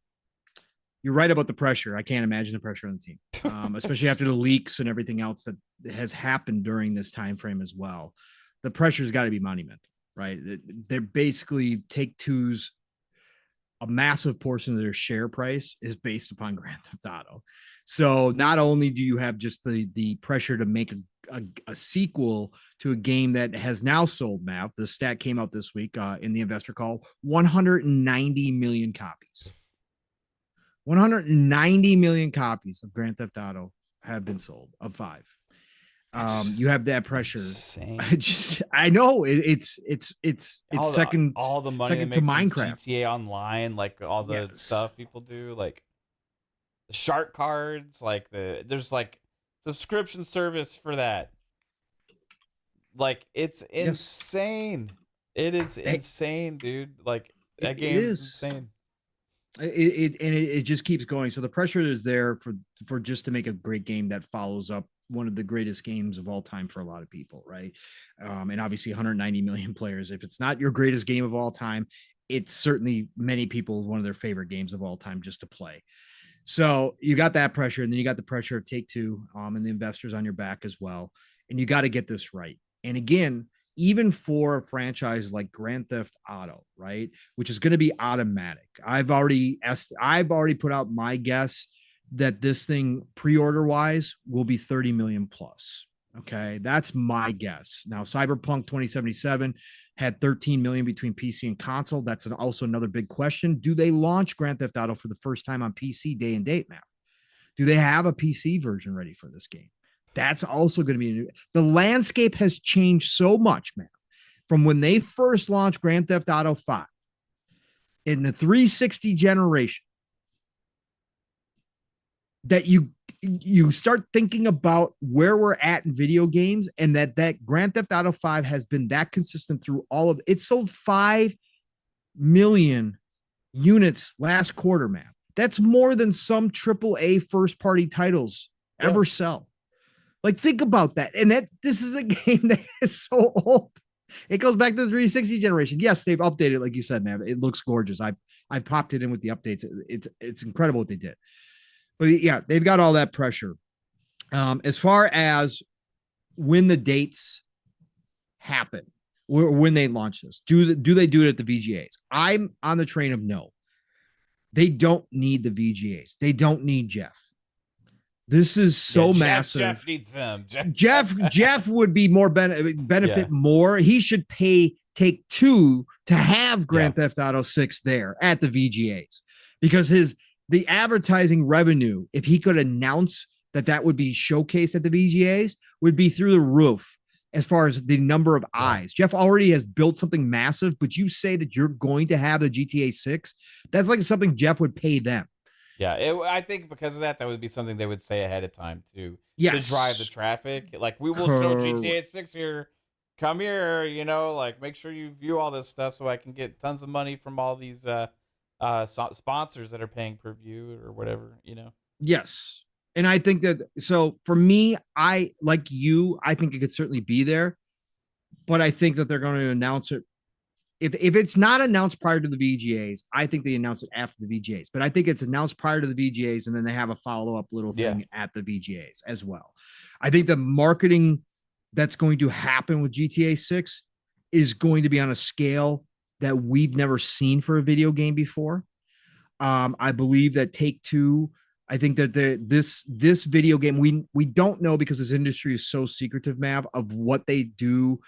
you're right about the pressure. I can't imagine the pressure on the team, especially after the leaks and everything else that has happened during this time frame as well. The pressure's got to be monumental, right? They're basically Take-Two's a massive portion of their share price is based upon Grand Theft Auto. So not only do you have just the pressure to make a sequel to a game that has now sold, Matt, the stat came out this week in the investor call, 190 million copies. 190 million copies of Grand Theft Auto have been sold of 5. You have that pressure. I know it's second all the money second to Minecraft, GTA Online, like all the stuff people do, like the shark cards, like there's like subscription service for that. Like, it's insane. It is insane, dude. Like, that game is insane. It just keeps going. So the pressure is there for just to make a great game that follows up one of the greatest games of all time for a lot of people, right? And obviously 190 million players. If it's not your greatest game of all time, it's certainly many people one of their favorite games of all time just to play. So you got that pressure, and then you got the pressure of Take-Two and the investors on your back as well. And you got to get this right. And again, even for a franchise like Grand Theft Auto, right, which is going to be automatic. I've already put out my guess that this thing pre-order wise will be 30 million plus. Okay, that's my guess. Now, Cyberpunk 2077 had 13 million between PC and console. That's also another big question. Do they launch Grand Theft Auto for the first time on PC day and date now? Do they have a PC version ready for this game? That's also going to be new. The landscape has changed so much, man, from when they first launched Grand Theft Auto 5 in the 360 generation, that you start thinking about where we're at in video games, and that Grand Theft Auto 5 has been that consistent through all of it. Sold 5 million units last quarter, man. That's more than some AAA first party titles ever sell. Like, think about that. And this is a game that is so old. It goes back to the 360 generation. Yes, they've updated, like you said, man. It looks gorgeous. I've popped it in with the updates. It's incredible what they did. But yeah, they've got all that pressure. As far as when the dates happen, or when they launch this, do they do it at the VGAs? I'm on the train of no. They don't need the VGAs. They don't need Jeff. This is so massive. Jeff needs them. Jeff would be more benefit more. He should pay Take-Two to have Grand Theft Auto 6 there at the VGAs, because the advertising revenue, if he could announce that would be showcased at the VGAs, would be through the roof as far as the number of eyes. Jeff already has built something massive, but you say that you're going to have the GTA 6, that's like something Jeff would pay them. Yeah, I think because of that would be something they would say ahead of time to drive the traffic. Like, we will show GTA 6 here. Come here, like, make sure you view all this stuff so I can get tons of money from all these sponsors that are paying per view or whatever, Yes. And I think that, so for me, I think it could certainly be there, but I think that they're going to announce it. If it's not announced prior to the VGAs, I think they announce it after the VGAs, but I think it's announced prior to the VGAs, and then they have a follow-up little thing at the VGAs as well. I think the marketing that's going to happen with GTA 6 is going to be on a scale that we've never seen for a video game before. I believe that Take-Two, I think that this video game, we don't know, because this industry is so secretive, Mav, of what they do.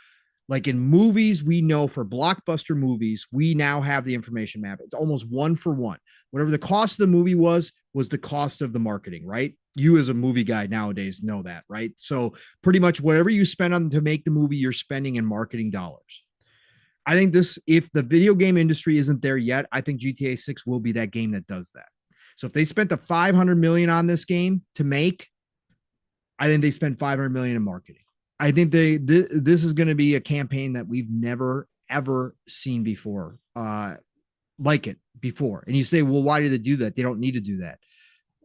Like in movies, we know for blockbuster movies, we now have the information map. It's almost 1-for-1. Whatever the cost of the movie was the cost of the marketing, right? You as a movie guy nowadays know that, right? So pretty much whatever you spend on to make the movie, you're spending in marketing dollars. I think if the video game industry isn't there yet, I think GTA 6 will be that game that does that. So if they spent the $500 million on this game to make, I think they spent $500 million in marketing. I think this is going to be a campaign that we've never, ever seen before, like it before. And you say, well, why do they do that? They don't need to do that.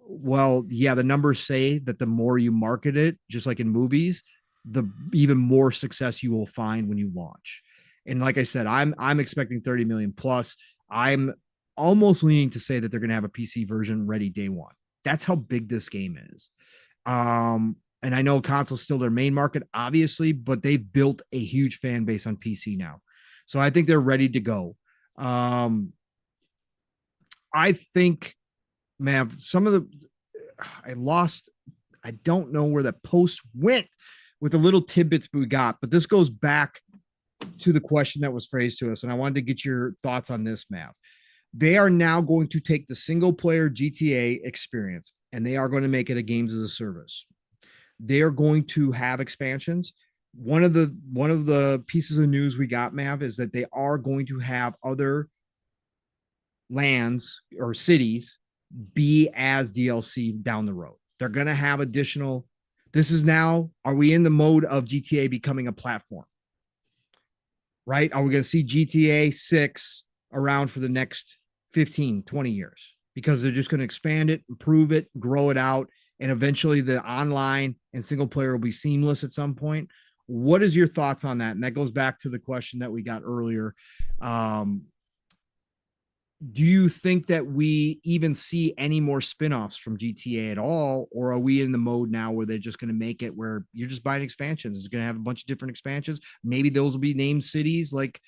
Well, yeah, the numbers say that the more you market it, just like in movies, the even more success you will find when you launch. And like I said, I'm expecting 30 million plus. I'm almost leaning to say that they're going to have a PC version ready day one. That's how big this game is. And I know console's still their main market, obviously, but they've built a huge fan base on PC now. So I think they're ready to go. I think, Mav, I don't know where that post went with the little tidbits we got, but this goes back to the question that was phrased to us. And I wanted to get your thoughts on this, Mav. They are now going to take the single player GTA experience, and they are going to make it a games as a service. They are going to have expansions. One of the pieces of news we got, Mav, is that they are going to have other lands or cities be as DLC down the road. They're going to have additional. This is now, are we in the mode of GTA becoming a platform? Right? Are we going to see GTA 6 around for the next 15, 20 years? because they're just going to expand it, improve it, grow it out, and eventually the online and single player will be seamless at some point. What is your thoughts on that? And that goes back to the question that we got earlier. Do you think that we even see any more spin-offs from GTA at all, or are we in the mode now where they're just going to make it where you're just buying expansions? It's going to have a bunch of different expansions. Maybe those will be named cities like,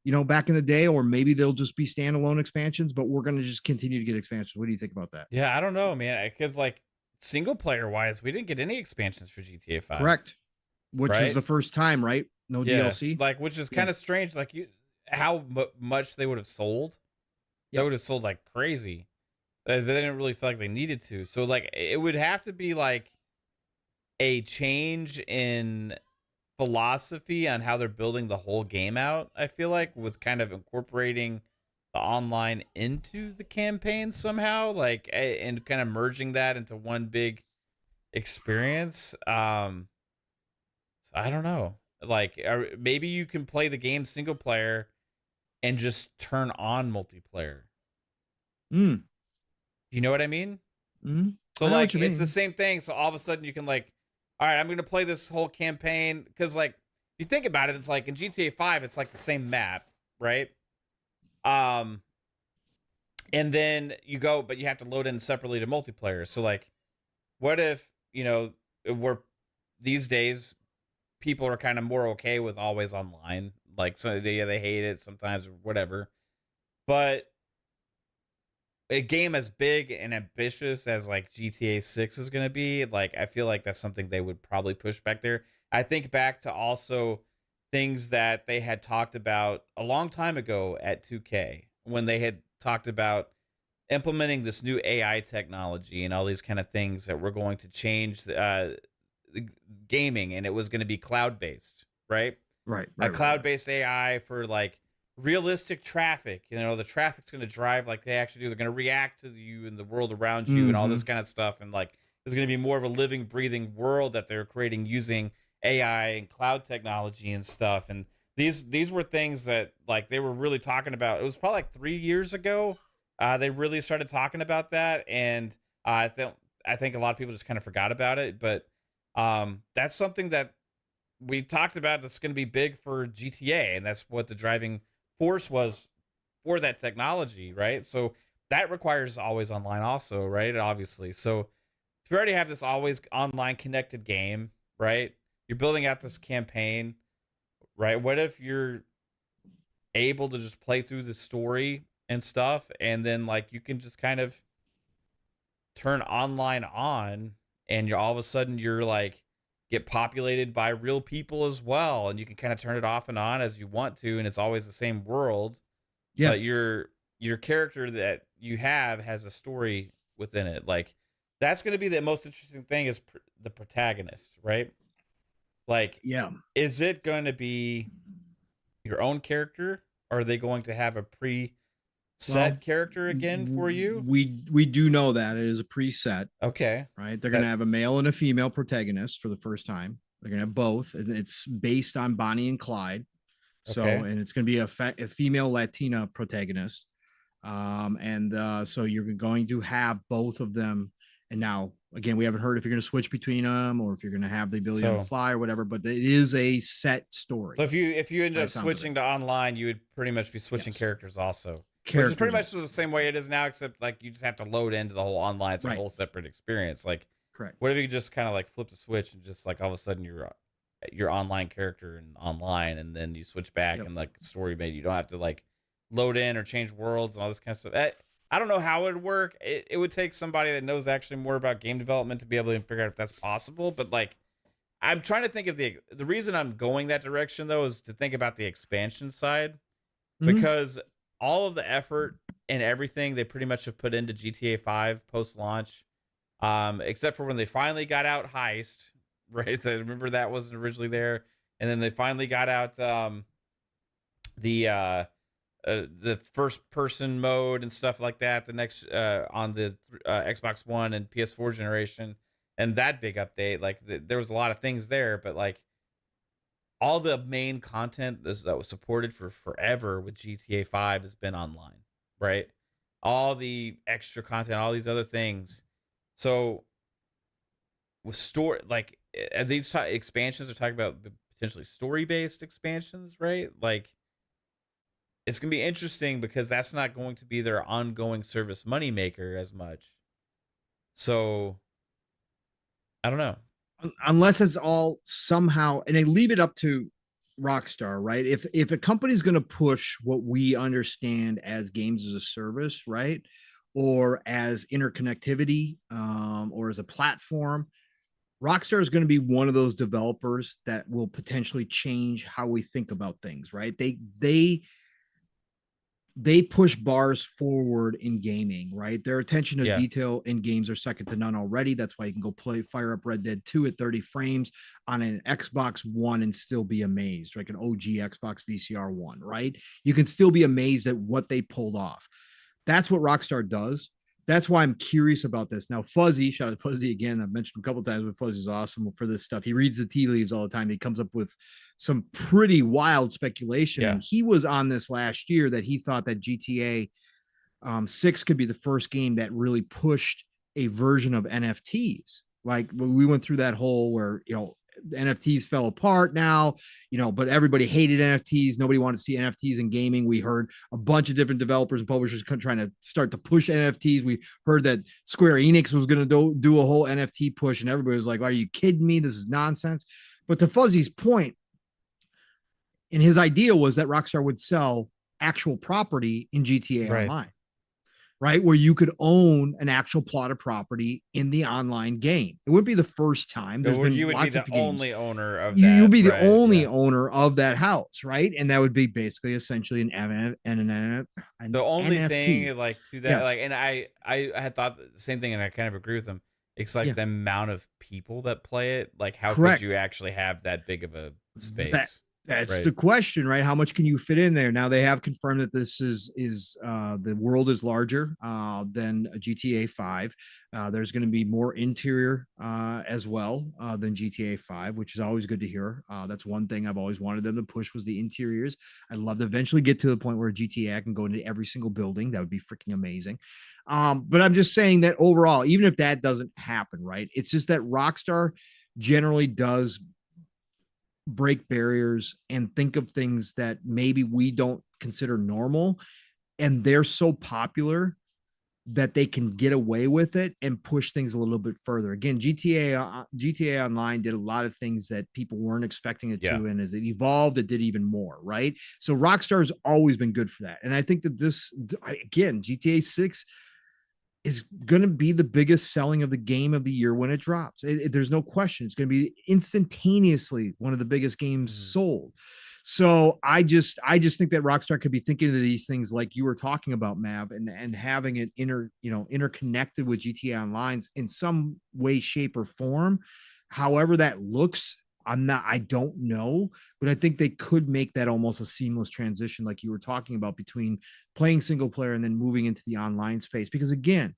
back in the day, or maybe they'll just be standalone expansions, but we're going to just continue to get expansions. What do you think about that? Yeah, I don't know, man. Because like single player wise, we didn't get any expansions for GTA 5. Correct. Which is the first time, right? No DLC. Like, which is kind of strange. Like how much they would have sold. They would have sold like crazy, but they didn't really feel like they needed to. So like it would have to be like a change in philosophy on how they're building the whole game out. I feel like with kind of incorporating the online into the campaign somehow, like, and kind of merging that into one big experience. So I don't know. Like, maybe you can play the game single player and just turn on multiplayer. You know what I mean? So like it's the same thing. So all of a sudden you can like, all right, I'm gonna play this whole campaign, because like if you think about it, it's like in GTA 5, it's like the same map, right? And then you go, but you have to load in separately to multiplayer. So like, what if we're these days people are kind of more okay with always online? Like, so they hate it sometimes or whatever. But a game as big and ambitious as like GTA 6 is going to be, like, I feel like that's something they would probably push back there. I think back to also things that they had talked about a long time ago at 2K, when they had talked about implementing this new AI technology and all these kind of things that were going to change the gaming, and it was going to be cloud-based, right? Right. A cloud-based AI for like realistic traffic. The traffic's going to drive like they actually do. They're going to react to you and the world around you and all this kind of stuff. And like, there's going to be more of a living, breathing world that they're creating using AI and cloud technology and stuff. And these were things that like they were really talking about. It was probably like 3 years ago. They really started talking about that. And I think a lot of people just kind of forgot about it. But that's something that we talked about that's going to be big for GTA, and that's what the driving force was for that technology, right? So that requires always online also, right? Obviously. So if you already have this always online connected game, right? You're building out this campaign, right? What if you're able to just play through the story and stuff, and then like you can just kind of turn online on, and all of a sudden you're like get populated by real people as well, and you can kind of turn it off and on as you want to, and it's always the same world. But your character that you have has a story within it. Like, that's going to be the most interesting thing, is the protagonist, right? Like, is it going to be your own character, or are they going to have a preset character again for you? We do know that it is a preset. Okay. Right. They're going to have a male and a female protagonist for the first time. They're going to have both. And it's based on Bonnie and Clyde. So, and it's going to be a female Latina protagonist. So you're going to have both of them. And now, again, we haven't heard if you're going to switch between them or if you're going to have the ability to fly or whatever, but it is a set story. So if you end up switching to online, you would pretty much be switching characters also. Which is pretty much the same way it is now, except like you just have to load into the whole online. It's a whole separate experience. Like, correct. What if you just kind of like flip the switch and just like all of a sudden your online character and online, and then you switch back and like story made. You don't have to like load in or change worlds and all this kind of stuff. I don't know how it would work. It would take somebody that knows actually more about game development to be able to figure out if that's possible. But like, I'm trying to think of the reason I'm going that direction though is to think about the expansion side, because all of the effort and everything they pretty much have put into GTA 5 post-launch, except for when they finally got out Heist, right? I remember that wasn't originally there, and then they finally got out the first-person mode and stuff like that. The next on the Xbox One and PS4 generation, and that big update. Like there was a lot of things there, but like all the main content that was supported for forever with GTA 5 has been online, right? all the extra content, all these other things. So with store, like these expansions are talking about potentially story-based expansions, right? Like it's gonna be interesting because that's not going to be their ongoing service moneymaker as much. So I don't know. Unless it's all somehow, and they leave it up to Rockstar, right? If a company's going to push what we understand as games as a service, right, or as interconnectivity, or as a platform, Rockstar is going to be one of those developers that will potentially change how we think about things, right? They push bars forward in gaming, right? Their attention to detail in games are second to none already. That's why you can go fire up Red Dead 2 at 30 frames on an Xbox One and still be amazed, like an OG Xbox VCR One, right? You can still be amazed at what they pulled off. That's what Rockstar does. That's why I'm curious about this. Now, Fuzzy, shout out to Fuzzy again. I've mentioned a couple of times, but Fuzzy's awesome for this stuff. He reads the tea leaves all the time. He comes up with some pretty wild speculation. And he was on this last year that he thought that GTA 6 could be the first game that really pushed a version of NFTs. Like we went through that whole where, NFTs fell apart now, but everybody hated NFTs. Nobody wanted to see NFTs in gaming. We heard a bunch of different developers and publishers trying to start to push NFTs. We heard that Square Enix was going to do a whole NFT push, and everybody was like, are you kidding me? This is nonsense. But to Fuzzy's point, and his idea was that Rockstar would sell actual property in GTA Online. Right, where you could own an actual plot of property in the online game. It wouldn't be the first time. There's been you would be the only owner of that. You'd be the only owner of that house, right? And that would be basically essentially an the only NFT. thing like to that, like, and I had thought the same thing, and I kind of agree with them. It's like the amount of people that play it. Like, how could you actually have that big of a space? That's the question, right? How much can you fit in there? Now they have confirmed that this is the world is larger than GTA 5. There's going to be more interior as well than GTA 5, which is always good to hear. That's one thing I've always wanted them to push was the interiors. I'd love to eventually get to the point where GTA can go into every single building. That would be freaking amazing. But I'm just saying that overall, even if that doesn't happen, right? It's just that Rockstar generally does break barriers and think of things that maybe we don't consider normal, and they're so popular that they can get away with it and push things a little bit further. Again, GTA Online did a lot of things that people weren't expecting it to, and as it evolved, it did even more, right? So Rockstar has always been good for that, and I think that this, again, GTA 6 is going to be the biggest selling of the game of the year when it drops. There's no question. It's going to be instantaneously one of the biggest games sold. So I just think that Rockstar could be thinking of these things like you were talking about, Mav, and having it interconnected with GTA Online in some way, shape, or form. However that looks, I don't know, but I think they could make that almost a seamless transition, like you were talking about, between playing single player and then moving into the online space. Because again,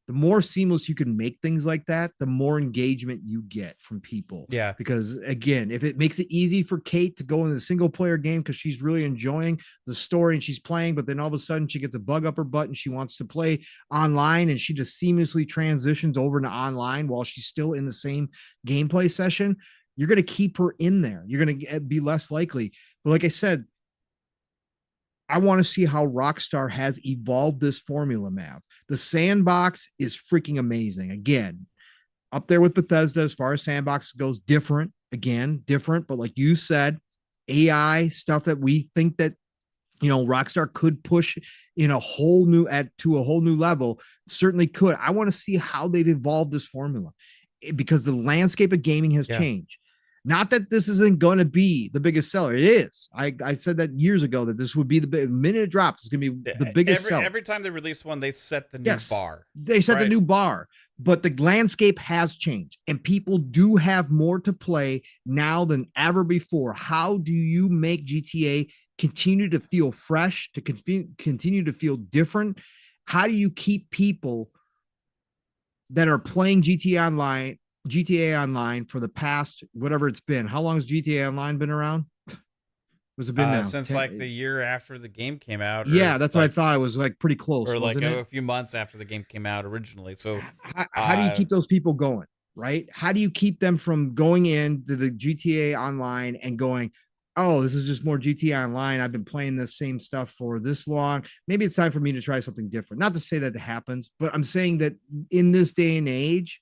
the more seamless you can make things like that, the more engagement you get from people. Yeah. Because again, if it makes it easy for Kate to go into the single player game because she's really enjoying the story and she's playing, but then all of a sudden she gets a bug up her butt and she wants to play online, and she just seamlessly transitions over to online while she's still in the same gameplay session, you're going to keep her in there. You're going to be less likely. But like I said, I want to see how Rockstar has evolved this formula, Mav. The sandbox is freaking amazing. Again, up there with Bethesda as far as sandbox goes, different. Again, different. But like you said, AI stuff that we think that, Rockstar could push in a whole new to a whole new level, certainly could. I want to see how they've evolved this formula, because the landscape of gaming has changed. Not that this isn't going to be the biggest seller. It is. I said that years ago that this would be the minute it drops, it's going to be the biggest seller. Every time they release one, they set the new bar. They set the new bar, but the landscape has changed and people do have more to play now than ever before. How do you make GTA continue to feel fresh, to continue to feel different? How do you keep people that are playing GTA Online for the past, whatever it's been? How long has GTA Online been around? Was it been now? Since like the year after the game came out. Yeah, that's what I thought. It was like pretty close, or like wasn't it? a few months after the game came out originally. So how do you keep those people going, right? How do you keep them from going into the GTA Online and going, oh, this is just more GTA Online. I've been playing this same stuff for this long. Maybe it's time for me to try something different. Not to say that it happens, but I'm saying that in this day and age,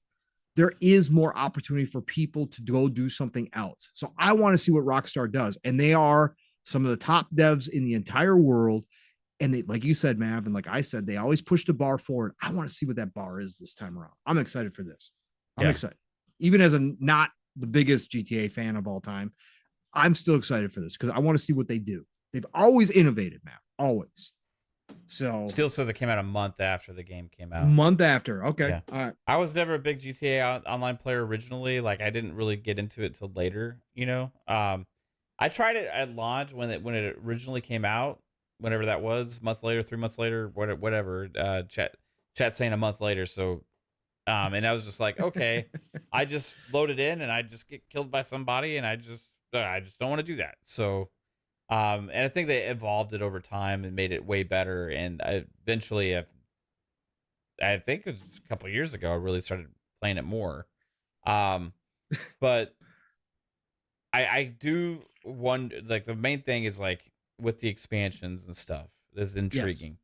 there is more opportunity for people to go do something else. So I want to see what Rockstar does. And they are some of the top devs in the entire world. And they, like you said, Mav, and like I said, they always push the bar forward. I want to see what that bar is this time around. I'm excited for this. I'm excited. Even as a not the biggest GTA fan of all time, I'm still excited for this because I want to see what they do. They've always innovated, Matt. Always. So still says it came out a month after the game came out. Month after. Okay. Yeah. All right. I was never a big GTA online player originally. Like I didn't really get into it till later, you know. I tried it at launch when it originally came out, whenever that was, a month later, 3 months later, whatever. Chat saying a month later. So and I was just like, okay, I just loaded in and I just get killed by somebody and I just don't want to do that. So, and I think they evolved it over time and made it way better. And eventually, I think it was a couple of years ago, I really started playing it more. But I do wonder, like the main thing is like with the expansions and stuff, this is intriguing.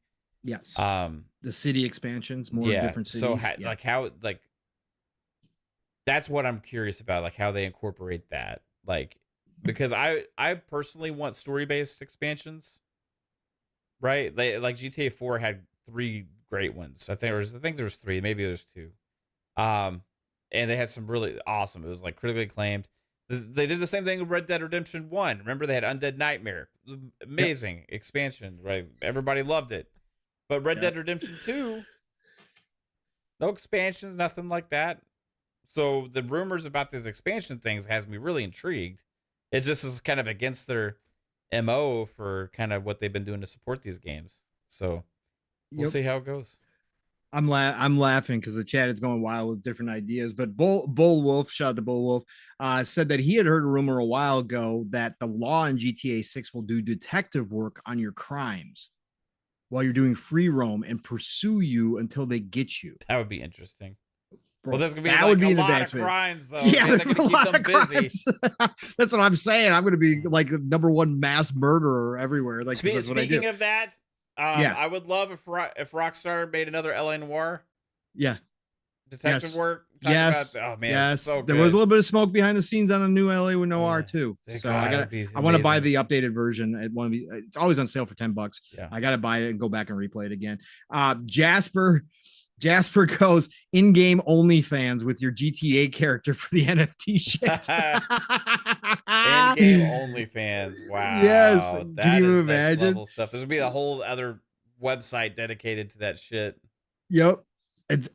Yes. The city expansions, more different cities. So like how, like, that's what I'm curious about, like how they incorporate that. Like, because I personally want story-based expansions, right? Like GTA 4 had 3 great ones. I think there was 3, maybe there's 2. And they had some really awesome. It was like critically acclaimed. They did the same thing with Red Dead Redemption 1. Remember they had Undead Nightmare. Amazing expansion, right? Everybody loved it. But Red Dead Redemption 2, no expansions, nothing like that. So the rumors about these expansion things has me really intrigued. It just is kind of against their MO for kind of what they've been doing to support these games. So we'll see how it goes. I'm laughing because the chat is going wild with different ideas. But Bullwulff, shout out to Bullwulff, said that he had heard a rumor a while ago that the law in GTA 6 will do detective work on your crimes while you're doing free roam and pursue you until they get you. That would be interesting. Bro, well, there's gonna be that like would be a an lot advancement. of crimes, though. Yeah, they're gonna keep them busy. That's what I'm saying. I'm gonna be like the #1 mass murderer everywhere. Like speaking of that, I would love if Rockstar made another LA Noire. Yeah. Detective work. Yes. Oh man. Yes. So there was a little bit of smoke behind the scenes on a new LA Noire too. So I want to buy the updated version. It's always on sale for $10. Yeah. I gotta buy it and go back and replay it again. Jasper goes in-game OnlyFans with your GTA character for the NFT shit. In-game OnlyFans. Wow. Yes. Can you imagine? Next level stuff. There's gonna be a whole other website dedicated to that shit. Yep.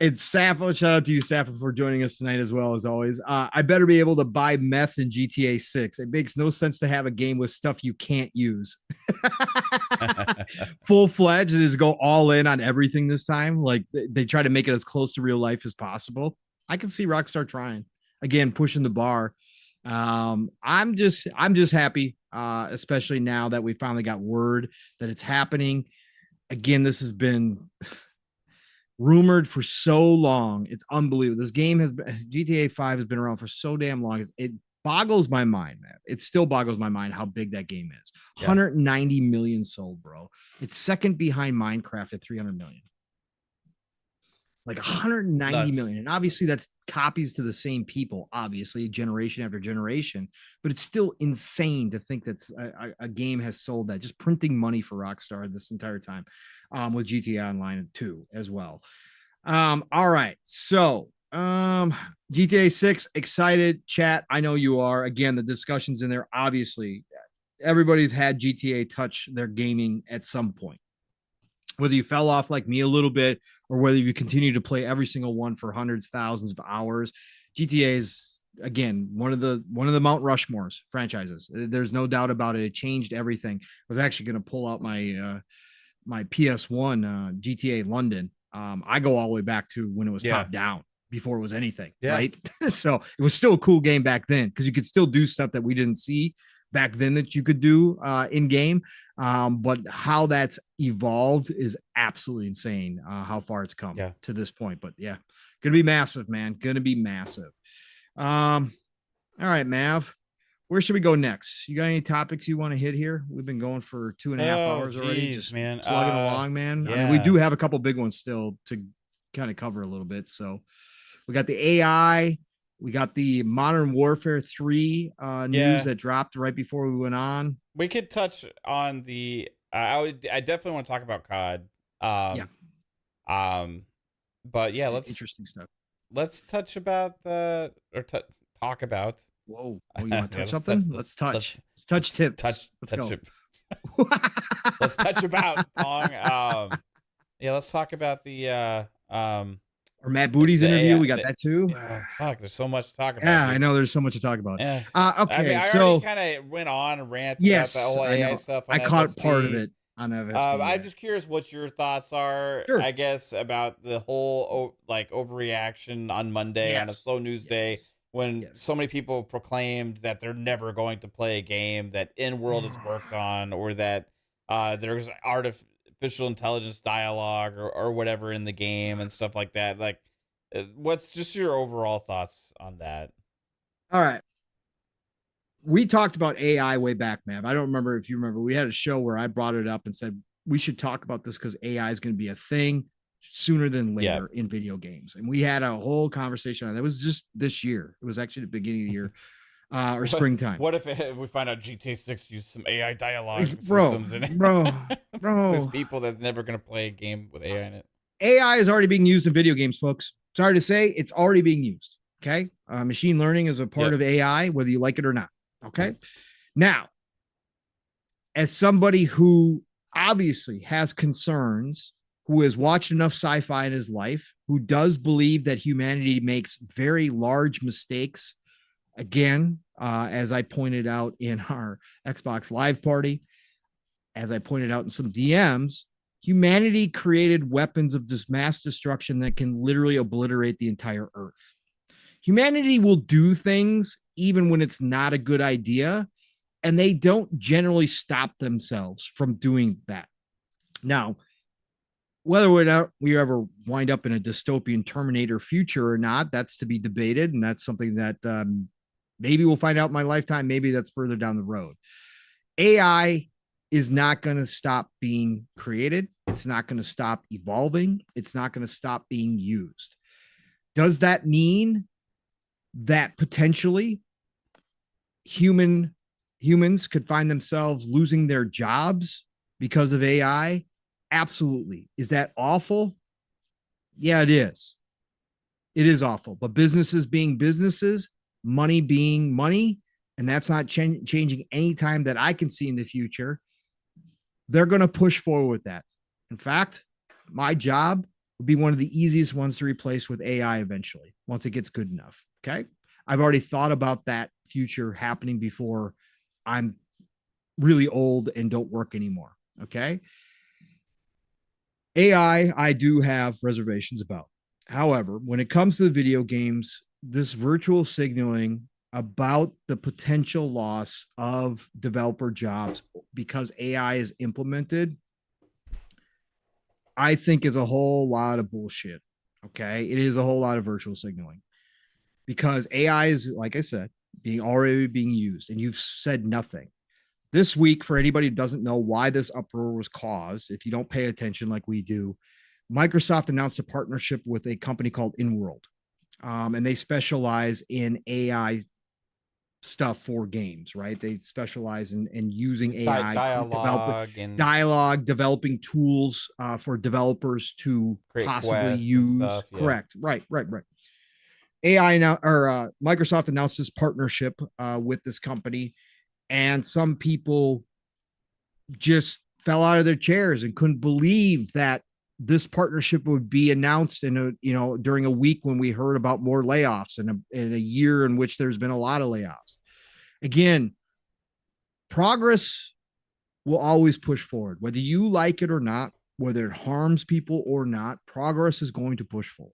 It's Sappho. Shout out to you, Sappho, for joining us tonight as well as always. I better be able to buy meth in GTA 6. It makes no sense to have a game with stuff you can't use. Full-fledged is go all in on everything this time. Like they try to make it as close to real life as possible. I can see Rockstar trying again, pushing the bar. I'm just happy, especially now that we finally got word that it's happening. Again, this has been rumored for so long. It's unbelievable. This game has been, GTA 5 has been around for so damn long. It boggles my mind, man. It still boggles my mind how big that game is. 190 million sold, bro. It's second behind Minecraft at 300 million. Like 190 million. And obviously that's copies to the same people, obviously, generation after generation. But it's still insane to think that a game has sold that. Just printing money for Rockstar this entire time. With GTA Online 2 as well. All right. So GTA 6, excited. Chat, I know you are. Again, the discussions in there, obviously, everybody's had GTA touch their gaming at some point. Whether you fell off like me a little bit or whether you continue to play every single one for hundreds, thousands of hours, GTA is, again, one of the Mount Rushmore's franchises. There's no doubt about it. It changed everything. I was actually going to pull out my my PS1 GTA London. I go all the way back to when it was top down before it was anything, right? So it was still a cool game back then because you could still do stuff that we didn't see back then that you could do in game. But how that's evolved is absolutely insane. How far it's come to this point. But yeah, gonna be massive, man. Gonna be massive. All right, Mav. Where should we go next? You got any topics you want to hit here? We've been going for 2.5 hours already, just plugging along, man. Yeah. I mean, we do have a couple big ones still to kind of cover a little bit. So we got the AI, we got the Modern Warfare 3 news that dropped right before we went on. We could touch on the I definitely want to talk about COD. But yeah, let's interesting stuff. Let's touch about talk about. Whoa. Oh, you want to touch something? Let's touch tips. Let's go. Let's touch about Pong. Yeah, let's talk about the or Matt Booty's interview. We got that too. Fuck, there's so much to talk about. Yeah, I know there's so much to talk about. Yeah. Okay, I mean, I so kind of went on and ranted about the whole AI stuff. I caught part of it on FSB. I'm just curious what your thoughts are, I guess, about the whole overreaction on Monday on a slow news day when so many people proclaimed that they're never going to play a game that In-World has worked on, or that there's artificial intelligence dialogue or whatever in the game and stuff like that. Like, what's just your overall thoughts on that? All right. We talked about AI way back, man. I don't remember if you remember. We had a show where I brought it up and said we should talk about this because AI is going to be a thing sooner than later in video games. And we had a whole conversation on that. It was just this year. It was actually the beginning of the year or springtime. What if we find out GTA 6 used some AI dialogue systems in it? Bro. There's people that's never going to play a game with AI in it. AI is already being used in video games, folks. Sorry to say, it's already being used. Okay. Machine learning is a part of AI, whether you like it or not. Okay. Now, as somebody who obviously has concerns, who has watched enough sci-fi in his life, who does believe that humanity makes very large mistakes, again, as I pointed out in our Xbox Live party, as I pointed out in some DMs, humanity created weapons of mass destruction that can literally obliterate the entire Earth. Humanity will do things even when it's not a good idea, and they don't generally stop themselves from doing that. Now, whether we ever wind up in a dystopian Terminator future or not, that's to be debated, and that's something that maybe we'll find out in my lifetime. Maybe that's further down the road. AI is not going to stop being created. It's not going to stop evolving. It's not going to stop being used. Does that mean that potentially humans could find themselves losing their jobs because of AI? Absolutely. Is that awful? Yeah, it is. It is awful. But businesses being businesses, money being money, and that's not changing any time that I can see in the future. They're going to push forward with that. In fact, my job would be one of the easiest ones to replace with AI eventually, once it gets good enough. Okay. I've already thought about that future happening before I'm really old and don't work anymore. Okay. AI, I do have reservations about. However, when it comes to the video games, this virtual signaling about the potential loss of developer jobs because AI is implemented, I think is a whole lot of bullshit. Okay. It is a whole lot of virtual signaling because AI is, like I said, already being used, and you've said nothing. This week, for anybody who doesn't know why this uproar was caused, if you don't pay attention like we do, Microsoft announced a partnership with a company called In-World, and they specialize in AI stuff for games, right? They specialize in using AI developing tools for developers to create possibly use. Stuff, correct. Right. AI now, or Microsoft announced this partnership with this company, and some people just fell out of their chairs and couldn't believe that this partnership would be announced during a week when we heard about more layoffs in a year in which there's been a lot of layoffs. Again, progress will always push forward, whether you like it or not, whether it harms people or not. Progress is going to push forward.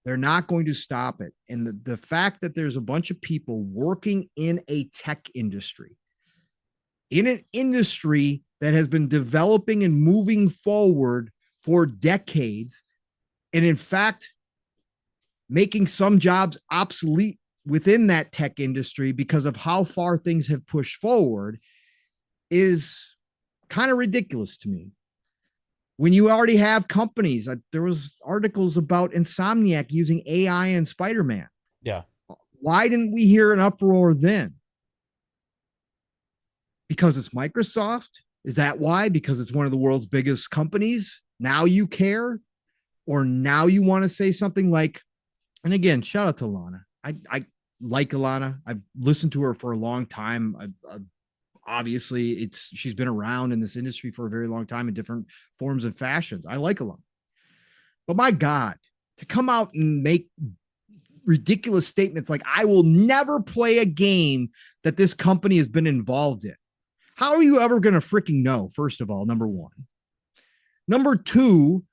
They're not going to stop it. And the fact that there's a bunch of people working in a tech industry in an industry that has been developing and moving forward for decades, and in fact, making some jobs obsolete within that tech industry because of how far things have pushed forward, is kind of ridiculous to me. When you already have companies, there was articles about Insomniac using AI in Spider-Man. Yeah. Why didn't we hear an uproar then? Because it's Microsoft? Is that why? Because it's one of the world's biggest companies? Now you care? Or now you want to say something like, and again, shout out to Alana. I like Alana. I've listened to her for a long time. Obviously, she's been around in this industry for a very long time in different forms and fashions. I like Alana. But my God, to come out and make ridiculous statements like, I will never play a game that this company has been involved in. How are you ever going to freaking know, first of all, number one? Number two,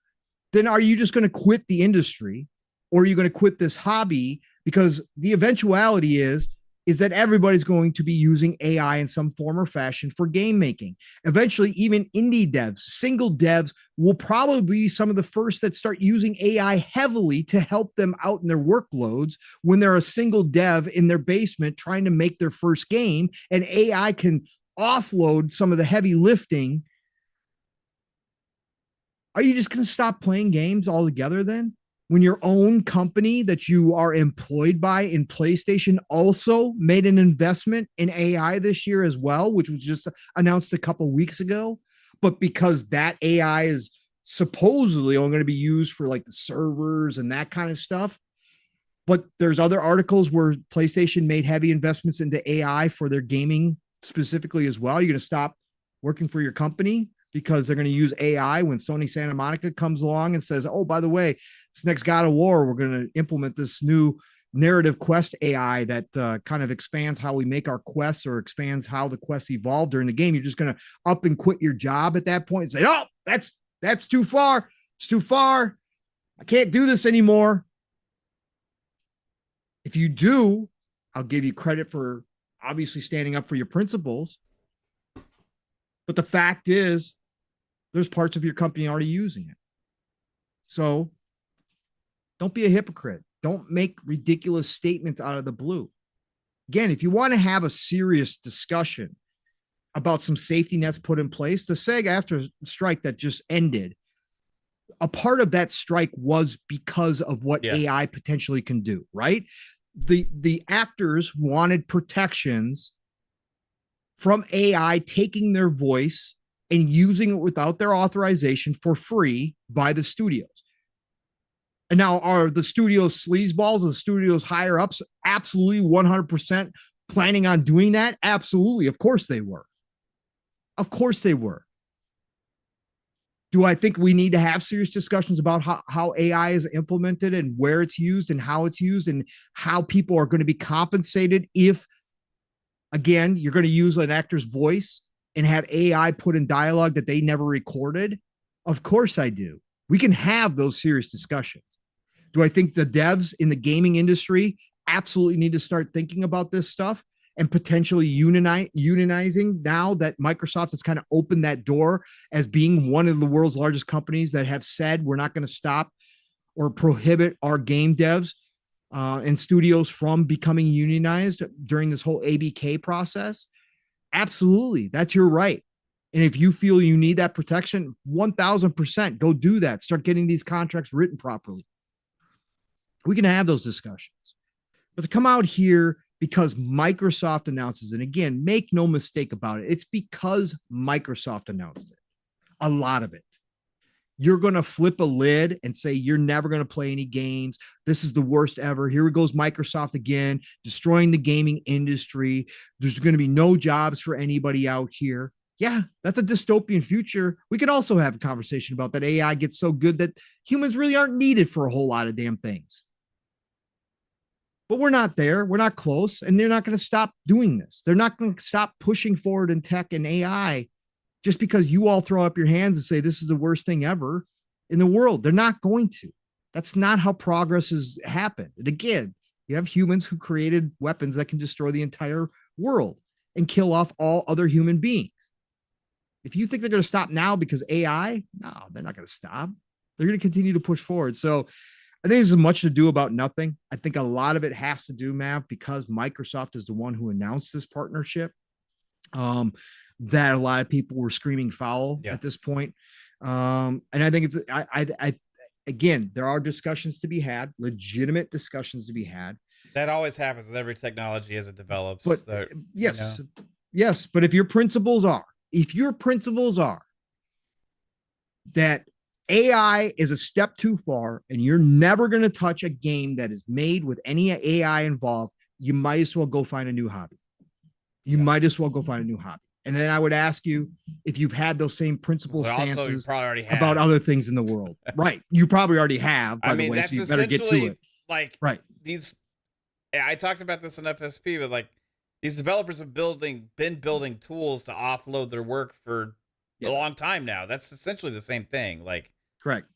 then are you just going to quit the industry, or are you going to quit this hobby? Because the eventuality is that everybody's going to be using AI in some form or fashion for game making. Eventually, even indie devs, single devs will probably be some of the first that start using AI heavily to help them out in their workloads when they're a single dev in their basement trying to make their first game, and AI can offload some of the heavy lifting. Are you just going to stop playing games altogether then? When your own company that you are employed by in PlayStation also made an investment in AI this year as well, which was just announced a couple of weeks ago. But because that AI is supposedly only going to be used for like the servers and that kind of stuff. But there's other articles where PlayStation made heavy investments into AI for their gaming specifically as well. You're going to stop working for your company because they're going to use AI when Sony Santa Monica comes along and says, oh, by the way, this next God of War, we're going to implement this new narrative quest AI that kind of expands how we make our quests, or expands how the quests evolve during the game. You're just going to up and quit your job at that point and say, oh, that's too far. It's too far. I can't do this anymore. If you do, I'll give you credit for obviously standing up for your principles. But the fact is, there's parts of your company already using it. So don't be a hypocrite. Don't make ridiculous statements out of the blue. Again, if you want to have a serious discussion about some safety nets put in place, the SAG-AFTRA strike that just ended, a part of that strike was because of what AI potentially can do, right? The actors wanted protections from AI taking their voice and using it without their authorization for free by the studios. And now, are the studios sleazeballs, the studios higher ups absolutely 100% planning on doing that? Absolutely. Of course they were. Of course they were. Do I think we need to have serious discussions about how AI is implemented and where it's used and how it's used and how people are going to be compensated if, again, you're going to use an actor's voice and have AI put in dialogue that they never recorded? Of course I do. We can have those serious discussions. Do I think the devs in the gaming industry absolutely need to start thinking about this stuff and potentially unionizing now that Microsoft has kind of opened that door as being one of the world's largest companies that have said we're not going to stop or prohibit our game devs and studios from becoming unionized during this whole ABK process? Absolutely. That's your right. And if you feel you need that protection, 1000% go do that. Start getting these contracts written properly. We can have those discussions. But to come out here because Microsoft announces, and again, make no mistake about it, it's because Microsoft announced it. A lot of it. You're going to flip a lid and say you're never going to play any games. This is the worst ever. Here goes Microsoft again, destroying the gaming industry. There's going to be no jobs for anybody out here. Yeah, that's a dystopian future. We could also have a conversation about that. AI gets so good that humans really aren't needed for a whole lot of damn things. But we're not there. We're not close. And they're not going to stop doing this. They're not going to stop pushing forward in tech and AI just because you all throw up your hands and say this is the worst thing ever in the world. They're not going to. That's not how progress has happened. And again, you have humans who created weapons that can destroy the entire world. and kill off all other human beings. If you think they're going to stop now because AI, no, they're not going to stop. They're going to continue to push forward. So I think this is much to do about nothing. I think a lot of it has to do, Mav, because Microsoft is the one who announced this partnership. That a lot of people were screaming foul at this point. And I think again, there are discussions to be had, legitimate discussions to be had. That always happens with every technology as it develops. But yes, yes. But if your principles are that AI is a step too far and you're never going to touch a game that is made with any AI involved, you might as well go find a new hobby. Might as well go find a new hobby. And then I would ask you if you've had those same principle stances about other things in the world. Right. You probably already have, by the way, so you better get to it. Like, I talked about this in FSP, but like these developers have been building tools to offload their work for a long time now. That's essentially the same thing. Like, correct.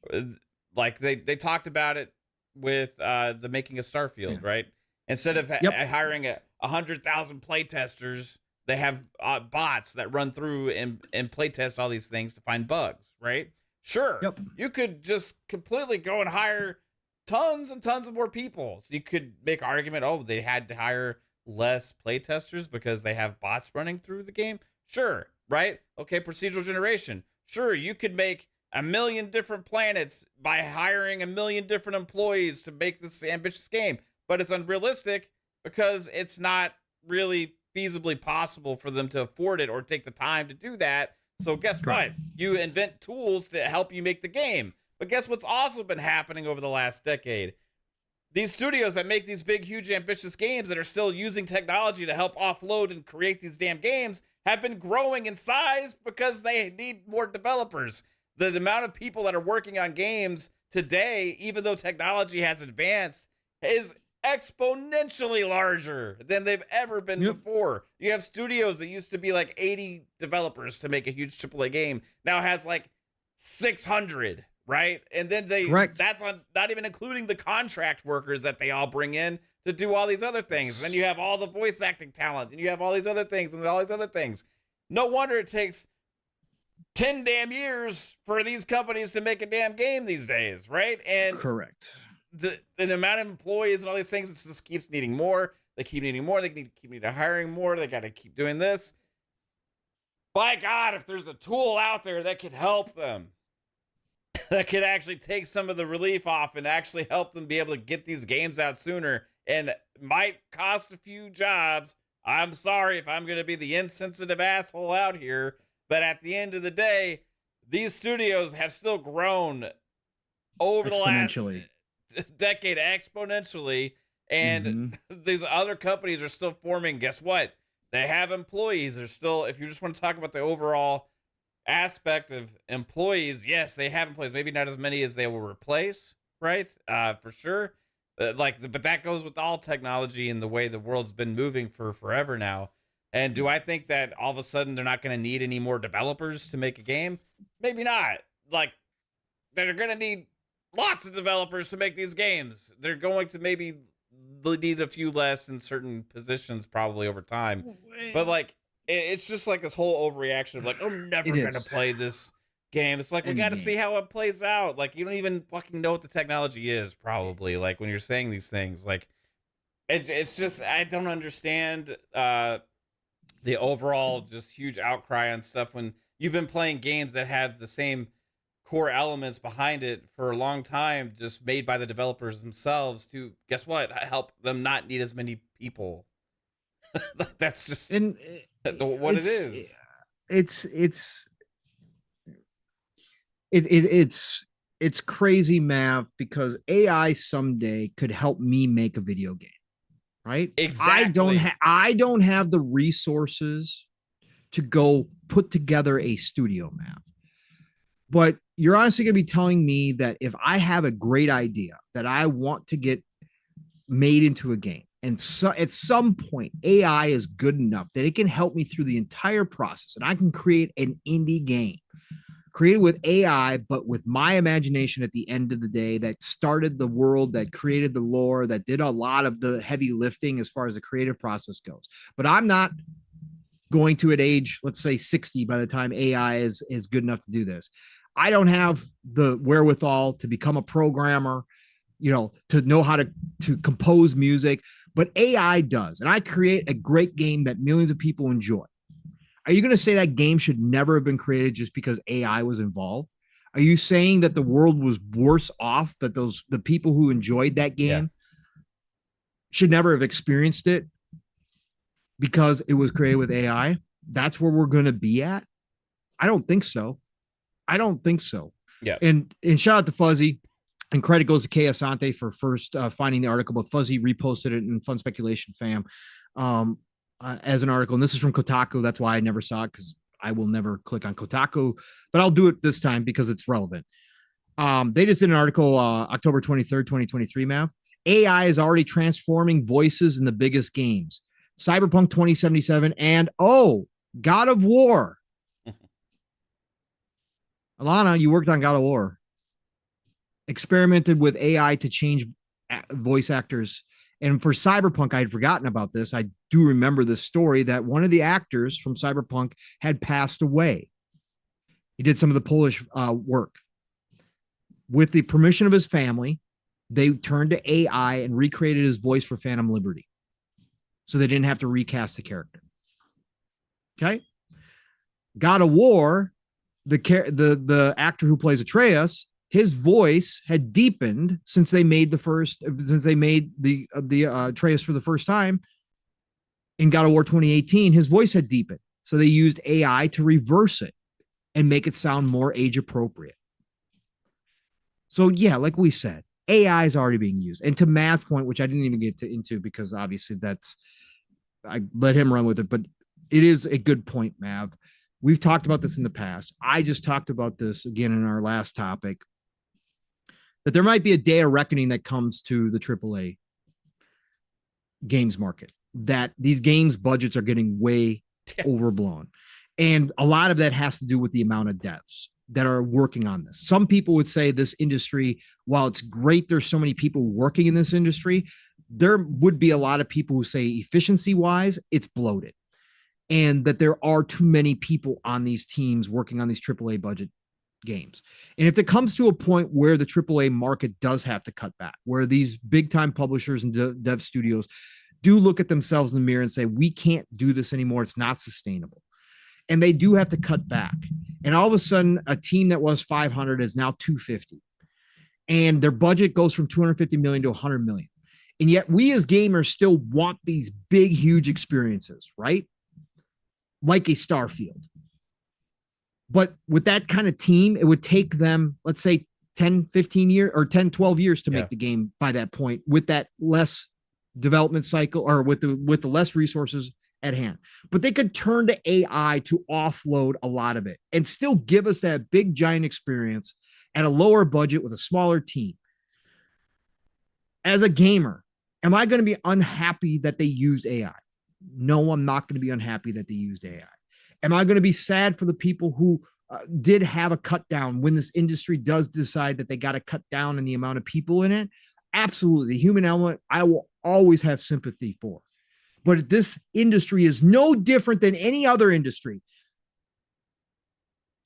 Like they talked about it with the making of Starfield, right? Instead of hiring 100,000 playtesters, they have bots that run through and playtest all these things to find bugs, right? Sure, you could just completely go and hire tons and tons of more people. So you could make an argument, oh, they had to hire less playtesters because they have bots running through the game. Sure, right? Okay, procedural generation. Sure, you could make 1 million different planets by hiring 1 million different employees to make this ambitious game. But it's unrealistic because it's not really feasibly possible for them to afford it or take the time to do that. So guess what? You invent tools to help you make the game. But guess what's also been happening over the last decade? These studios that make these big, huge, ambitious games that are still using technology to help offload and create these damn games have been growing in size because they need more developers. The amount of people that are working on games today, even though technology has advanced, is exponentially larger than they've ever been before. You have studios that used to be like 80 developers to make a huge AAA game, now has like 600, right? And then that's on not even including the contract workers that they all bring in to do all these other things. And then you have all the voice acting talent, and you have all these other things and all these other things. No wonder it takes 10 damn years for these companies to make a damn game these days, right? And the amount of employees and all these things, it just keeps needing more. They keep needing more. They keep needing hiring more. They got to keep doing this. By God, if there's a tool out there that could help them, that could actually take some of the relief off and actually help them be able to get these games out sooner and might cost a few jobs. I'm sorry if I'm going to be the insensitive asshole out here, but at the end of the day, these studios have still grown over the last decade exponentially, and these other companies are still forming. Guess what? They have employees. They're still, if you just want to talk about the overall aspect of employees, yes, they have employees. Maybe not as many as they will replace, right? For sure. But that goes with all technology and the way the world's been moving for forever now. And do I think that all of a sudden they're not going to need any more developers to make a game? Maybe not. Like, they're going to need lots of developers to make these games. They're going to maybe need a few less in certain positions probably over time. But like, it's just like this whole overreaction of like, I'm never going to play this game. It's like, we got to see how it plays out. Like, you don't even fucking know what the technology is probably. Like, when you're saying these things, like, it's just, I don't understand the overall just huge outcry on stuff when you've been playing games that have the same core elements behind it for a long time, just made by the developers themselves to, guess what, help them not need as many people. That's just what it is. It's crazy, Mav, because AI someday could help me make a video game, right? Exactly. I don't have the resources to go put together a studio, Mav. But you're honestly going to be telling me that if I have a great idea that I want to get made into a game, and so at some point AI is good enough that it can help me through the entire process, and I can create an indie game created with AI, but with my imagination at the end of the day, that started the world, that created the lore, that did a lot of the heavy lifting as far as the creative process goes. But I'm not going to at age, let's say 60 by the time AI is good enough to do this. I don't have the wherewithal to become a programmer, to know how to compose music, but AI does. And I create a great game that millions of people enjoy. Are you going to say that game should never have been created just because AI was involved? Are you saying that the world was worse off, that the people who enjoyed that game should never have experienced it because it was created with AI? That's where we're going to be at? I don't think so. Yeah. And shout out to Fuzzy, and credit goes to Kay Asante for first finding the article, but Fuzzy reposted it in Fun Speculation Fam as an article. And this is from Kotaku. That's why I never saw it, because I will never click on Kotaku, but I'll do it this time because it's relevant. They just did an article October 23rd, 2023, Mav. AI is already transforming voices in the biggest games. Cyberpunk 2077 and God of War. Alana, you worked on God of War. Experimented with AI to change voice actors. And for Cyberpunk, I had forgotten about this. I do remember this story that one of the actors from Cyberpunk had passed away. He did some of the Polish work. With the permission of his family, they turned to AI and recreated his voice for Phantom Liberty. So they didn't have to recast the character. Okay. God of War, the actor who plays Atreus, his voice had deepened since they made the Atreus for the first time in God of War 2018. His voice had deepened. So they used AI to reverse it and make it sound more age appropriate. So yeah, like we said, AI is already being used. And to Matt's point, which I didn't even get into because obviously I let him run with it, but it is a good point, Mav. We've talked about this in the past. I just talked about this again in our last topic, that there might be a day of reckoning that comes to the AAA games market, that these games budgets are getting way overblown. And a lot of that has to do with the amount of devs that are working on this. Some people would say this industry, while it's great there's so many people working in this industry, there would be a lot of people who say efficiency wise, it's bloated, and that there are too many people on these teams working on these AAA budget games. And if it comes to a point where the AAA market does have to cut back, where these big time publishers and dev studios do look at themselves in the mirror and say, we can't do this anymore, it's not sustainable, and they do have to cut back, and all of a sudden a team that was 500 is now 250, and their budget goes from 250 million to 100 million. And yet we as gamers still want these big, huge experiences, right? Like a Starfield. But with that kind of team, it would take them, let's say 10, 15 years or 10, 12 years to make the game by that point, with that less development cycle, or with the less resources at hand. But they could turn to AI to offload a lot of it and still give us that big, giant experience at a lower budget with a smaller team. As a gamer, am I going to be unhappy that they used AI? No, I'm not going to be unhappy that they used AI. Am I going to be sad for the people who did have a cut down when this industry does decide that they got to cut down in the amount of people in it? Absolutely. The human element, I will always have sympathy for. But this industry is no different than any other industry.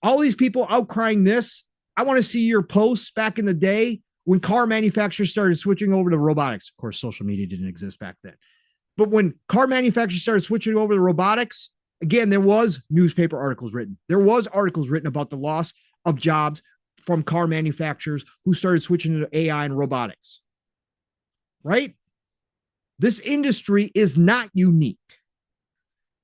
All these people outcrying this, I want to see your posts back in the day when car manufacturers started switching over to robotics. Of course, social media didn't exist back then. But when car manufacturers started switching over to robotics, again, there was newspaper articles written. There was articles written about the loss of jobs from car manufacturers who started switching to AI and robotics. Right? This industry is not unique.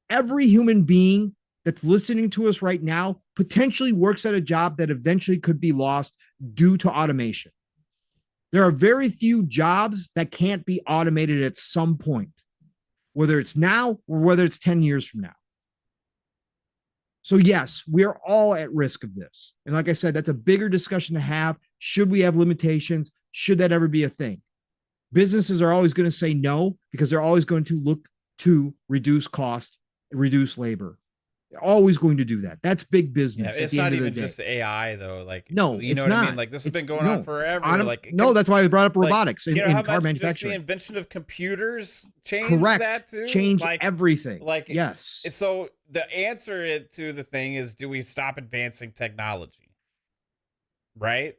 Every human being that's listening to us right now potentially works at a job that eventually could be lost due to automation. There are very few jobs that can't be automated at some point, whether it's now or whether it's 10 years from now. So yes, we are all at risk of this. And like I said, that's a bigger discussion to have. Should we have limitations? Should that ever be a thing? Businesses are always going to say no, because they're always going to look to reduce cost, reduce labor, Always going to do that. That's big business. Yeah, it's not even just AI though. Like, no, you know what I mean? Like this has been going on forever. Like, no, that's why I brought up robotics and car much manufacturing. Just the invention of computers changed that too. Change everything. Like, yes. So the answer to the thing is, do we stop advancing technology? Right.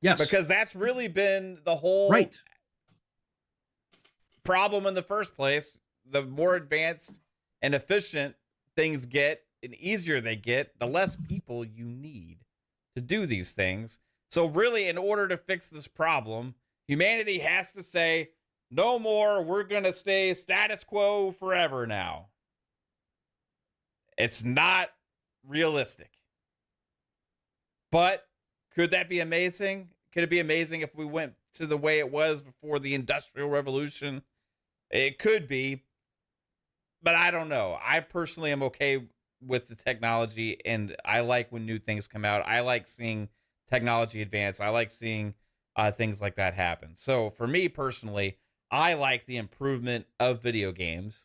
Yes. Because that's really been the whole problem in the first place. The more advanced and efficient things get and easier they get, the less people you need to do these things. So really, in order to fix this problem, humanity has to say, no more, we're going to stay status quo forever now. It's not realistic. But could that be amazing? Could it be amazing if we went to the way it was before the Industrial Revolution? It could be. But I don't know. I personally am okay with the technology, and I like when new things come out. I like seeing technology advance. I like seeing things like that happen. So for me personally, I like the improvement of video games.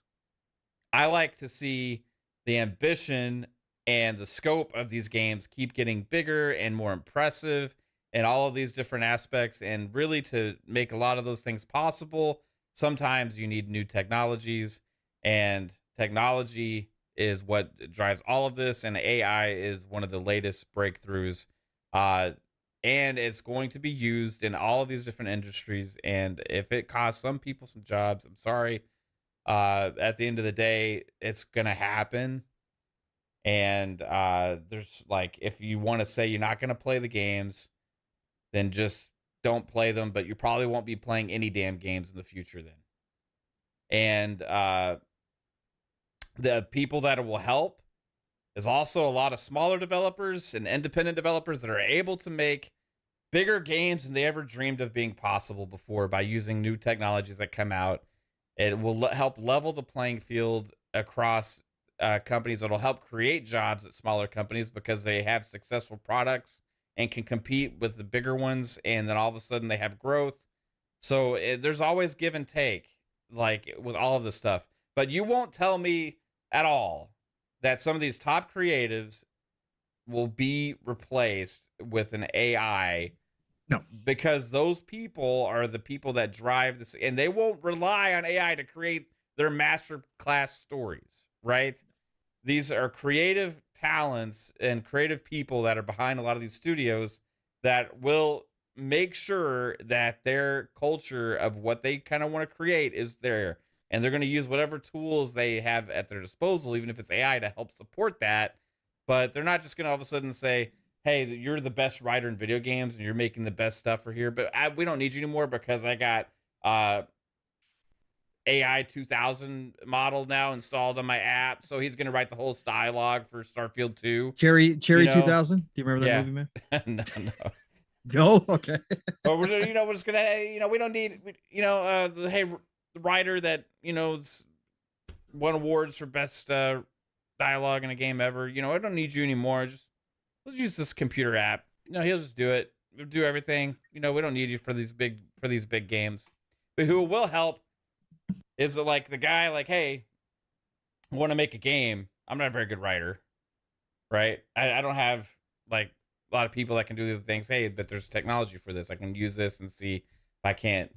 I like to see the ambition and the scope of these games keep getting bigger and more impressive in all of these different aspects. And really, to make a lot of those things possible, sometimes you need new technologies. And technology is what drives all of this, and AI is one of the latest breakthroughs. And it's going to be used in all of these different industries. And if it costs some people some jobs, I'm sorry. At the end of the day, it's going to happen. And there's like, if you want to say you're not going to play the games, then just don't play them. But you probably won't be playing any damn games in the future then. And the people that it will help is also a lot of smaller developers and independent developers that are able to make bigger games than they ever dreamed of being possible before by using new technologies that come out. It will help level the playing field across companies. That will help create jobs at smaller companies because they have successful products and can compete with the bigger ones. And then all of a sudden they have growth. So there's always give and take, like with all of this stuff. But you won't tell me at all that some of these top creatives will be replaced with an AI. No, because those people are the people that drive this, and they won't rely on AI to create their master class stories, right? These are creative talents and creative people that are behind a lot of these studios that will make sure that their culture of what they kind of want to create is there. And they're going to use whatever tools they have at their disposal, even if it's AI, to help support that. But they're not just going to all of a sudden say, hey, you're the best writer in video games and you're making the best stuff for here, but we don't need you anymore because I got AI 2000 model now installed on my app. So he's going to write the whole dialogue for Starfield 2. Cherry 2000? Do you remember that movie, man? No. No? Okay. But we're just going to, we don't need, the writer that, won awards for best dialogue in a game ever. I don't need you anymore. Let's use this computer app. He'll just do it. He'll do everything. We don't need you for these big games. But who will help is like the guy, like, hey, I want to make a game. I'm not a very good writer, right? I don't have like a lot of people that can do the things. Hey, but there's technology for this. I can use this and see if I can't,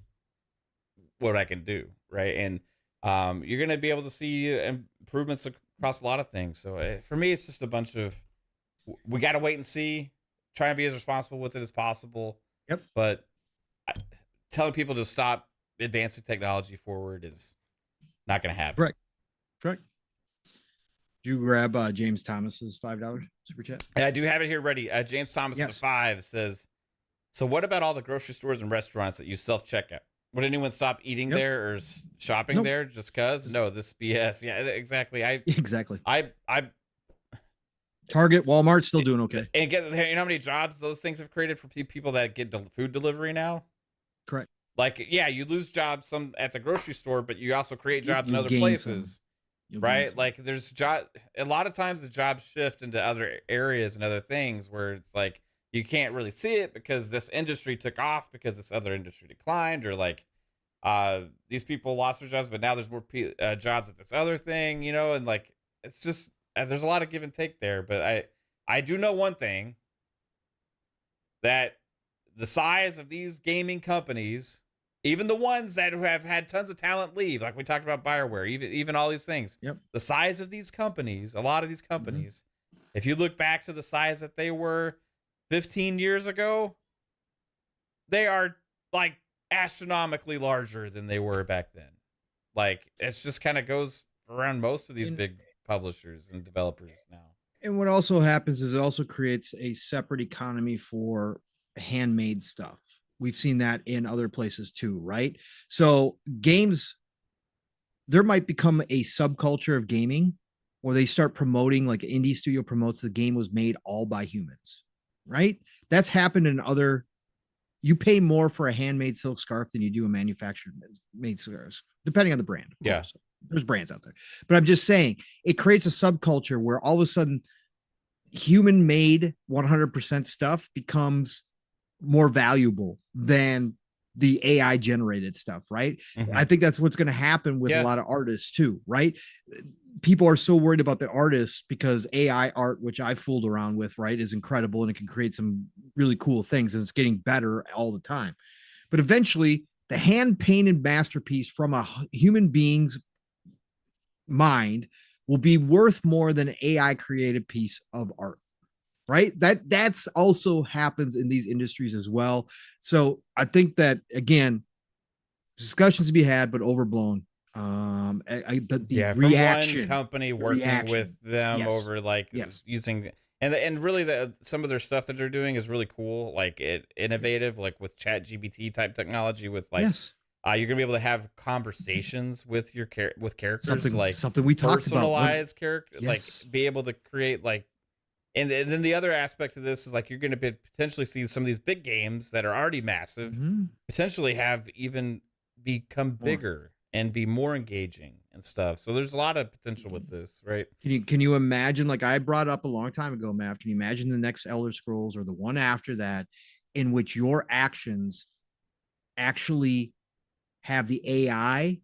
what I can do, right? And you're gonna be able to see improvements across a lot of things. So for me, it's just a bunch of, we got to wait and see, try and be as responsible with it as possible. Yep. But telling people to stop advancing technology forward is not going to happen. Correct. Did you grab James Thomas's $5 super chat? I do have it here ready. James Thomas yes. with 5 says, so what about all the grocery stores and restaurants that use self-checkout? Would anyone stop eating there or shopping there just because? No, this BS. Yeah, exactly. Exactly. I Target, Walmart still doing okay. And you know how many jobs those things have created for people that get food delivery now? Correct. Like, yeah, you lose jobs some at the grocery store, but you also create jobs in other places, right? Like there's a lot of times the jobs shift into other areas and other things where it's like you can't really see it because this industry took off because this other industry declined, or like these people lost their jobs, but now there's more jobs at this other thing, and like it's just there's a lot of give and take there. But I do know one thing, that the size of these gaming companies, even the ones that have had tons of talent leave, like we talked about BioWare, even all these things, the size of these companies, a lot of these companies, if you look back to the size that they were 15 years ago, they are like astronomically larger than they were back then. Like, it's just kind of goes around most of these big publishers and developers now. And what also happens is it also creates a separate economy for handmade stuff. We've seen that in other places too, right? So games, there might become a subculture of gaming where they start promoting, like an indie studio promotes the game was made all by humans, right? That's happened in other. You pay more for a handmade silk scarf than you do a manufactured made scarf, depending on the brand. Of course. There's brands out there, but I'm just saying it creates a subculture where all of a sudden human made 100% stuff becomes more valuable than the AI generated stuff, right? I think that's what's going to happen with a lot of artists too, right? People are so worried about the artists because AI art, which I fooled around with, right, is incredible and it can create some really cool things and it's getting better all the time. But eventually, the hand painted masterpiece from a human being's mind will be worth more than an AI created piece of art, right? That's also happens in these industries as well. So I think that, again, discussions to be had, but overblown. The reaction, one company working with them over like using and really some of their stuff that they're doing is really cool, like innovative, like with ChatGPT type technology, with like you're gonna be able to have conversations with your characters, something we talked about, personalized character, like be able to create like. And then the other aspect of this is like you're going to potentially see some of these big games that are already massive potentially have even become bigger and be more engaging and stuff. So there's a lot of potential with this, right? Can you imagine, like I brought up a long time ago, Mav, can you imagine the next Elder Scrolls or the one after that in which your actions actually have the AI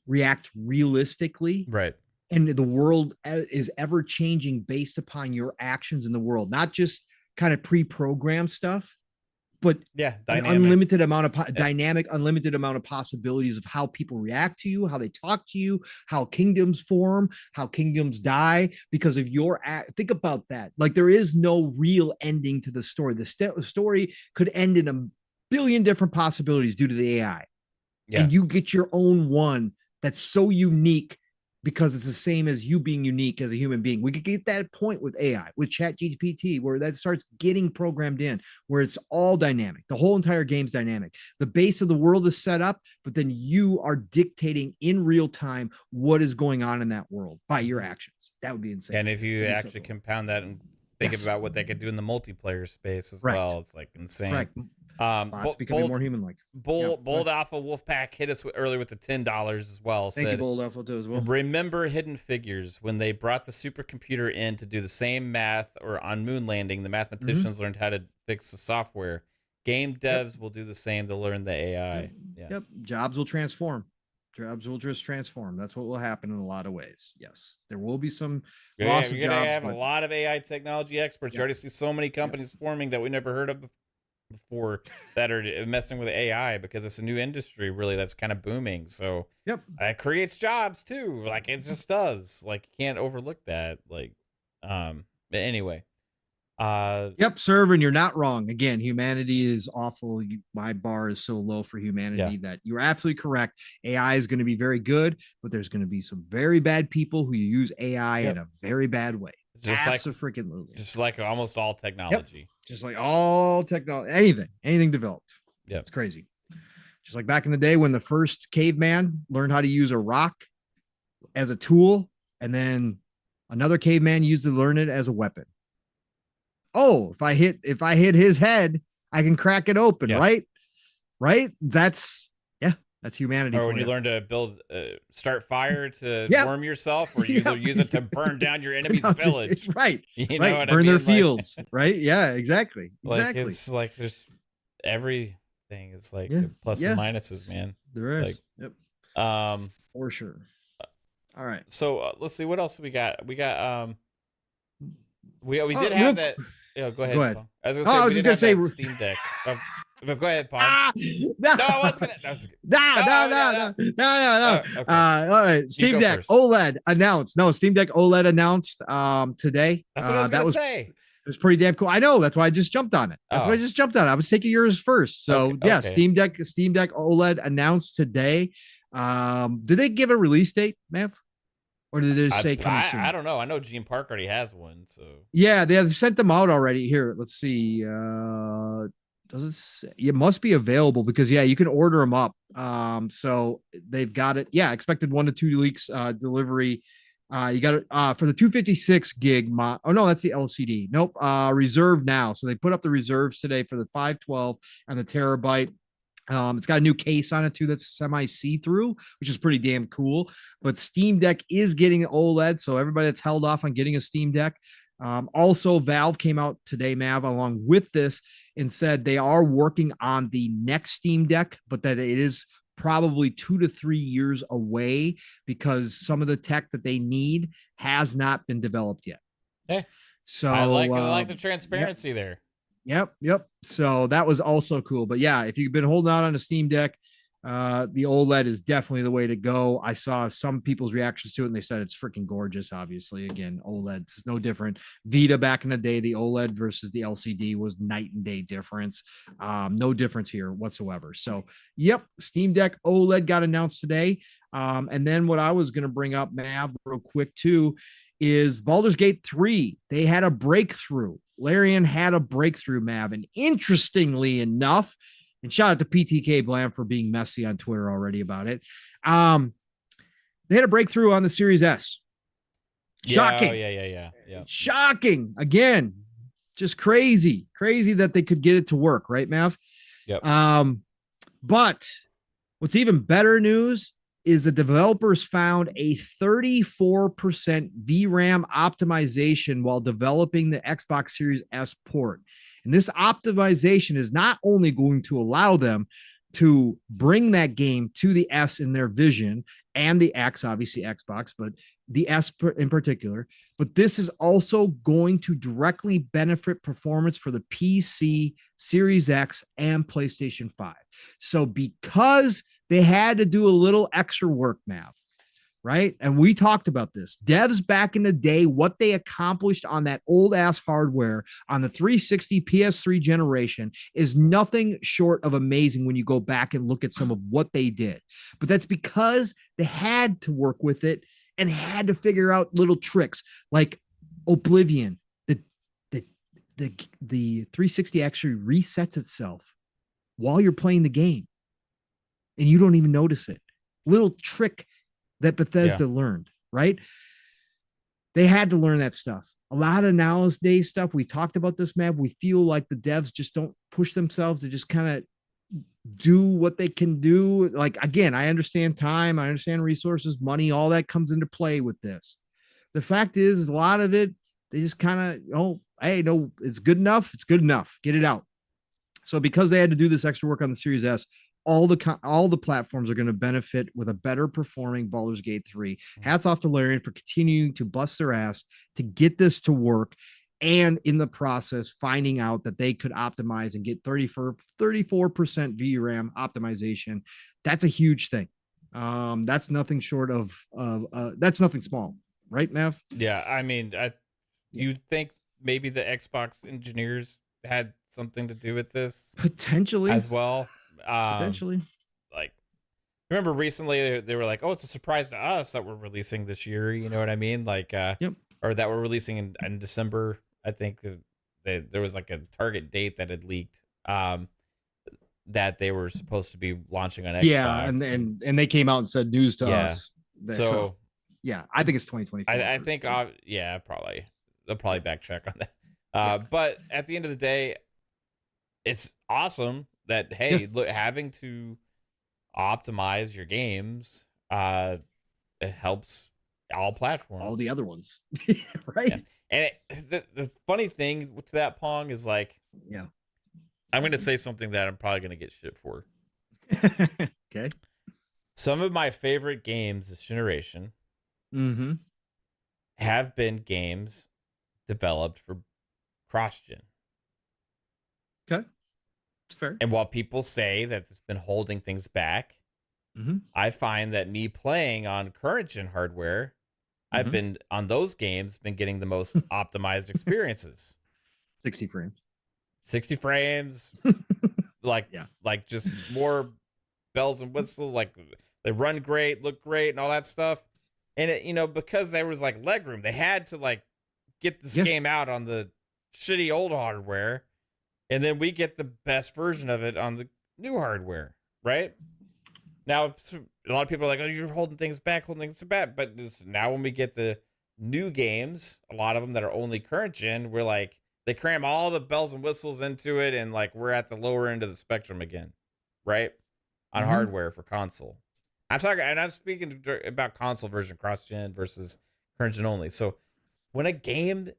react realistically? Right. And the world is ever changing based upon your actions in the world, not just kind of pre-programmed stuff, but an unlimited amount of dynamic, unlimited amount of possibilities of how people react to you, how they talk to you, how kingdoms form, how kingdoms die because of your act. Think about that. Like there is no real ending to the story. The story could end in a billion different possibilities due to the AI. And you get your own one that's so unique because it's the same as you being unique as a human being. We could get that point with AI, with ChatGPT, where that starts getting programmed in, where it's all dynamic. The whole entire game's dynamic. The base of the world is set up, but then you are dictating in real time what is going on in that world by your actions. That would be insane. And if you actually compound that and think about what they could do in the multiplayer space as well, it's like insane. Correct. Bots becoming more human-like. Bold Alpha Wolfpack hit us earlier with the $10 as well. Thank you, Bold Alpha, too, as well. Remember Hidden Figures, when they brought the supercomputer in to do the same math, or on moon landing, the mathematicians learned how to fix the software. Game devs will do the same to learn the AI. Jobs will transform. Jobs will just transform. That's what will happen in a lot of ways. Yes, there will be some loss of jobs. You're going to have a lot of AI technology experts. You already see so many companies forming that we never heard of before that are messing with AI because it's a new industry really that's kind of booming. So it creates jobs too. Like it just does. Like you can't overlook that. Like but anyway. Server, and you're not wrong. Again, humanity is awful. My bar is so low for humanity that you're absolutely correct. AI is going to be very good, but there's going to be some very bad people who use AI in a very bad way. Just Absolutely. Just like almost all technology. Just like all technology, anything developed. It's crazy. Just like back in the day when the first caveman learned how to use a rock as a tool, and then another caveman used to learn it as a weapon. Oh, if I hit his head, I can crack it open, right? That's humanity. Or when you learn to start fire to warm yourself, or you use it to burn down your enemy's village. Right. You know what burn I mean? their fields. Right. Yeah, exactly. Exactly. It's like there's everything is like plus and minuses, man. There is. For sure. All right. So let's see what else we got. We did have that. Yeah, go ahead. Go ahead. Paul. I was gonna say we did have that Steam Deck. Go ahead, Pong. No, I was gonna. No. Okay. All right. Steam Deck first. OLED announced. No, Steam Deck OLED announced today. That's what I was gonna say. It was pretty damn cool. I know. That's why I just jumped on it. I was taking yours first. So okay. Steam Deck OLED announced today. Did they give a release date, Mav? Or did they just say coming soon? I don't know. I know Gene Park already has one. So yeah, they have sent them out already. Here, let's see. Does it say? It must be available because you can order them up. So they've got it. Yeah, expected 1 to 2 weeks delivery. You got it for the 256 gig mod. Oh no, that's the LCD. Nope. Reserve now. So they put up the reserves today for the 512 and the terabyte. It's got a new case on it too that's semi see-through, which is pretty damn cool. But Steam Deck is getting OLED, so everybody that's held off on getting a Steam Deck. Also, Valve came out today, Mav, along with this, and said they are working on the next Steam Deck, but that it is probably 2 to 3 years away because some of the tech that they need has not been developed yet. Hey, so I like the transparency there. Yep. So that was also cool. But yeah, if you've been holding out on a Steam Deck, the OLED is definitely the way to go. I saw some people's reactions to it and they said it's freaking gorgeous. Obviously, again, OLED is no different. Vita back in the day, the OLED versus the LCD was night and day difference. No difference here whatsoever. So yep, Steam Deck OLED got announced today. And then what I was going to bring up, Mav, real quick too, is Baldur's Gate 3. They had a breakthrough. Larian had a breakthrough, Mav. And interestingly enough, and shout out to PTK Blam for being messy on Twitter already about it. They had a breakthrough on the Series S. Shocking. Yeah. Shocking. Again, just crazy that they could get it to work, right, Mav? Yep. But what's even better news is the developers found a 34% VRAM optimization while developing the Xbox Series S port. And this optimization is not only going to allow them to bring that game to the S in their vision and the X, obviously Xbox, but the S in particular, but this is also going to directly benefit performance for the PC, Series X, and PlayStation 5. So because they had to do a little extra work, Mav, right? And we talked about this. Devs back in the day, what they accomplished on that old ass hardware on the 360 PS3 generation is nothing short of amazing when you go back and look at some of what they did. But that's because they had to work with it and had to figure out little tricks like Oblivion. The 360 actually resets itself while you're playing the game and you don't even notice it. Little trick that Bethesda learned, right? They had to learn that stuff. A lot of nowadays stuff, we talked about this, Mav. We feel like the devs just don't push themselves to just kind of do what they can do. Like, again, I understand time, I understand resources, money, all that comes into play with this. The fact is, a lot of it, they just kind of, hey, no, it's good enough. It's good enough. Get it out. So because they had to do this extra work on the Series S, all the platforms are going to benefit with a better performing Baldur's Gate 3. Hats off to Larian for continuing to bust their ass to get this to work, and in the process finding out that they could optimize and get 34% VRAM optimization. That's a huge thing. That's nothing short of that's nothing small, right, Mav? Yeah, I mean, you think maybe the Xbox engineers had something to do with this potentially as well? Potentially. Like, remember recently they were like, oh, it's a surprise to us that we're releasing this year, you know what I mean? Like or that we're releasing in December. I think there was like a target date that had leaked that they were supposed to be launching on Xbox. Yeah, and they came out and said news to us. So yeah, I think it's 2024. I think probably they'll probably backtrack on that. But at the end of the day, it's awesome that, hey, look, having to optimize your games, it helps all platforms, all the other ones, right? Yeah. And the funny thing to that, Pong, is like, I'm going to say something that I'm probably going to get shit for. Okay. Some of my favorite games this generation have been games developed for cross-gen. Okay. It's fair. And while people say that it's been holding things back, I find that me playing on current-gen hardware, I've been, on those games, been getting the most optimized experiences. 60 frames. 60 frames. like just more bells and whistles. Like, they run great, look great, and all that stuff. And, it, because there was, like, leg room, they had to, like, get this game out on the shitty old hardware, and then we get the best version of it on the new hardware, right? Now, a lot of people are like, oh, you're holding things back. But now when we get the new games, a lot of them that are only current gen, we're like, they cram all the bells and whistles into it, and like we're at the lower end of the spectrum again, right? On hardware for console. I'm speaking about console version cross-gen versus current gen only. So when a game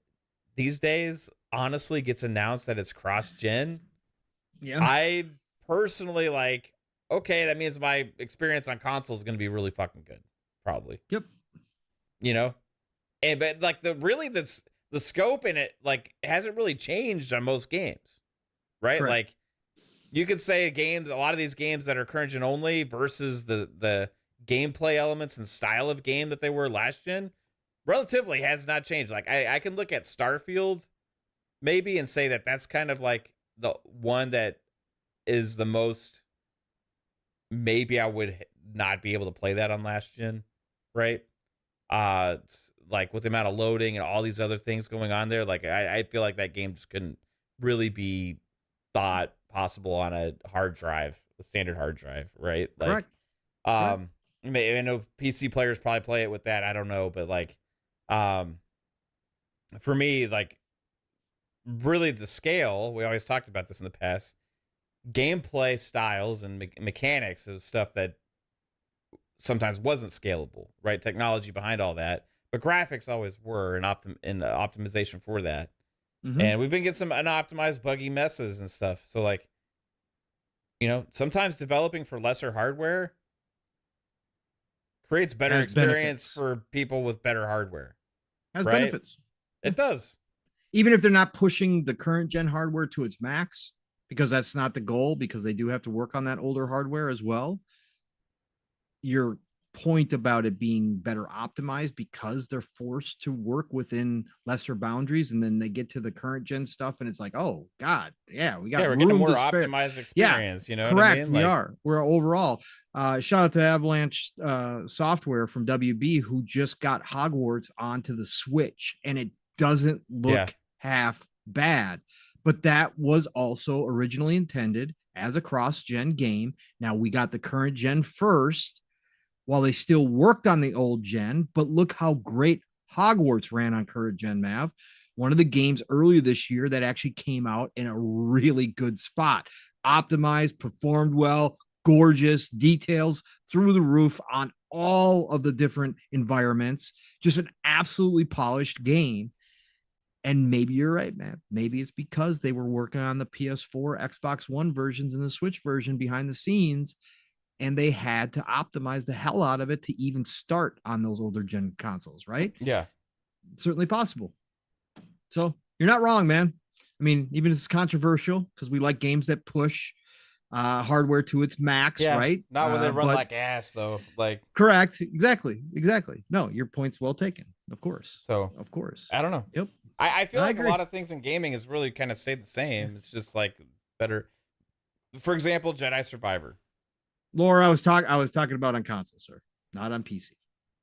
these days honestly gets announced that it's cross-gen, I personally like, okay, that means my experience on console is going to be really fucking good, probably. Yep. But like the scope in it, like, hasn't really changed on most games, right? Correct. Like, you could say a lot of these games that are current gen only versus the gameplay elements and style of game that they were last gen, relatively has not changed. Like, I can look at Starfield maybe and say that that's kind of like the one that is the most, maybe I would not be able to play that on last gen, right? Like, with the amount of loading and all these other things going on there, like, I feel like that game just couldn't really be thought possible on a hard drive, a standard hard drive, right? Like, Correct. I know PC players probably play it with that. I don't know, but like, for me, like, really the scale, we always talked about this in the past, gameplay styles and mechanics of stuff that sometimes wasn't scalable, right? Technology behind all that, but graphics always were, and optimization for that. And we've been getting some unoptimized buggy messes and stuff. So like, sometimes developing for lesser hardware creates better experience for people with better hardware. Has benefits. It does. Even if they're not pushing the current gen hardware to its max, because that's not the goal, because they do have to work on that older hardware as well. Your point about it being better optimized because they're forced to work within lesser boundaries, and then they get to the current gen stuff and it's like, oh god, we're getting a more optimized experience. Correct. What I mean? We're overall shout out to Avalanche Software from WB, who just got Hogwarts onto the Switch, and it doesn't look half bad. But that was also originally intended as a cross-gen game. Now we got the current gen first, while they still worked on the old gen, but look how great Hogwarts ran on current gen, Mav. One of the games earlier this year that actually came out in a really good spot. Optimized, performed well, gorgeous, details through the roof on all of the different environments. Just an absolutely polished game. And maybe you're right, man. Maybe it's because they were working on the PS4, Xbox One versions and the Switch version behind the scenes, and they had to optimize the hell out of it to even start on those older gen consoles, right? Yeah. It's certainly possible. So you're not wrong, man. I mean, even if it's controversial, because we like games that push hardware to its max, right? Not when they run like ass, though. Like, correct. Exactly. No, your point's well taken. Of course. So, of course. I don't know. Yep. I feel like a lot of things in gaming has really kind of stayed the same. It's just like better. For example, Jedi Survivor. Laura, I was talking about on console, sir, not on PC.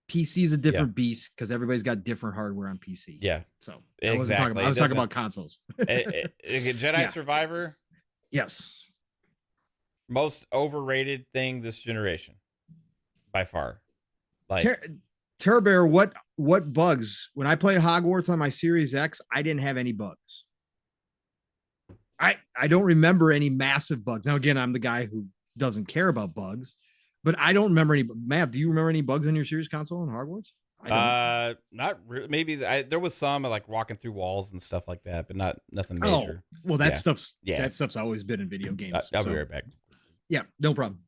PC is a different beast because everybody's got different hardware on PC. Yeah. So exactly. I was talking about consoles. Jedi Survivor. Yes. Most overrated thing this generation, by far. Like, Terror Bear, what bugs? When I played Hogwarts on my Series X, I didn't have any bugs. I don't remember any massive bugs. Now, again, I'm the guy who doesn't care about bugs, but I don't remember any. Mav, do you remember any bugs on your Series console in Hogwarts? Not really. Maybe there was some like walking through walls and stuff like that, but nothing major. Well, that stuff's always been in video games. I'll be right back. Yeah, no problem.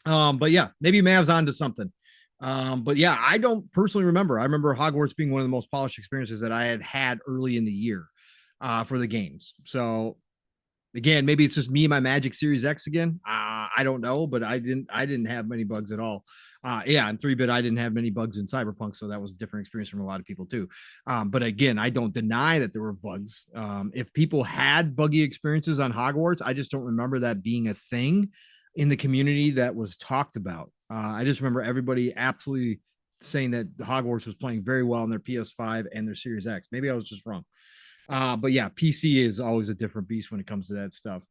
But yeah, maybe Mav's onto something. But yeah, I don't personally remember. I remember Hogwarts being one of the most polished experiences that I had early in the year for the games. So again, maybe it's just me and my Magic Series X again. I don't know, but I didn't have many bugs at all. Yeah, in 3-bit, I didn't have many bugs in Cyberpunk, so that was a different experience from a lot of people too. But again, I don't deny that there were bugs. If people had buggy experiences on Hogwarts, I just don't remember that being a thing in the community that was talked about. I just remember everybody absolutely saying that Hogwarts was playing very well on their PS5 and their Series X. Maybe I was just wrong. But yeah, PC is always a different beast when it comes to that stuff.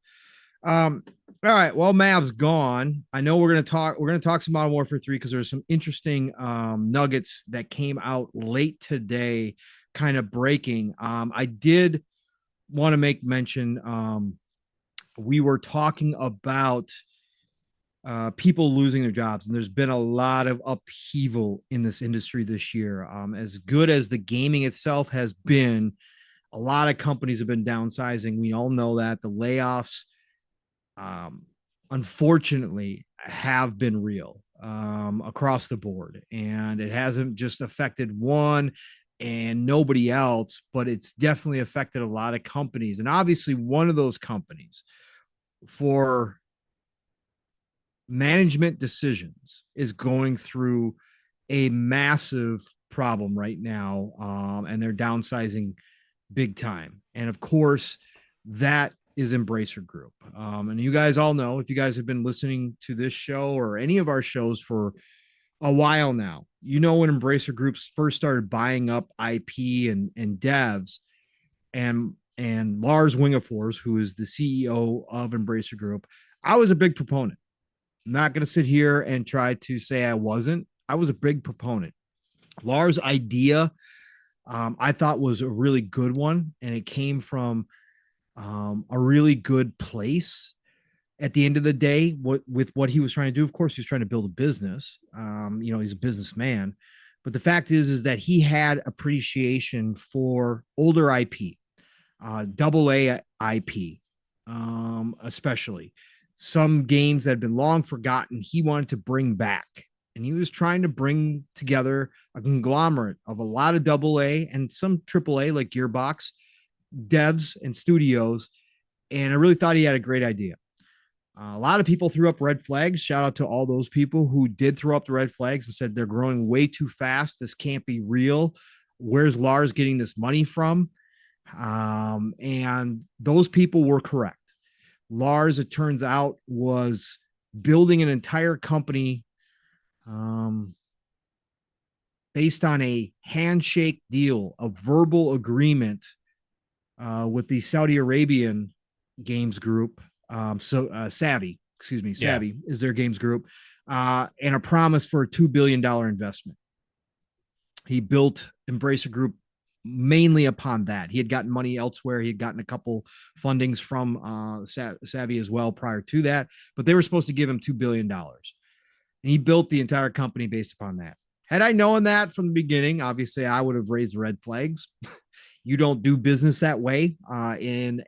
All right. Well, Mav's gone. I know we're gonna talk some Modern Warfare 3 because there's some interesting nuggets that came out late today, kind of breaking. I did want to make mention. We were talking about people losing their jobs, and there's been a lot of upheaval in this industry this year. As good as the gaming itself has been, a lot of companies have been downsizing. We all know that the layoffs, unfortunately, have been real across the board. And it hasn't just affected one and nobody else, but it's definitely affected a lot of companies. And obviously, one of those companies for management decisions is going through a massive problem right now. And they're downsizing big time. And of course, that is Embracer Group. And you guys all know, if you guys have been listening to this show or any of our shows for a while now, you know, when Embracer Groups first started buying up IP and devs, and Lars Wingefors, who is the CEO of Embracer Group, I was a big proponent. I'm not going to sit here and try to say I wasn't. I was a big proponent. Lars' idea, I thought was a really good one, and it came from a really good place. At the end of the day, with what he was trying to do, of course, he was trying to build a business. You know, he's a businessman, but the fact is that he had appreciation for older IP, AA IP, especially some games that had been long forgotten. He wanted to bring back. And he was trying to bring together a conglomerate of a lot of AA and some AAA like Gearbox devs and studios. And I really thought he had a great idea. A lot of people threw up red flags. Shout out to all those people who did throw up the red flags and said they're growing way too fast. This can't be real. Where's Lars getting this money from? And those people were correct. Lars, it turns out, was building an entire company based on a handshake deal, a verbal agreement with the Saudi Arabian games group. Savvy is their games group, and a promise for a $2 billion investment. He built Embracer Group mainly upon that. He had gotten money elsewhere. He had gotten a couple fundings from Savvy as well prior to that, but they were supposed to give him $2 billion. And he built the entire company based upon that. Had I known that from the beginning, obviously I would have raised red flags. You don't do business that way. In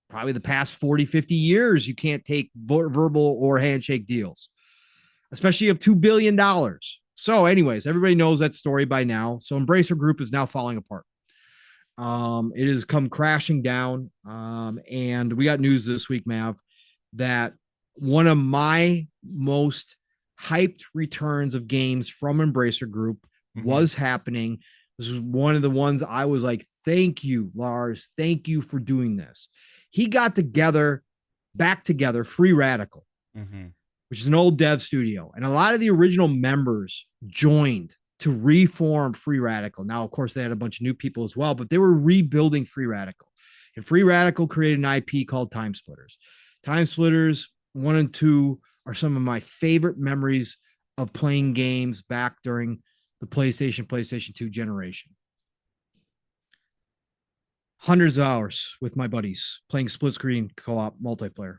probably the past 40, 50 years, you can't take verbal or handshake deals, especially of $2 billion. So anyways, everybody knows that story by now. So Embracer Group is now falling apart. It has come crashing down. And we got news this week, Mav, that one of my most hyped returns of games from Embracer Group was happening. This is one of the ones I was like, thank you, Lars. Thank you for doing this. He got back together, Free Radical, which is an old dev studio. And a lot of the original members joined to reform Free Radical. Now, of course, they had a bunch of new people as well, but they were rebuilding Free Radical. And Free Radical created an IP called Time Splitters. Time Splitters 1 and 2 are some of my favorite memories of playing games back during the PlayStation 2 generation. Hundreds of hours with my buddies playing split screen co-op multiplayer.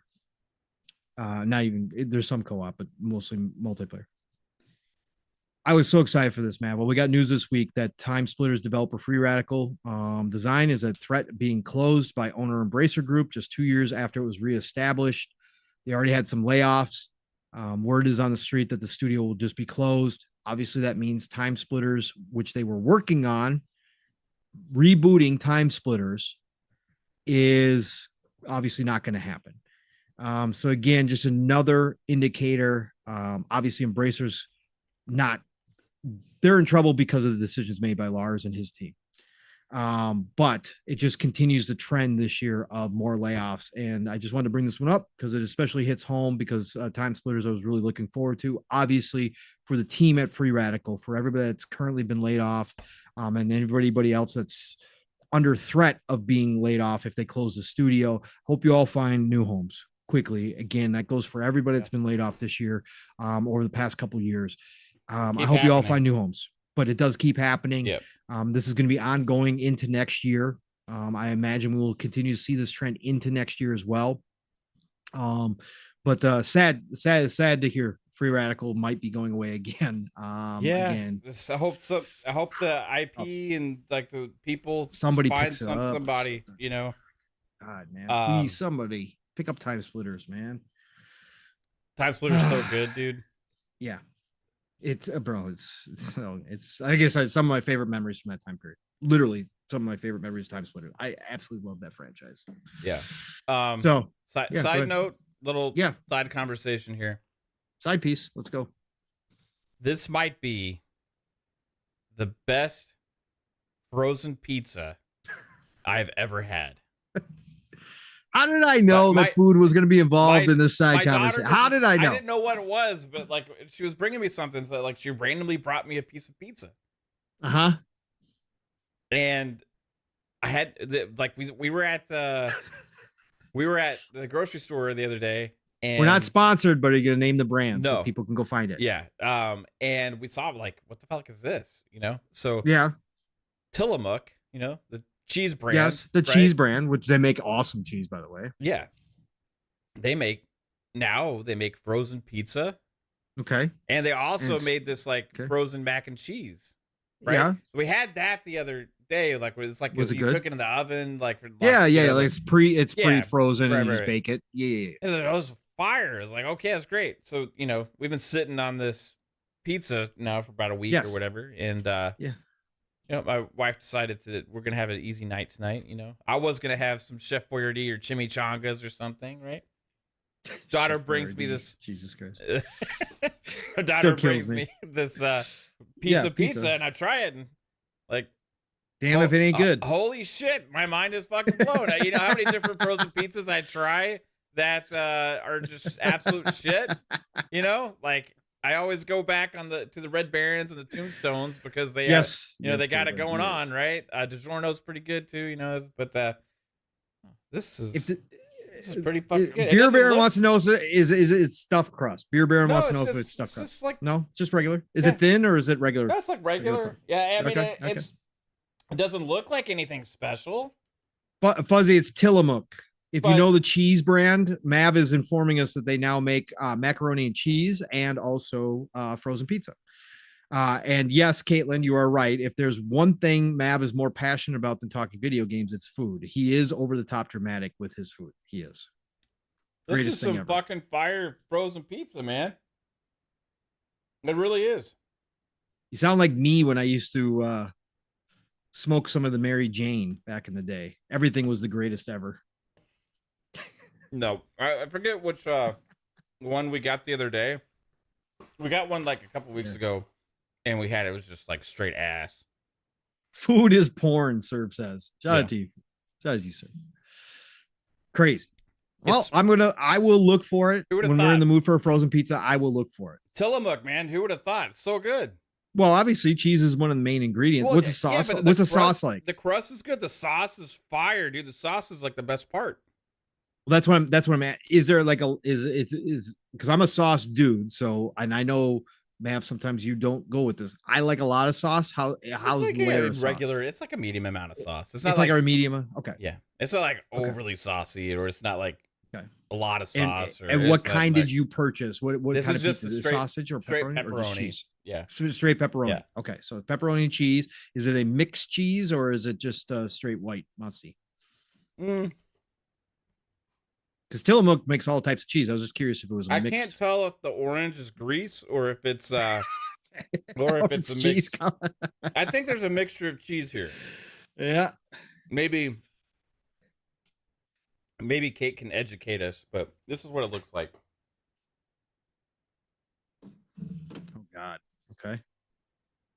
Not even, there's some co-op, but mostly multiplayer. I was so excited for this, man. Well, we got news this week that Time Splitters developer Free Radical Design is a threat being closed by owner Embracer Group just 2 years after it was reestablished. They already had some layoffs. Word is on the street that the studio will just be closed. obviously that means Time Splitters, which they were working on, rebooting Time Splitters, is obviously not going to happen. So again, just another indicator. Obviously, Embracers they're in trouble because of the decisions made by Lars and his team. But it just continues the trend this year of more layoffs. And I just wanted to bring this one up because it especially hits home because Time Splitters I was really looking forward to, obviously, for the team at Free Radical, for everybody that's currently been laid off, and anybody else that's under threat of being laid off if they close the studio. Hope you all find new homes quickly. Again, that goes for everybody that's been laid off this year, over the past couple of years. I hope you all find new homes, but it does keep happening. Yep. This is going to be ongoing into next year. I imagine we will continue to see this trend into next year as well. But sad to hear Free Radical might be going away again. Again. I hope so. I hope the IP and like the people somebody find picks somebody, you know. God, man, please somebody pick up Time Splitters, man. Time Splitters so good, dude. Yeah. It's bro, it's I guess some of my favorite memories from that time period. Literally some of my favorite memories of Time Splitter. I absolutely love that franchise. Yeah. Side note, little side conversation here. Side piece. Let's go. This might be the best frozen pizza I've ever had. How did I know that food was going to be involved in this side conversation? How did I know? I didn't know what it was, but like she was bringing me something. So like she randomly brought me a piece of pizza. And I had we were at the grocery store the other day. And we're not sponsored, but are you going to name the brand so people can go find it? Yeah. And we saw like, what the fuck is this? You know? So yeah, TiMMEH, you know, the cheese brand. Yes, the cheese brand, which they make awesome cheese, by the way. Yeah. They make frozen pizza. Okay. And they also made this like frozen mac and cheese. Right? Yeah. We had that the other day. Like it's like was it good? Cook it in the oven, like for like it's pre-frozen and you just bake it. Yeah. And it was fire. It's like, okay, that's great. So, you know, we've been sitting on this pizza now for about a week or whatever. And you know, my wife decided that we're gonna have an easy night tonight. You know, I was gonna have some Chef Boyardee or chimichangas or something, right? Daughter brings me this. Jesus Christ. Her daughter brings me this piece of pizza, and I try it, and like, damn if it ain't good. Holy shit, my mind is fucking blown. You know how many different frozen pizzas I try that are just absolute shit. You know, like. I always go back to the Red Barons and the Tombstones because they they got it going on, right? DiGiorno's pretty good too, you know, but this is pretty fucking good. Beer Baron wants to know is it stuffed crust? Beer Baron wants to know if it's stuffed crust. Like, no, just regular. Is it thin or is it regular? That's like regular. Yeah, I mean it doesn't look like anything special. But Fuzzy, it's TiMMEH. If you know the cheese brand, Mav is informing us that they now make macaroni and cheese and also frozen pizza. And yes, Kaitlin, you are right. If there's one thing Mav is more passionate about than talking video games, it's food. He is over the top dramatic with his food. He is. This is some fucking fire frozen pizza, man. It really is. You sound like me when I used to smoke some of the Mary Jane back in the day. Everything was the greatest ever. No, I forget which one we got the other day. We got one like a couple weeks ago, and we had it was just like straight ass. Food is porn, Serve says. Shout out to you. Shout out to you, sir. Crazy. Well, I will look for it when we're in the mood for a frozen pizza. I will look for it. TiMMEH, man, who would have thought? It's so good. Well, obviously, cheese is one of the main ingredients. What's the sauce? What's the sauce like? The crust is good. The sauce is fire, dude. The sauce is like the best part. Well, that's what I'm at. Is there like is because I'm a sauce dude, so and I know, Mav, sometimes you don't go with this. I like a lot of sauce. How's like layer regular? Sauce? It's like a medium amount of sauce. It's not like a medium. Okay. Yeah, it's not like overly saucy, or it's not like a lot of sauce. And what kind did you purchase? What kind of pizza? Is it sausage or pepperoni? Or just cheese? Yeah, straight pepperoni. Yeah. Okay, so pepperoni and cheese. Is it a mixed cheese or is it just straight white mozzarella? Because TiMMEH makes all types of cheese. I was just curious if it was a mixed. I can't tell if the orange is grease or if it's Or if it's a mix. I think there's a mixture of cheese here. Yeah. Maybe Kate can educate us, but this is what it looks like. Oh God. Okay. It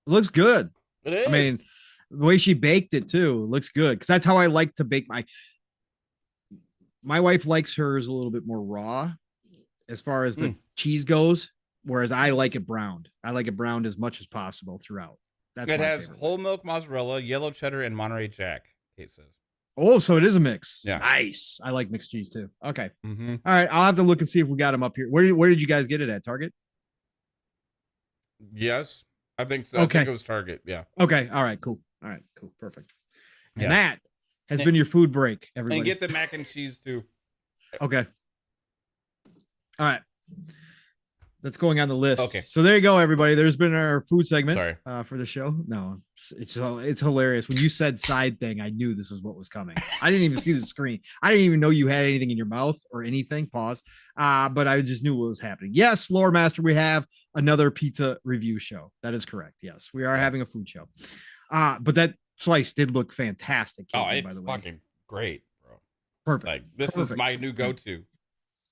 looks good. It is. I mean, the way she baked it too looks good, because that's how I like to bake my wife likes hers a little bit more raw as far as the cheese goes, whereas I like it browned. I like it browned as much as possible throughout. That's it. Has whole milk mozzarella, yellow cheddar, and Monterey Jack. Kate says. Oh, so it is a mix. Yeah. Nice. I like mixed cheese too. Okay. Mm-hmm. All right. I'll have to look and see if we got them up here. Where did you guys get it at? Target? Yes. I think so. Okay. I think it was Target. Yeah. Okay. All right. Cool. All right. Cool. Perfect. And that has been your food break, everybody. And get the mac and cheese too. Okay. All right. That's going on the list. Okay. So there you go, everybody. There's been our food segment. Sorry. For the show. No, it's hilarious. When you said side thing, I knew this was what was coming. I didn't even see the screen. I didn't even know you had anything in your mouth or anything. Pause. But I just knew what was happening. Yes, Lore Master, we have another pizza review show. That is correct. Yes, we are having a food show. But that slice did look fantastic. Kaitlin, by the way. Fucking great, bro. Perfect. Like this is my new go-to.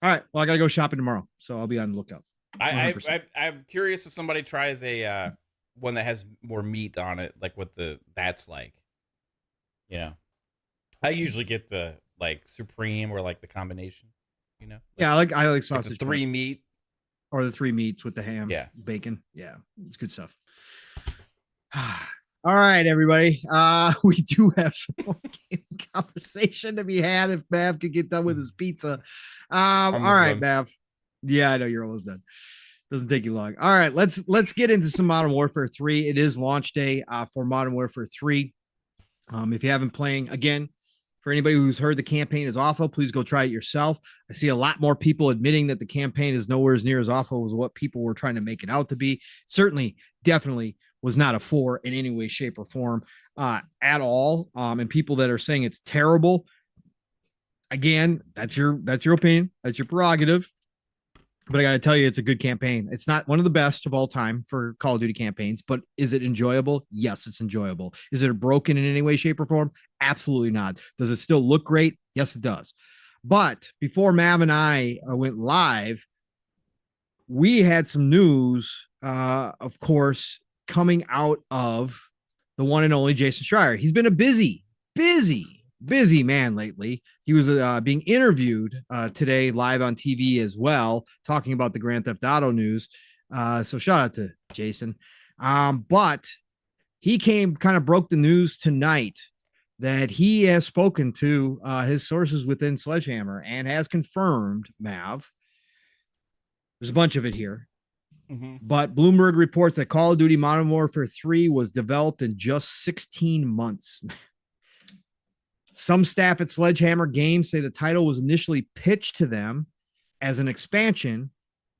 All right. Well, I gotta go shopping tomorrow, so I'll be on the lookout. I'm curious if somebody tries a one that has more meat on it, like what that's like. Yeah, I usually get the like supreme or like the combination. You know. Like, yeah, I like sausage. Like the 3 meat or the 3 meats with the ham. Yeah, bacon. Yeah, it's good stuff. All right, everybody. We do have some conversation to be had if Mav could get done with his pizza. All right, Mav. Yeah, I know you're almost done. Doesn't take you long. All right, let's get into some Modern Warfare 3. It is launch day for Modern Warfare 3. If you haven't playing, again, for anybody who's heard the campaign is awful, please go try it yourself. I see a lot more people admitting that the campaign is nowhere as near as awful as what people were trying to make it out to be. Certainly, definitely was not a 4 in any way, shape, or form at all. And people that are saying it's terrible, again, that's your opinion. That's your prerogative. But I got to tell you, it's a good campaign. It's not one of the best of all time for Call of Duty campaigns, but is it enjoyable? Yes, it's enjoyable. Is it broken in any way, shape, or form? Absolutely not. Does it still look great? Yes, it does. But before Mav and I went live, we had some news, of course, coming out of the one and only Jason Schreier. He's been a busy man lately. He was being interviewed today live on TV as well, talking about the Grand Theft Auto news. So shout out to Jason. But he broke the news tonight that he has spoken to his sources within Sledgehammer and has confirmed, Mav. There's a bunch of it here. Mm-hmm. But Bloomberg reports that Call of Duty Modern Warfare 3 was developed in just 16 months. Some staff at Sledgehammer Games say the title was initially pitched to them as an expansion,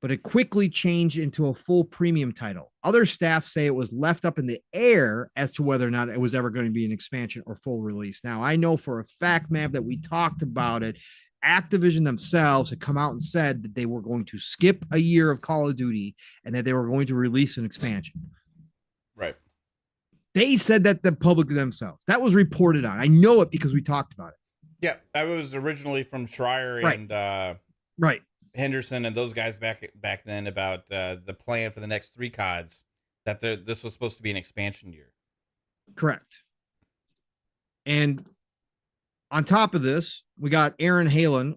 but it quickly changed into a full premium title. Other staff say it was left up in the air as to whether or not it was ever going to be an expansion or full release. Now, I know for a fact, Mav, that we talked about it. Activision themselves had come out and said that they were going to skip a year of Call of Duty and that they were going to release an expansion. Right. They said that the public themselves. That was reported on. I know it because we talked about it. Yeah, that was originally from Schreier and right. Henderson and those guys back then about the plan for the next 3 CODs, that this was supposed to be an expansion year. Correct. And on top of this, we got Aaron Halen,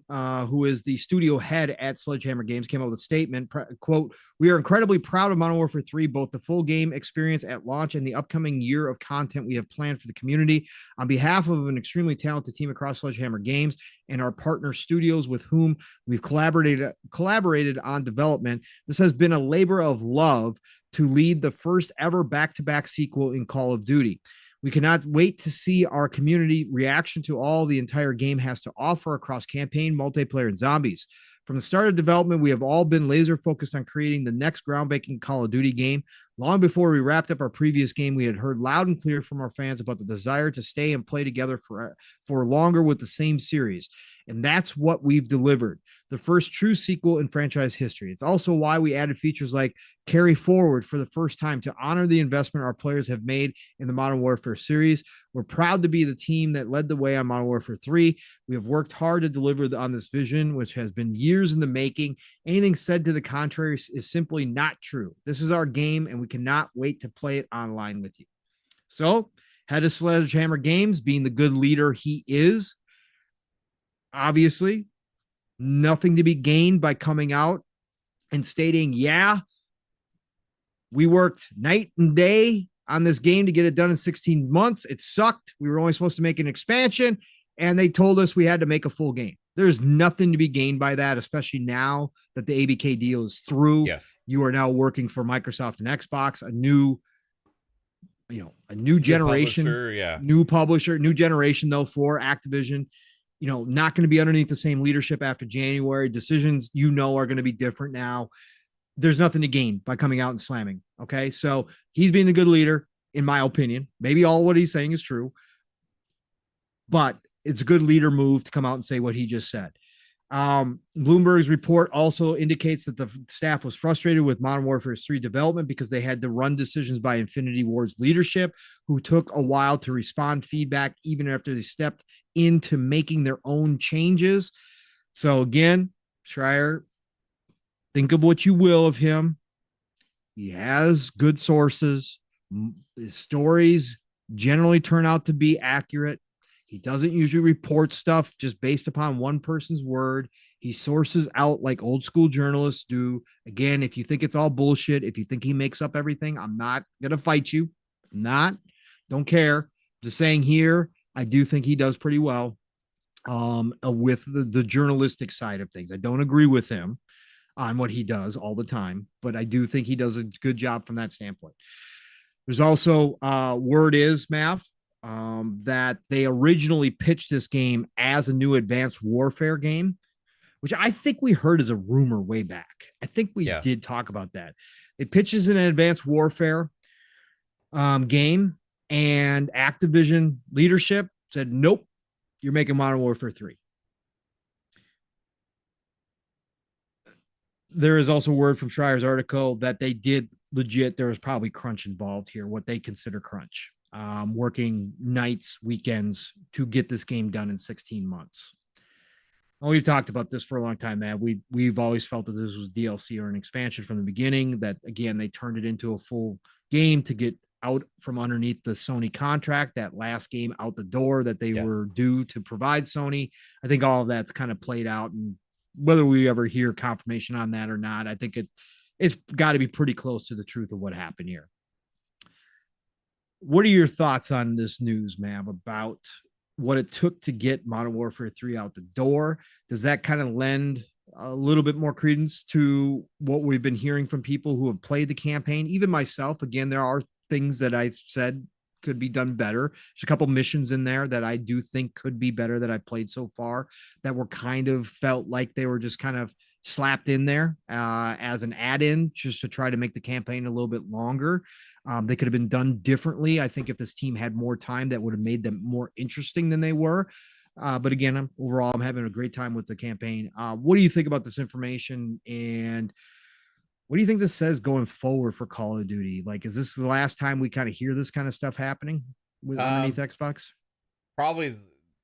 who is the studio head at Sledgehammer Games, came up with a statement, quote, "We are incredibly proud of Modern Warfare 3, both the full game experience at launch and the upcoming year of content we have planned for the community. On behalf of an extremely talented team across Sledgehammer Games and our partner studios with whom we've collaborated on development, this has been a labor of love to lead the first ever back-to-back sequel in Call of Duty. We cannot wait to see our community reaction to all the entire game has to offer across campaign, multiplayer, and zombies. From the start of development, we have all been laser focused on creating the next groundbreaking Call of Duty game. Long before we wrapped up our previous game, we had heard loud and clear from our fans about the desire to stay and play together for longer with the same series. And that's what we've delivered. The first true sequel in franchise history. It's also why we added features like Carry Forward for the first time to honor the investment our players have made in the Modern Warfare series. We're proud to be the team that led the way on Modern Warfare 3. We have worked hard to deliver on this vision, which has been years in the making. Anything said to the contrary is simply not true. This is our game, and we cannot wait to play it online with you. So, head of Sledgehammer Games, being the good leader he is, obviously, nothing to be gained by coming out and stating, yeah, we worked night and day on this game to get it done in 16 months. It sucked. We were only supposed to make an expansion, and they told us we had to make a full game. There's nothing to be gained by that, especially now that the ABK deal is through. Yeah. You are now working for Microsoft and Xbox, a new generation, new publisher, new generation though for Activision. Not going to be underneath the same leadership after January. Decisions, are going to be different now. There's nothing to gain by coming out and slamming. Okay. So he's being a good leader, in my opinion. Maybe all what he's saying is true, but it's a good leader move to come out and say what he just said. Bloomberg's report also indicates that the staff was frustrated with Modern Warfare 3 development because they had to run decisions by Infinity Ward's leadership, who took a while to respond feedback even after they stepped into making their own changes. So again, Schreier, think of what you will of him. He has good sources. His stories generally turn out to be accurate. He doesn't usually report stuff just based upon one person's word. He sources out like old school journalists do. Again, if you think it's all bullshit, if you think he makes up everything, I'm not going to fight you. Don't care. Just saying here, I do think he does pretty well with the journalistic side of things. I don't agree with him on what he does all the time, but I do think he does a good job from that standpoint. There's also word is, Mav, that they originally pitched this game as a new Advanced Warfare game, which I think we heard as a rumor way back. I think we did talk about that. They pitched as an Advanced Warfare game, and Activision leadership said, nope, you're making Modern Warfare 3. There is also word from Schreier's article that they did legit, there was probably crunch involved here, what they consider crunch. Working nights, weekends to get this game done in 16 months. Well, we've talked about this for a long time, man. We've always felt that this was DLC or an expansion from the beginning, that again, they turned it into a full game to get out from underneath the Sony contract, that last game out the door that they were due to provide Sony. I think all of that's kind of played out, and whether we ever hear confirmation on that or not, I think it's got to be pretty close to the truth of what happened here. What are your thoughts on this news, ma'am, about what it took to get Modern Warfare 3 out the door? Does that kind of lend a little bit more credence to what we've been hearing from people who have played the campaign? Even myself, again, there are things that I've said could be done better. There's a couple missions in there that I do think could be better that I've played so far that were kind of felt like they were just kind of slapped in there as an add-in just to try to make the campaign a little bit longer. They could have been done differently. I think if this team had more time, that would have made them more interesting than they were. But again, overall, I'm having a great time with the campaign. What do you think about this information, and what do you think this says going forward for Call of Duty? Like, is this the last time we kind of hear this kind of stuff happening with underneath Xbox? Probably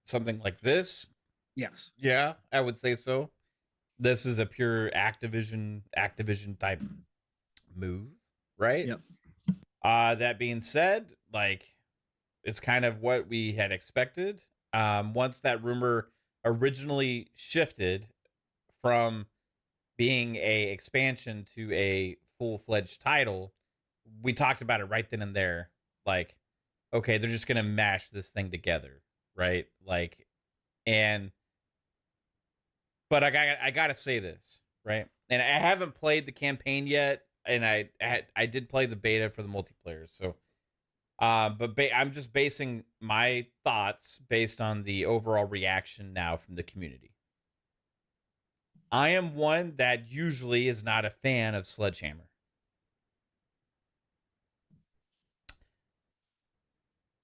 something like this. Yes. Yeah, I would say so. This is a pure Activision type move, right? Yep. That being said, like, it's kind of what we had expected. Once that rumor originally shifted from being a expansion to a full-fledged title, we talked about it right then and there. Like, okay, they're just gonna mash this thing together, right? Like, but I gotta say this, right? And I haven't played the campaign yet, and I did play the beta for the multiplayer. So, but I'm just basing my thoughts based on the overall reaction now from the community. I am one that usually is not a fan of Sledgehammer.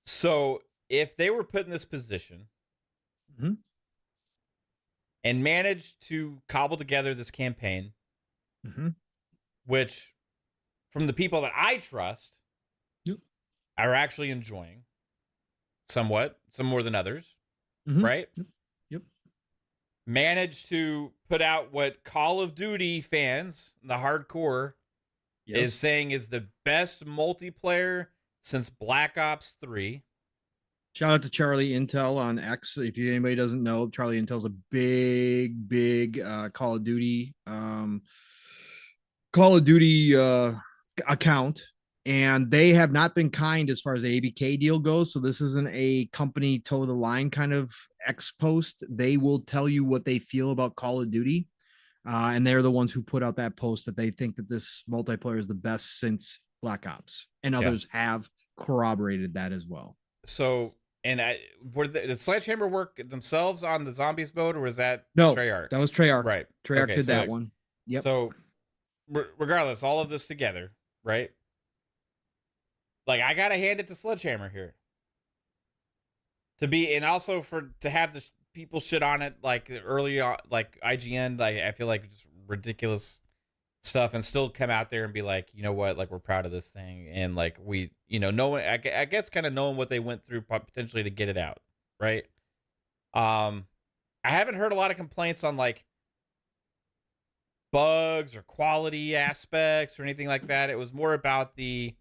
So if they were put in this position and managed to cobble together this campaign, which from the people that I trust are actually enjoying somewhat, some more than others, right? Managed to put out what Call of Duty fans, the hardcore, is saying is the best multiplayer since Black Ops 3. Shout out to Charlie Intel on X. If anybody doesn't know, Charlie Intel's a big Call of Duty account, and they have not been kind as far as the ABK deal goes. So this isn't a company toe the line kind of X post. They will tell you what they feel about Call of Duty. And they're the ones who put out that post that they think that this multiplayer is the best since Black Ops, and others have corroborated that as well. So, and did Sledgehammer work themselves on the Zombies mode, or was that Treyarch? That was Treyarch. Right. Treyarch did that one. Yep. So, regardless, all of this together, right? Like, I gotta hand it to Sledgehammer here. And also to have the people shit on it like early on, like IGN, like I feel like just ridiculous stuff, and still come out there and be like, you know what, like we're proud of this thing, and like we, knowing, I guess kind of knowing what they went through potentially to get it out, right? I haven't heard a lot of complaints on like bugs or quality aspects or anything like that. It was more about the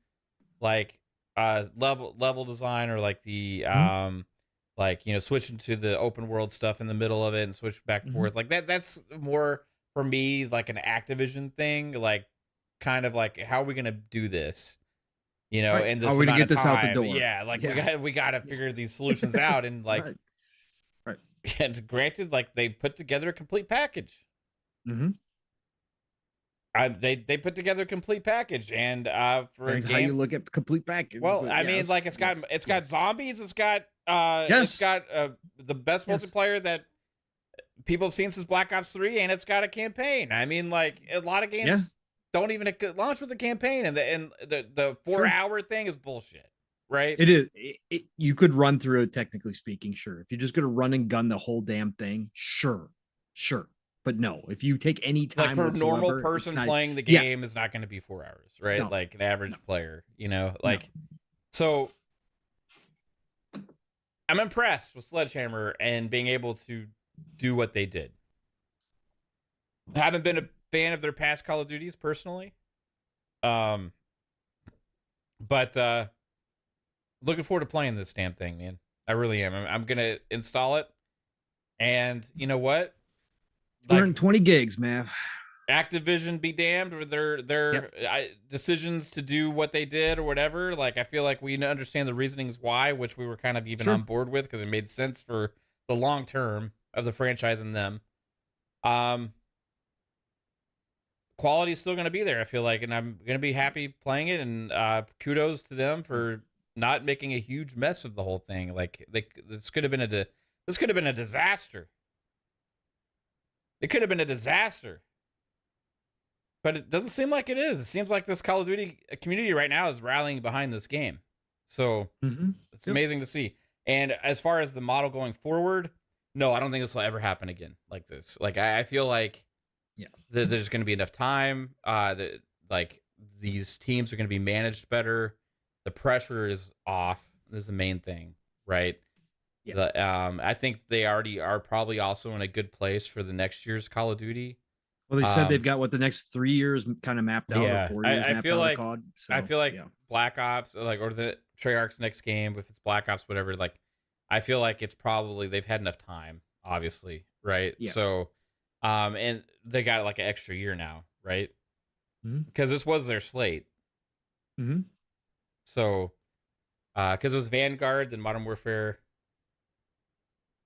like level design, or like the like, switching to the open world stuff in the middle of it and switch back and forth. Like that's more for me like an Activision thing, like kind of like, how are we going to do this? And this, how are we going to get this out the door? Yeah. Like we got to figure these solutions out. And like, right. And granted, like they put together a complete package. They put together a complete package, and for Depends a game, how you look at complete package. Well, I mean, like it's got zombies, it's got the best multiplayer that people have seen since Black Ops 3, and it's got a campaign. I mean, like a lot of games don't even launch with a campaign, and the 4-hour thing is bullshit, right? It is. You could run through it, technically speaking, sure. If you're just gonna run and gun the whole damn thing, sure. But no, if you take any time, like for a normal person playing the game, is not going to be 4 hours, right? No, like an average player, So I'm impressed with Sledgehammer and being able to do what they did. I haven't been a fan of their past Call of Duties personally, but looking forward to playing this damn thing, man. I really am. I'm gonna install it, and you know what? 220 gigs, man. Activision be damned with their decisions to do what they did or whatever. Like, I feel like we understand the reasonings why, which we were kind of even on board with because it made sense for the long term of the franchise and them. Quality is still going to be there, I feel like, and I'm going to be happy playing it. And kudos to them for not making a huge mess of the whole thing. Like, this could have been a disaster. It could have been a disaster, but it doesn't seem like it is. It seems like this Call of Duty community right now is rallying behind this game. So it's amazing to see. And as far as the model going forward, no, I don't think this will ever happen again like this. Like, I feel like there's going to be enough time. That like these teams are going to be managed better. The pressure is off. This is the main thing, right? Yeah. I think they already are probably also in a good place for the next year's Call of Duty. Well, they said they've got the next 3 years kind of mapped out, or 4 years I mapped feel out. like, COD, so, I feel like Black Ops, or the Treyarch's next game, if it's Black Ops, whatever. Like, I feel like it's probably they've had enough time, obviously, right? Yeah. So, and they got like an extra year now, right? Because this was their slate. So, because it was Vanguard, then Modern Warfare.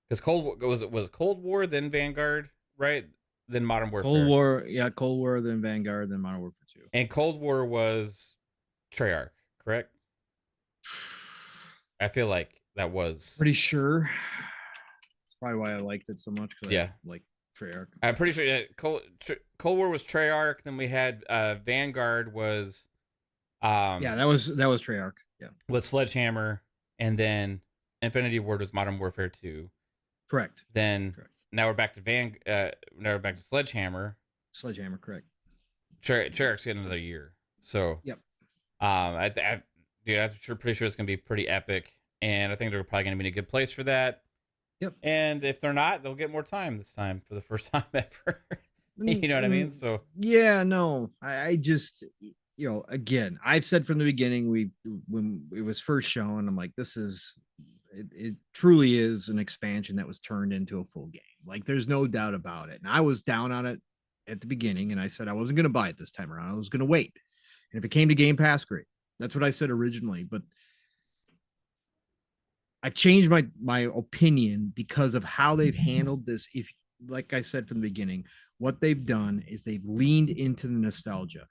Because was Cold War, then Vanguard, right? Then Modern Warfare. Cold War, then Vanguard, then Modern Warfare 2. And Cold War was Treyarch, correct? I feel like that was pretty sure. That's probably why I liked it so much. I like Treyarch. I'm pretty sure Cold War was Treyarch. Then we had Vanguard was that was Treyarch. Yeah, with Sledgehammer, and then Infinity Ward was Modern Warfare 2. Correct. Then now we're back to now we're back to Sledgehammer. Sledgehammer, correct. Treyarch's getting another year. So yep. Dude, I'm pretty sure it's gonna be pretty epic, and I think they're probably gonna be in a good place for that. Yep. And if they're not, they'll get more time this time for the first time ever. You know what I mean? So yeah, no, I just, again, I've said from the beginning, when it was first shown, I'm like, it truly is an expansion that was turned into a full game. Like, there's no doubt about it. And I was down on it at the beginning, and I said I wasn't going to buy it this time around. I was going to wait. And if it came to Game Pass, great. That's what I said originally. But I've changed my opinion because of how they've handled this. If, like I said from the beginning, what they've done is they've leaned into the nostalgia.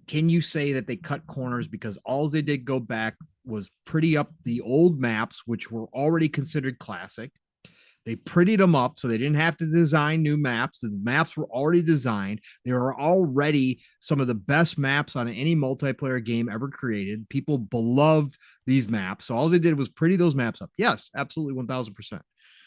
Can you say that they cut corners because all they did go back was pretty up the old maps, which were already considered classic? They prettied them up so they didn't have to design new maps. The maps were already designed. They were already some of the best maps on any multiplayer game ever created. People beloved these maps. So all they did was pretty those maps up. Yes, absolutely 1000%.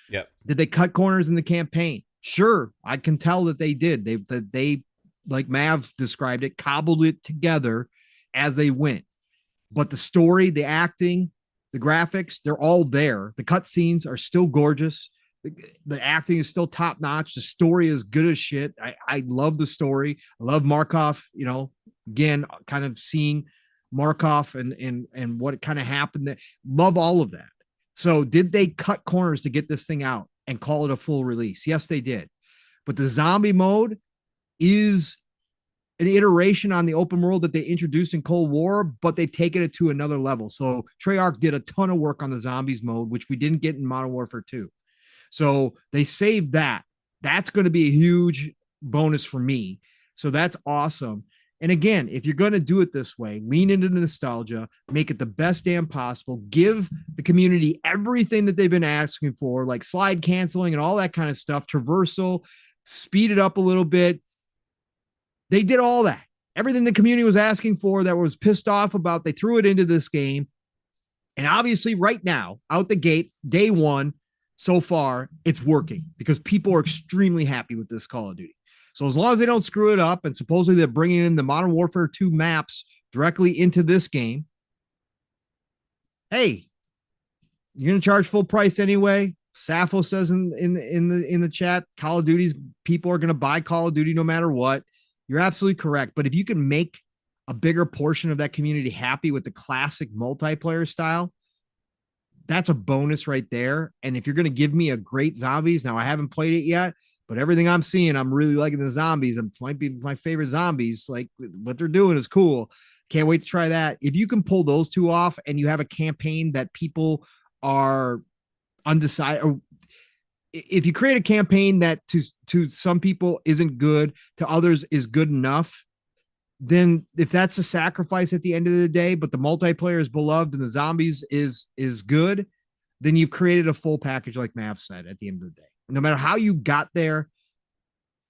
Yep. Did they cut corners in the campaign? Sure. I can tell that they did. They like Mav described it, cobbled it together as they went. But the story, the acting, the graphics, they're all there. The cutscenes are still gorgeous. The acting is still top notch. The story is good as shit. I love the story. I love Markov, again, kind of seeing Markov and what kind of happened there. Love all of that. So did they cut corners to get this thing out and call it a full release? Yes, they did. But the zombie mode is an iteration on the open world that they introduced in Cold War, but they've taken it to another level. So Treyarch did a ton of work on the zombies mode, which we didn't get in Modern Warfare 2. So they saved that. That's going to be a huge bonus for me. So that's awesome. And again, if you're going to do it this way, lean into the nostalgia, make it the best damn possible, give the community everything that they've been asking for, like slide canceling and all that kind of stuff, traversal, speed it up a little bit. They did all that. Everything the community was asking for that was pissed off about, they threw it into this game. And obviously right now, out the gate, day one, so far, it's working because people are extremely happy with this Call of Duty. So as long as they don't screw it up, and supposedly they're bringing in the Modern Warfare 2 maps directly into this game, hey, you're going to charge full price anyway. Sappho says in the chat, Call of Duty's people are going to buy Call of Duty no matter what. You're absolutely correct. But if you can make a bigger portion of that community happy with the classic multiplayer style, that's a bonus right there. And if you're going to give me a great zombies, now I haven't played it yet, but everything I'm seeing, I'm really liking the zombies. It might be my favorite zombies. Like, what they're doing is cool. Can't wait to try that. If you can pull those two off and you have a campaign that people are undecided, or if you create a campaign that to some people isn't good, to others is good enough, then if that's a sacrifice at the end of the day, but the multiplayer is beloved and the zombies is good, then you've created a full package, like Mav said, at the end of the day. No matter how you got there,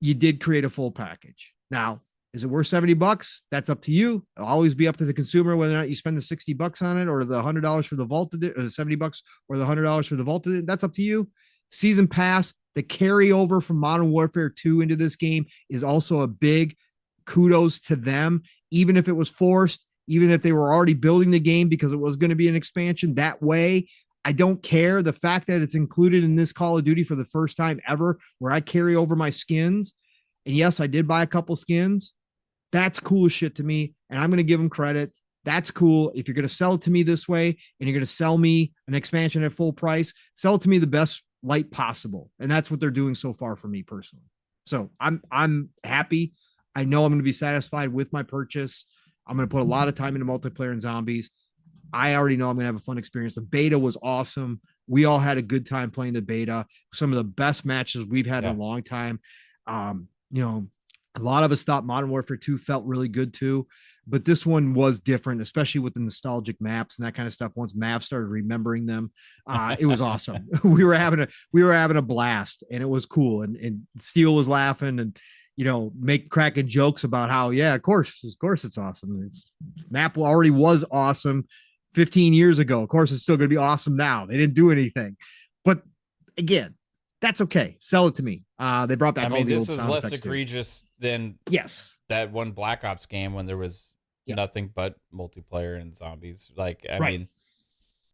you did create a full package. Now, is it worth $70? That's up to you. It'll always be up to the consumer whether or not you spend the $60 on it, or the $100 for the vaulted, or the $70 or the $100 for the vaulted. That's up to you. Season pass, the carryover from Modern Warfare 2 into this game is also a big kudos to them. Even if it was forced, even if they were already building the game because it was going to be an expansion that way, I don't care. The fact that it's included in this Call of Duty for the first time ever, where I carry over my skins, and yes, I did buy a couple skins, that's cool shit to me, and I'm going to give them credit. That's cool. If you're going to sell it to me this way and you're going to sell me an expansion at full price, sell it to me the best light possible. And that's what they're doing so far for me personally. So I'm happy. I know I'm going to be satisfied with my purchase. I'm going to put a lot of time into multiplayer and zombies. I already know I'm going to have a fun experience. The beta was awesome. We all had a good time playing the beta. Some of the best matches we've had in a long time. A lot of us thought Modern Warfare 2 felt really good too, but this one was different, especially with the nostalgic maps and that kind of stuff. Once Mav started remembering them, it was awesome. we were having a blast, and it was cool. And Steele was laughing and, cracking jokes about how, of course it's awesome. Map already was awesome 15 years ago. Of course, it's still going to be awesome now. They didn't do anything. But again, that's okay. Sell it to me. They brought back all the old sound effects. This is less egregious than that one Black Ops game when there was nothing but multiplayer and zombies. Like, I mean,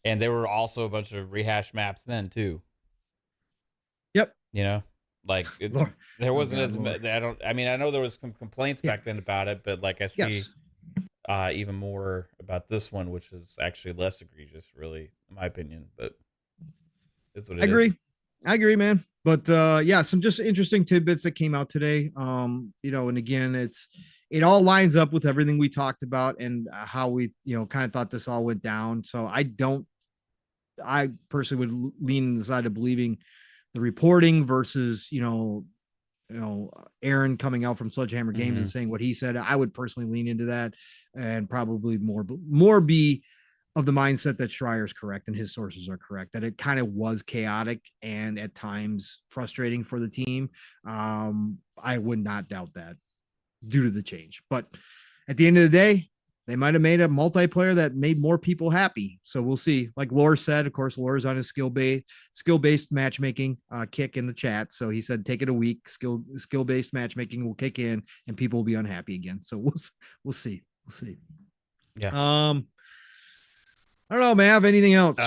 and there were also a bunch of rehash maps then too. Yep. You know, like there wasn't as much. I know there was some complaints back then about it, but like I see even more about this one, which is actually less egregious, really, in my opinion. But it's what it is. I agree, man. But some just interesting tidbits that came out today. And again, it all lines up with everything we talked about and how we, kind of thought this all went down. So I personally would lean on the side of believing the reporting versus, Aaron coming out from Sledgehammer Games and saying what he said. I would personally lean into that and probably more be of the mindset that Schreier's correct and his sources are correct, that it kind of was chaotic and at times frustrating for the team. I would not doubt that due to the change, but at the end of the day, they might have made a multiplayer that made more people happy. So we'll see. Like Lore said, of course, Lore's on his skill-based matchmaking kick in the chat. So he said, take it a week. Skill-based matchmaking will kick in and people will be unhappy again. So we'll see. Yeah. I don't know, Mav. Anything else?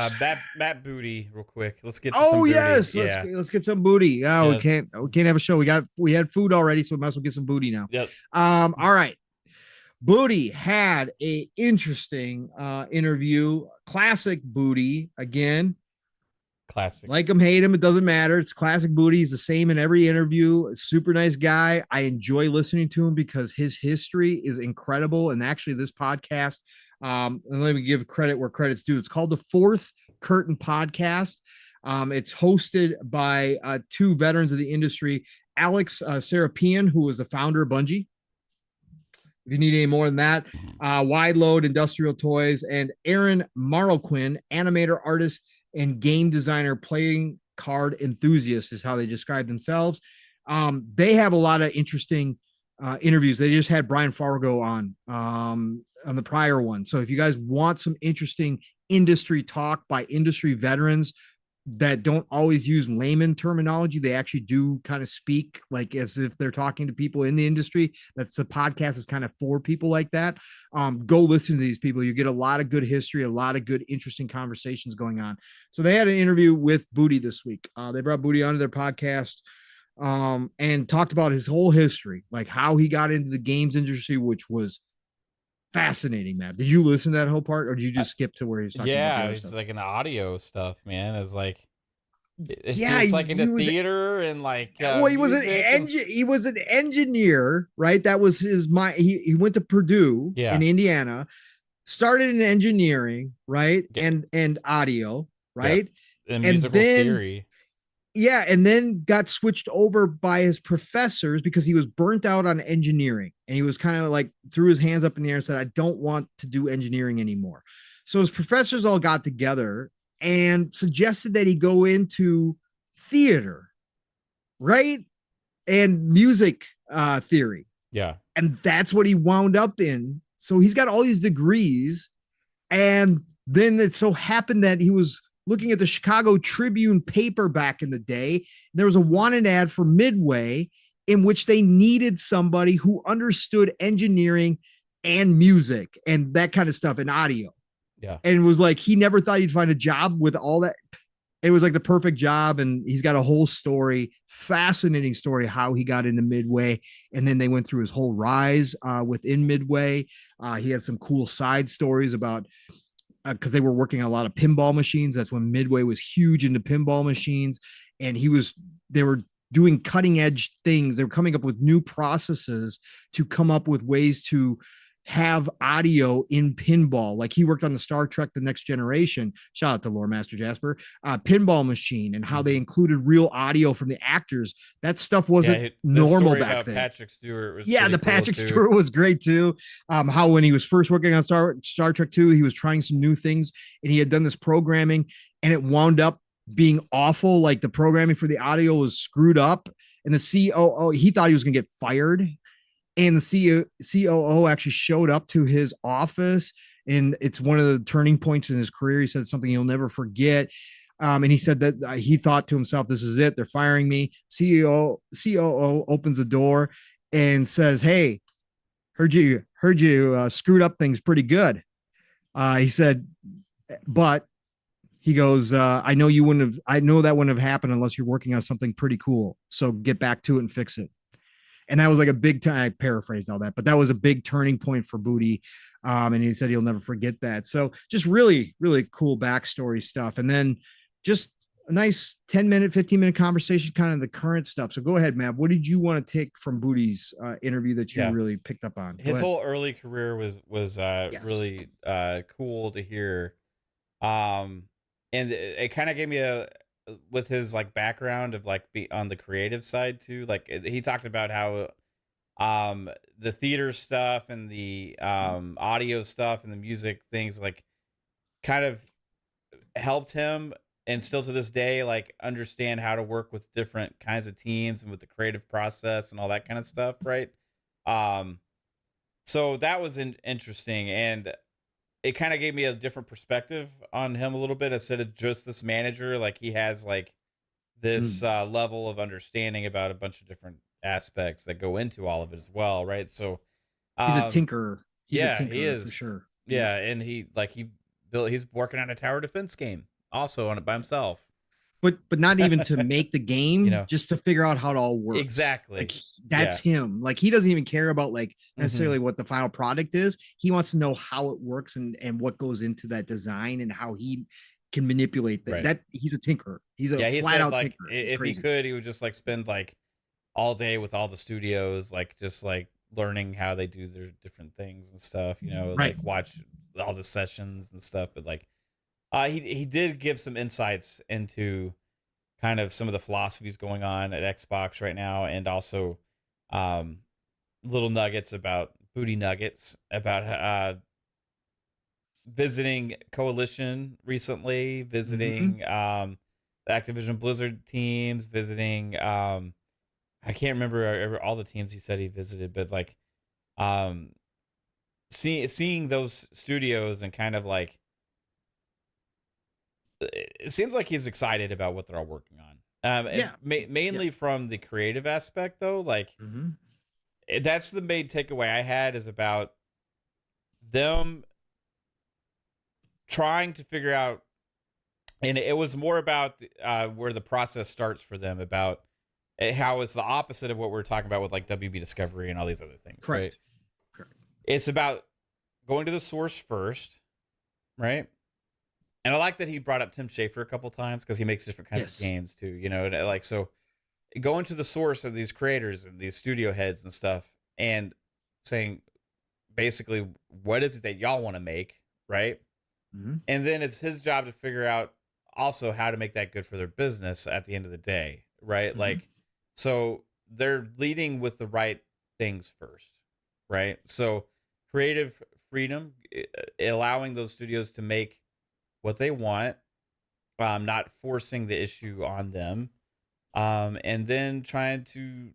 Matt Booty, real quick. Let's get. Let's get some booty. We can't have a show. We had food already, so we might as well get some booty now. Yep. All right. Booty had a interesting interview. Classic Booty again. Classic. Like him, hate him, it doesn't matter. It's classic Booty. He's the same in every interview. Super nice guy. I enjoy listening to him because his history is incredible. And actually, this podcast, and let me give credit where credit's due. It's called the Fourth Curtain Podcast. It's hosted by two veterans of the industry, Alex Serapian, who was the founder of Bungie. If you need any more than that, Wide Load Industrial Toys, and Aaron Marlequin, animator, artist, and game designer, playing card enthusiast is how they describe themselves. They have a lot of interesting interviews. They just had Brian Fargo on the prior one. So if you guys want some interesting industry talk by industry veterans that don't always use layman terminology, they actually do kind of speak like as if they're talking to people in the industry. That's the podcast is kind of for people like that. Go listen to these people. You get a lot of good history, a lot of good, interesting conversations going on. So they had an interview with Booty this week. They brought Booty onto their podcast and talked about his whole history, like how he got into the games industry, which was fascinating, man. Did you listen to that whole part, or did you just skip to where he's talking about it's stuff? like an audio stuff, man. It's like it's like in the theater and like he was an engineer, right? That was his mind. He went to Purdue in Indiana, started in engineering, right? And audio, right? And musical theory. Yeah, and then got switched over by his professors because he was burnt out on engineering. And he was kind of like threw his hands up in the air and said, I don't want to do engineering anymore. So his professors all got together and suggested that he go into theater, right? And music theory. Yeah. And that's what he wound up in. So he's got all these degrees. And then it so happened that he was looking at the Chicago Tribune paper back in the day. There was a wanted ad for Midway in which they needed somebody who understood engineering and music and that kind of stuff and audio. Yeah. And it was like, he never thought he'd find a job with all that. It was like the perfect job. And he's got a whole story, fascinating story, how he got into Midway. And then they went through his whole rise within Midway. He had some cool side stories about, because they were working on a lot of pinball machines. That's when Midway was huge into pinball machines. And they were doing cutting edge things. They were coming up with new processes to come up with ways to have audio in pinball. Like he worked on the Star Trek The Next Generation, shout out to Lore Master Jasper, pinball machine, and how they included real audio from the actors. That stuff wasn't normal back then. Patrick Stewart was the Patrick Stewart was great too. How when he was first working on Star Trek 2, he was trying some new things and he had done this programming and it wound up being awful. Like the programming for the audio was screwed up and the COO, he thought he was going to get fired. And the COO actually showed up to his office and it's one of the turning points in his career. He said something he'll never forget. And he said that he thought to himself, this is it. They're firing me. COO opens the door and says, hey, heard you screwed up things pretty good. He said, but he goes, I know that wouldn't have happened unless you're working on something pretty cool. So get back to it and fix it. And that was like a big time. I paraphrased all that, but that was a big turning point for Booty. And he said he'll never forget that. So just really, really cool backstory stuff. And then just a nice 10-minute, 15-minute conversation, kind of the current stuff. So go ahead, Matt. What did you want to take from Booty's interview that you really picked up on? His whole early career was really cool to hear. And it kind of gave me with his like background of like be on the creative side too. Like he talked about how the theater stuff and the audio stuff and the music things like kind of helped him, and still to this day like understand how to work with different kinds of teams and with the creative process and all that kind of stuff, right? So that was interesting, and it kind of gave me a different perspective on him a little bit. Instead of just this manager, like he has like this level of understanding about a bunch of different aspects that go into all of it as well, right? So he's a tinkerer. He is for sure. Yeah, and he's working on a tower defense game also on it by himself. But not even to make the game, just to figure out how it all works. Exactly. Like that's him. Like he doesn't even care about like necessarily what the final product is. He wants to know how it works and what goes into that design and how he can manipulate that. That he's a tinkerer. He's a flat out like, tinkerer. If he could, he would just like spend like all day with all the studios, like just like learning how they do their different things and stuff, like watch all the sessions and stuff. But like he did give some insights into kind of some of the philosophies going on at Xbox right now, and also little nuggets about Booty nuggets about visiting Coalition recently, visiting the Activision Blizzard teams, visiting I can't remember all the teams he said he visited, but like seeing those studios and kind of like it seems like he's excited about what they're all working on. Mainly from the creative aspect, though. Like that's the main takeaway I had, is about them trying to figure out, and it was more about where the process starts for them, about how it's the opposite of what we're talking about with like WB Discovery and all these other things. Correct. It's about going to the source first, right? And I like that he brought up Tim Schafer a couple times, because he makes different kinds of games too, and like, so going to the source of these creators and these studio heads and stuff, and saying basically, what is it that y'all want to make, right? And then it's his job to figure out also how to make that good for their business at the end of the day, right? Like, so they're leading with the right things first, right? So creative freedom, allowing those studios to make what they want, not forcing the issue on them, and then trying to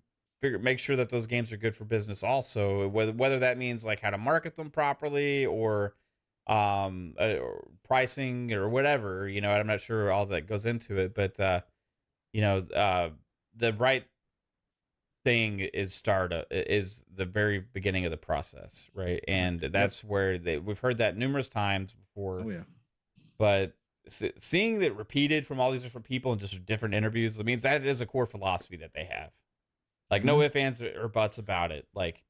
make sure that those games are good for business also, whether that means like how to market them properly or pricing or whatever, I'm not sure all that goes into it, but the right thing is the very beginning of the process, right? And that's where we've heard that numerous times before. But seeing that repeated from all these different people in just different interviews, it means that is a core philosophy that they have. Like, no ifs, ands, or buts about it. Like,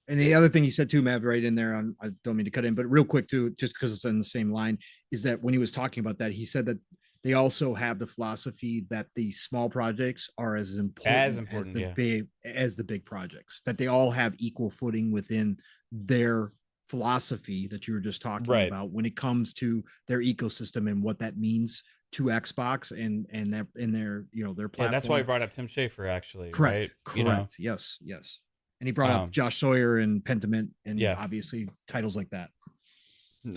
and the other thing he said too, Matt, right in there, I don't mean to cut in, but real quick too, just because it's in the same line, is that when he was talking about that, he said that they also have the philosophy that the small projects are as important as the big projects, that they all have equal footing within their philosophy that you were just talking about when it comes to their ecosystem and what that means to Xbox and their their platform. Yeah, that's why we brought up Tim Schafer, actually. Correct. Right? Yes. And he brought up Josh Sawyer and Pentiment and obviously titles like that.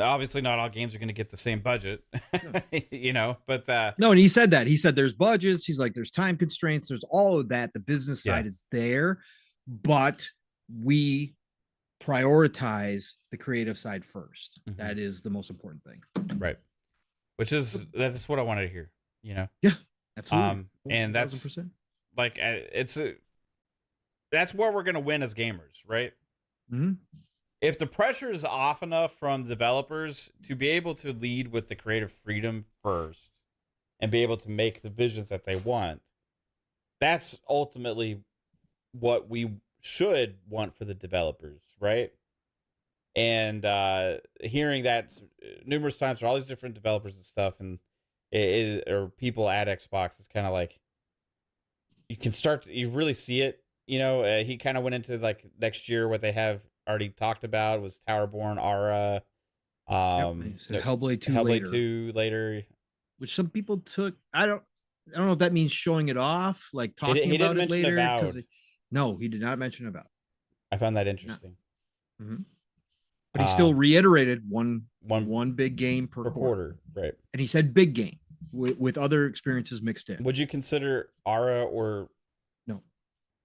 Obviously not all games are going to get the same budget, but no, and he said there's budgets. He's like, there's time constraints. There's all of that. The business side is there, but we prioritize the creative side first. That is the most important thing. Right. That's what I wanted to hear, you know? Yeah, absolutely. And that's 1000%. Like, that's where we're going to win as gamers, right? If the pressure is off enough from developers to be able to lead with the creative freedom first and be able to make the visions that they want, that's ultimately what we should want for the developers, right? And hearing that numerous times from all these different developers and stuff, and or people at Xbox, it's kind of like you really see it. You know, he kind of went into like next year what they have already talked about was Towerborn, Aura, Hellblade 2 later, which some people took. I don't know if that means showing it off, like talking about it later. No, he did not mention about. I found that interesting. But he still reiterated one big game per quarter, right? And he said big game with other experiences mixed in. Would you consider Aura or no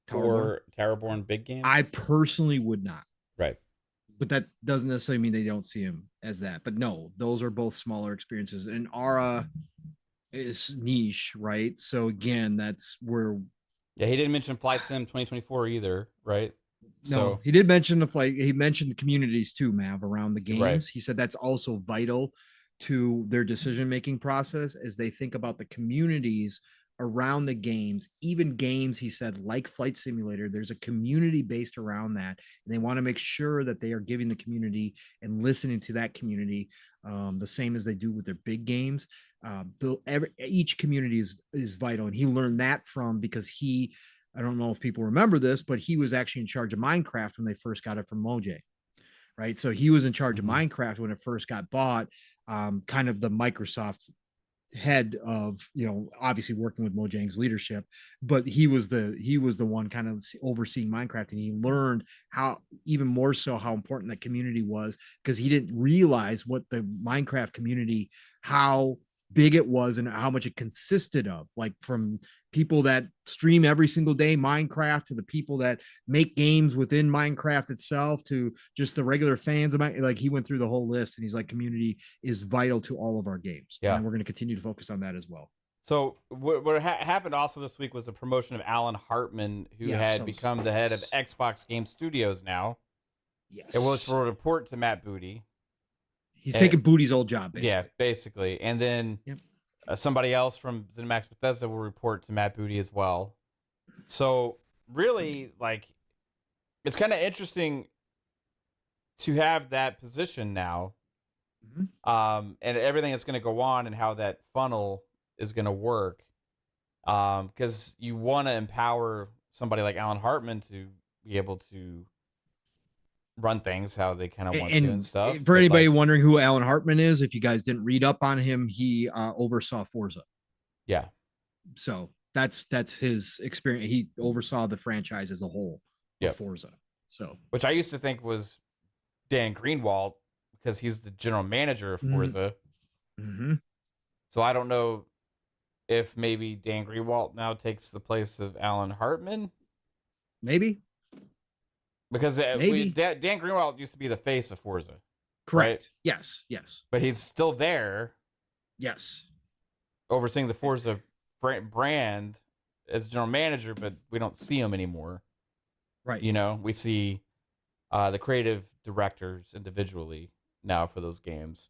Towerborn big game? I personally would not. Right. But that doesn't necessarily mean they don't see him as that. But no, those are both smaller experiences. And Aura is niche, right? So again, that's where. Yeah, he didn't mention Flight Sim 2024 either, right? No, he did mention the flight. He mentioned the communities too, Mav, around the games. Right. He said that's also vital to their decision-making process as they think about the communities around the games. Even games, he said, like Flight Simulator, there's a community based around that. And they want to make sure that they are giving the community and listening to that community the same as they do with their big games. Each community is vital. And he learned that because I don't know if people remember this, but he was actually in charge of Minecraft when they first got it from Mojang, right? So he was in charge of Minecraft when it first got bought, kind of the Microsoft head of, obviously working with Mojang's leadership, but he was the one kind of overseeing Minecraft, and he learned even more so how important that community was, because he didn't realize what the Minecraft community, how big it was and how much it consisted of, like from people that stream every single day Minecraft to the people that make games within Minecraft itself to just the regular fans of Minecraft. Like, he went through the whole list, and he's like, community is vital to all of our games. Yeah. And we're going to continue to focus on that as well. So what happened also this week was the promotion of Alan Hartman, who had become the head of Xbox Game Studios now. Yes. It was for a report to Matt Booty. He's taking Booty's old job, basically. Yeah, basically. And then somebody else from ZeniMax Bethesda will report to Matt Booty as well. So really, like, it's kind of interesting to have that position now, and everything that's going to go on and how that funnel is going to work, because you want to empower somebody like Alan Hartman to be able to run things how they kind of want to and stuff. For anybody wondering who Alan Hartman is, if you guys didn't read up on him, he oversaw Forza. Yeah. So that's his experience. He oversaw the franchise as a whole of Forza. So, which I used to think was Dan Greenwald, because he's the general manager of Forza. So I don't know if maybe Dan Greenwald now takes the place of Alan Hartman. Maybe. Because Dan Greenwald used to be the face of Forza. Correct. Right? Yes. But he's still there. Yes. Overseeing the Forza brand as general manager, but we don't see him anymore. Right. We see the creative directors individually now for those games.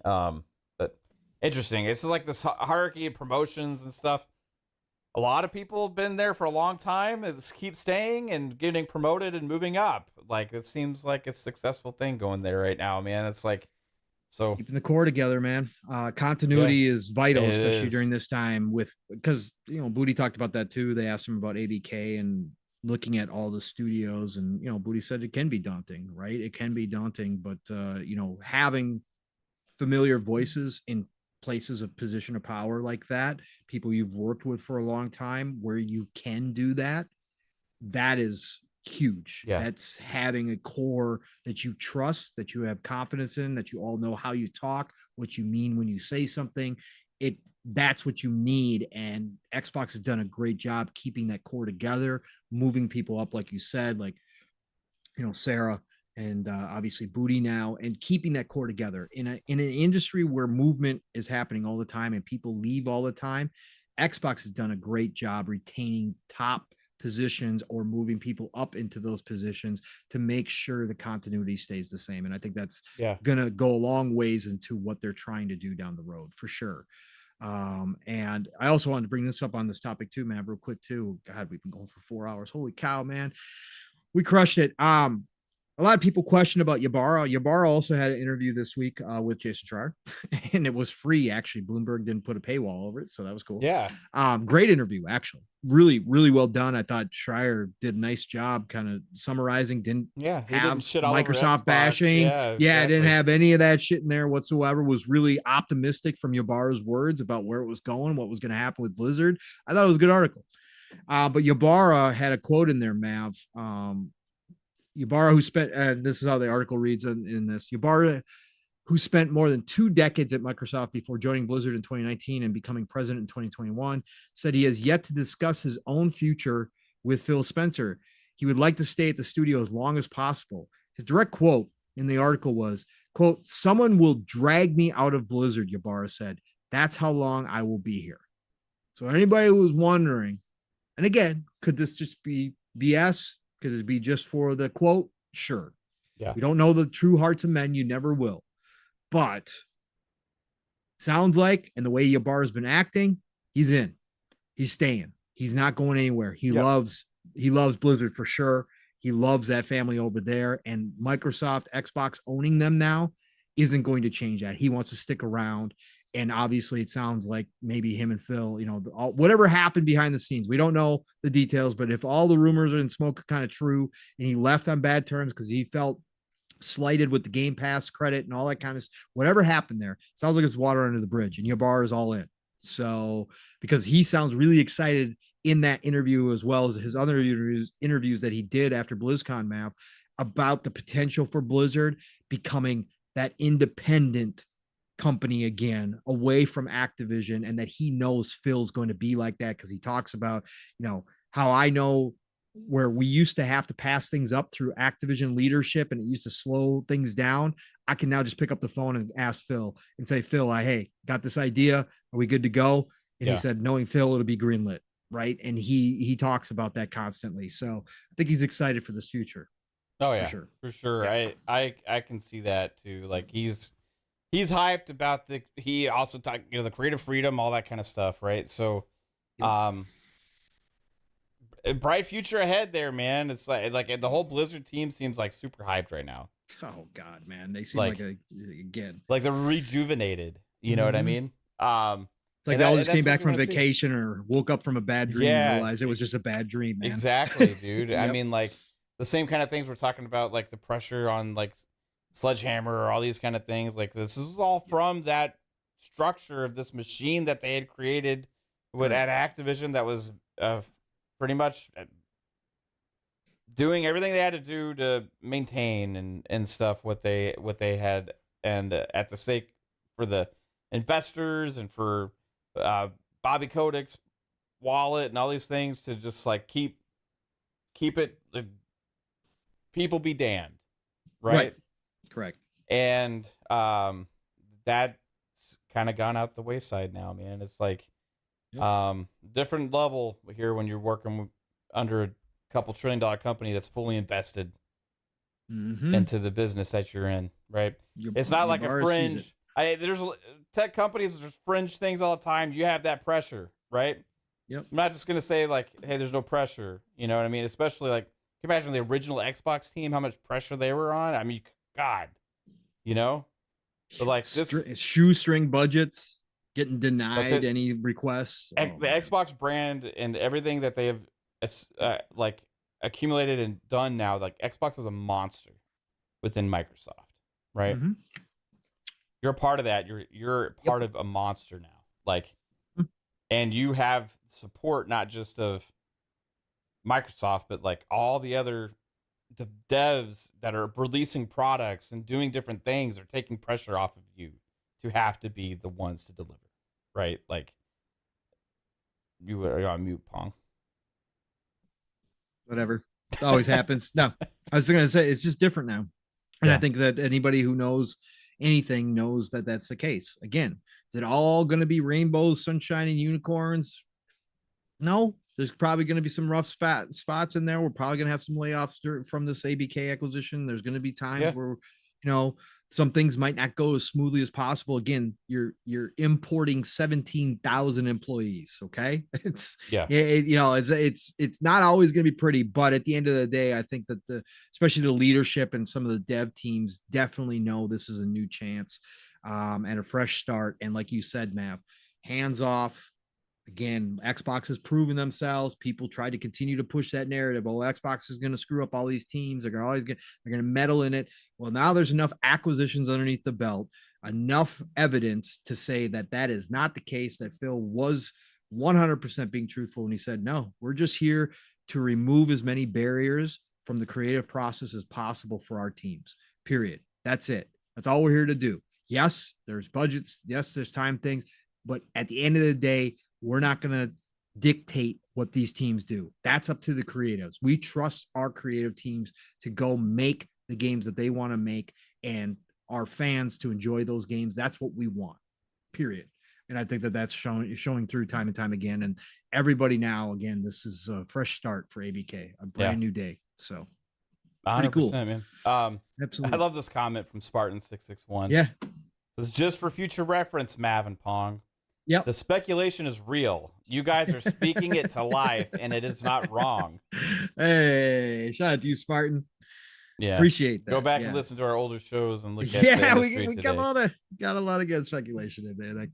But interesting. It's like this hierarchy of promotions and stuff. A lot of people have been there for a long time and keep staying and getting promoted and moving up. Like, it seems like a successful thing going there right now, man. It's like, so keeping the core together, man. Continuity is vital, especially during this time because Booty talked about that too. They asked him about ABK and looking at all the studios, and Booty said it can be daunting, right? It can be daunting, but having familiar voices in places of position of power like that, people you've worked with for a long time, where you can do that is huge. That's having a core that you trust, that you have confidence in, that you all know how you talk, what you mean when you say something. That's what you need, and Xbox has done a great job keeping that core together, moving people up, like you said, like Sarah and obviously Booty now, and keeping that core together in an industry where movement is happening all the time and people leave all the time. Xbox has done a great job retaining top positions or moving people up into those positions to make sure the continuity stays the same. And I think that's gonna go a long ways into what they're trying to do down the road for sure. And I also wanted to bring this up on this topic too, man, real quick too. God, we've been going for 4 hours. Holy cow, man. We crushed it. A lot of people question about Ybarra. Ybarra also had an interview this week with Jason Schreier, and it was free. Actually, Bloomberg didn't put a paywall over it, so that was cool. Yeah. Great interview, actually. Really, really well done. I thought Schreier did a nice job kind of summarizing. Didn't have Microsoft bashing. Yeah, exactly. Didn't have any of that shit in there whatsoever. Was really optimistic from Ybarra's words about where it was going, what was going to happen with Blizzard. I thought it was a good article. But Ybarra had a quote in there, Mav. Ybarra, who spent, and this is how the article reads in this, Ybarra, who spent more than 2 decades at Microsoft before joining Blizzard in 2019 and becoming president in 2021, said he has yet to discuss his own future with Phil Spencer. He would like to stay at the studio as long as possible. His direct quote in the article was, quote, "Someone will drag me out of Blizzard," Ybarra said. "That's how long I will be here." So anybody who was wondering, and again, could this just be BS? Could it be just for the quote? Sure. Yeah. We don't know the true hearts of men. You never will. But sounds like, and the way Ybarra's been acting, he's in. He's staying. He's not going anywhere. He loves Blizzard for sure. He loves that family over there. And Microsoft, Xbox owning them now isn't going to change that. He wants to stick around. And obviously, it sounds like maybe him and Phil, whatever happened behind the scenes, we don't know the details, but if all the rumors and smoke are kind of true and he left on bad terms because he felt slighted with the Game Pass credit and all that kind of stuff, whatever happened there, sounds like it's water under the bridge, and Ybarra is all in. So, because he sounds really excited in that interview, as well as his other interviews that he did after BlizzCon, Mav, about the potential for Blizzard becoming that independent company again, away from Activision, and that he knows Phil's going to be like that, because he talks about, how I know where we used to have to pass things up through Activision leadership and it used to slow things down. I can now just pick up the phone and ask Phil and say, Phil, hey, got this idea. Are we good to go? And he said, knowing Phil, it'll be greenlit. Right. And he talks about that constantly. So I think he's excited for this future. Oh yeah, for sure. Yeah. I can see that too. Like he's hyped about he also talked, the creative freedom, all that kind of stuff. Right. So, a bright future ahead there, man. It's like the whole Blizzard team seems like super hyped right now. Oh God, man. They seem like they're rejuvenated. You know what I mean? It's like they all just came back from vacation or woke up from a bad dream and realized it was just a bad dream, man. Exactly, dude. I mean, like the same kind of things we're talking about, like the pressure on like Sledgehammer or all these kind of things. Like this is all from that structure of this machine that they had created at Activision that was pretty much doing everything they had to do to maintain and stuff what they had, and at the stake for the investors and for Bobby Kotick's wallet and all these things to just like keep it, people be damned, right? Correct. And that's kind of gone out the wayside now, man. It's like different level here when you're working under a couple $1 trillion company that's fully invested into the business that you're in, right? It's not like a fringe. There's tech companies, there's fringe things all the time. You have that pressure, right? Yep. I'm not just gonna say like, hey, there's no pressure. You know what I mean? Especially like, can you imagine the original Xbox team, how much pressure they were on? I mean, God, but like this shoestring budgets. Getting denied any requests. The Xbox brand and everything that they have like accumulated and done now, like Xbox is a monster within Microsoft, right? Mm-hmm. You're a part of that. You're part of a monster now. Like, and you have support not just of Microsoft, but like all the other devs that are releasing products and doing different things are taking pressure off of you to have to be the ones to deliver, right? Like, you're on mute, Pong. Whatever. It always happens. No, I was going to say, it's just different now. And I think that anybody who knows anything knows that that's the case. Again, is it all going to be rainbows, sunshine, and unicorns? No, there's probably going to be some rough spots in there. We're probably going to have some layoffs from this ABK acquisition. There's going to be times where, some things might not go as smoothly as possible. Again, you're importing 17,000 employees. Okay. It's not always going to be pretty, but at the end of the day, I think that especially the leadership and some of the dev teams definitely know this is a new chance, and a fresh start. And like you said, Mav, hands off. Again, Xbox has proven themselves. People try to continue to push that narrative. Oh, Xbox is going to screw up all these teams. They're going to meddle in it. Well, now there's enough acquisitions underneath the belt, enough evidence to say that that is not the case, that Phil was 100% being truthful when he said, no, we're just here to remove as many barriers from the creative process as possible for our teams, period. That's it. That's all we're here to do. Yes, there's budgets. Yes, there's time things. But at the end of the day, we're not going to dictate what these teams do. That's up to the creatives. We trust our creative teams to go make the games that they want to make, and our fans to enjoy those games. That's what we want, period. And I think that that's showing through time and time again. And everybody now, again, this is a fresh start for ABK, a brand new day. So 100%, cool, man. Absolutely. I love this comment from Spartan 661. Yeah. This is just for future reference, Mav and Pong. Yep. The speculation is real. You guys are speaking it to life, and it is not wrong. Hey, shout out to you, Spartan. Yeah, appreciate that. Go back and listen to our older shows and look at. We got a lot of good speculation in there that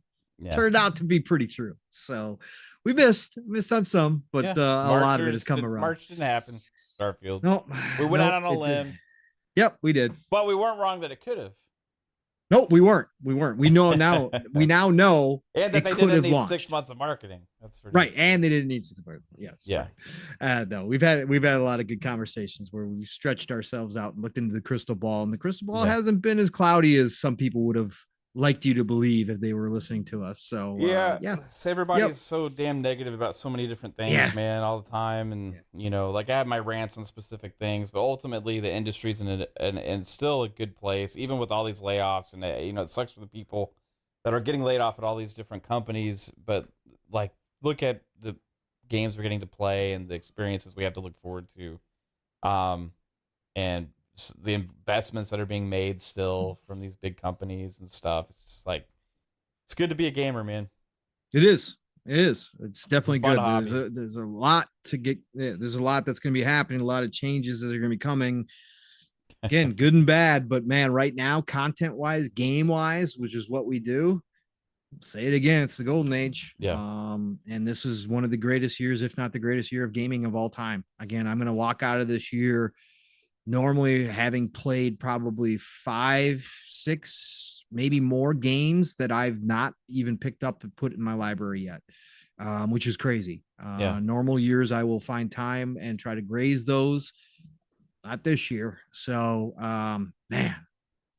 turned out to be pretty true. So we missed on some, but a lot of it has come around. March didn't happen. Starfield. No, we went out on a limb. Yep, we did. But we weren't wrong that it could have. No, we weren't. We know now. We now know, and that they didn't need 6 months of marketing. That's right, and they didn't need 6 months. Yes. Yeah. No, we've had a lot of good conversations where we've stretched ourselves out and looked into the crystal ball, and the crystal ball hasn't been as cloudy as some people would have liked you to believe if they were listening to us. So so everybody's so damn negative about so many different things, man, all the time. And like I have my rants on specific things, but ultimately the industry's in still a good place, even with all these layoffs. And it sucks for the people that are getting laid off at all these different companies, but like look at the games we're getting to play and the experiences we have to look forward to, and the investments that are being made still from these big companies and stuff. It's just like, it's good to be a gamer, man. It is. It's definitely good. There's a lot to get. There's a lot that's going to be happening. A lot of changes that are going to be coming. Again, good and bad. But man, right now, content wise, game wise, which is what we do. Say it again. It's the golden age. Yeah. And this is one of the greatest years, if not the greatest year of gaming of all time. Again, I'm going to walk out of this year normally having played probably 5, 6, maybe more games that I've not even picked up to put in my library yet, which is crazy. Normal years, I will find time and try to graze those. Not this year. So, man,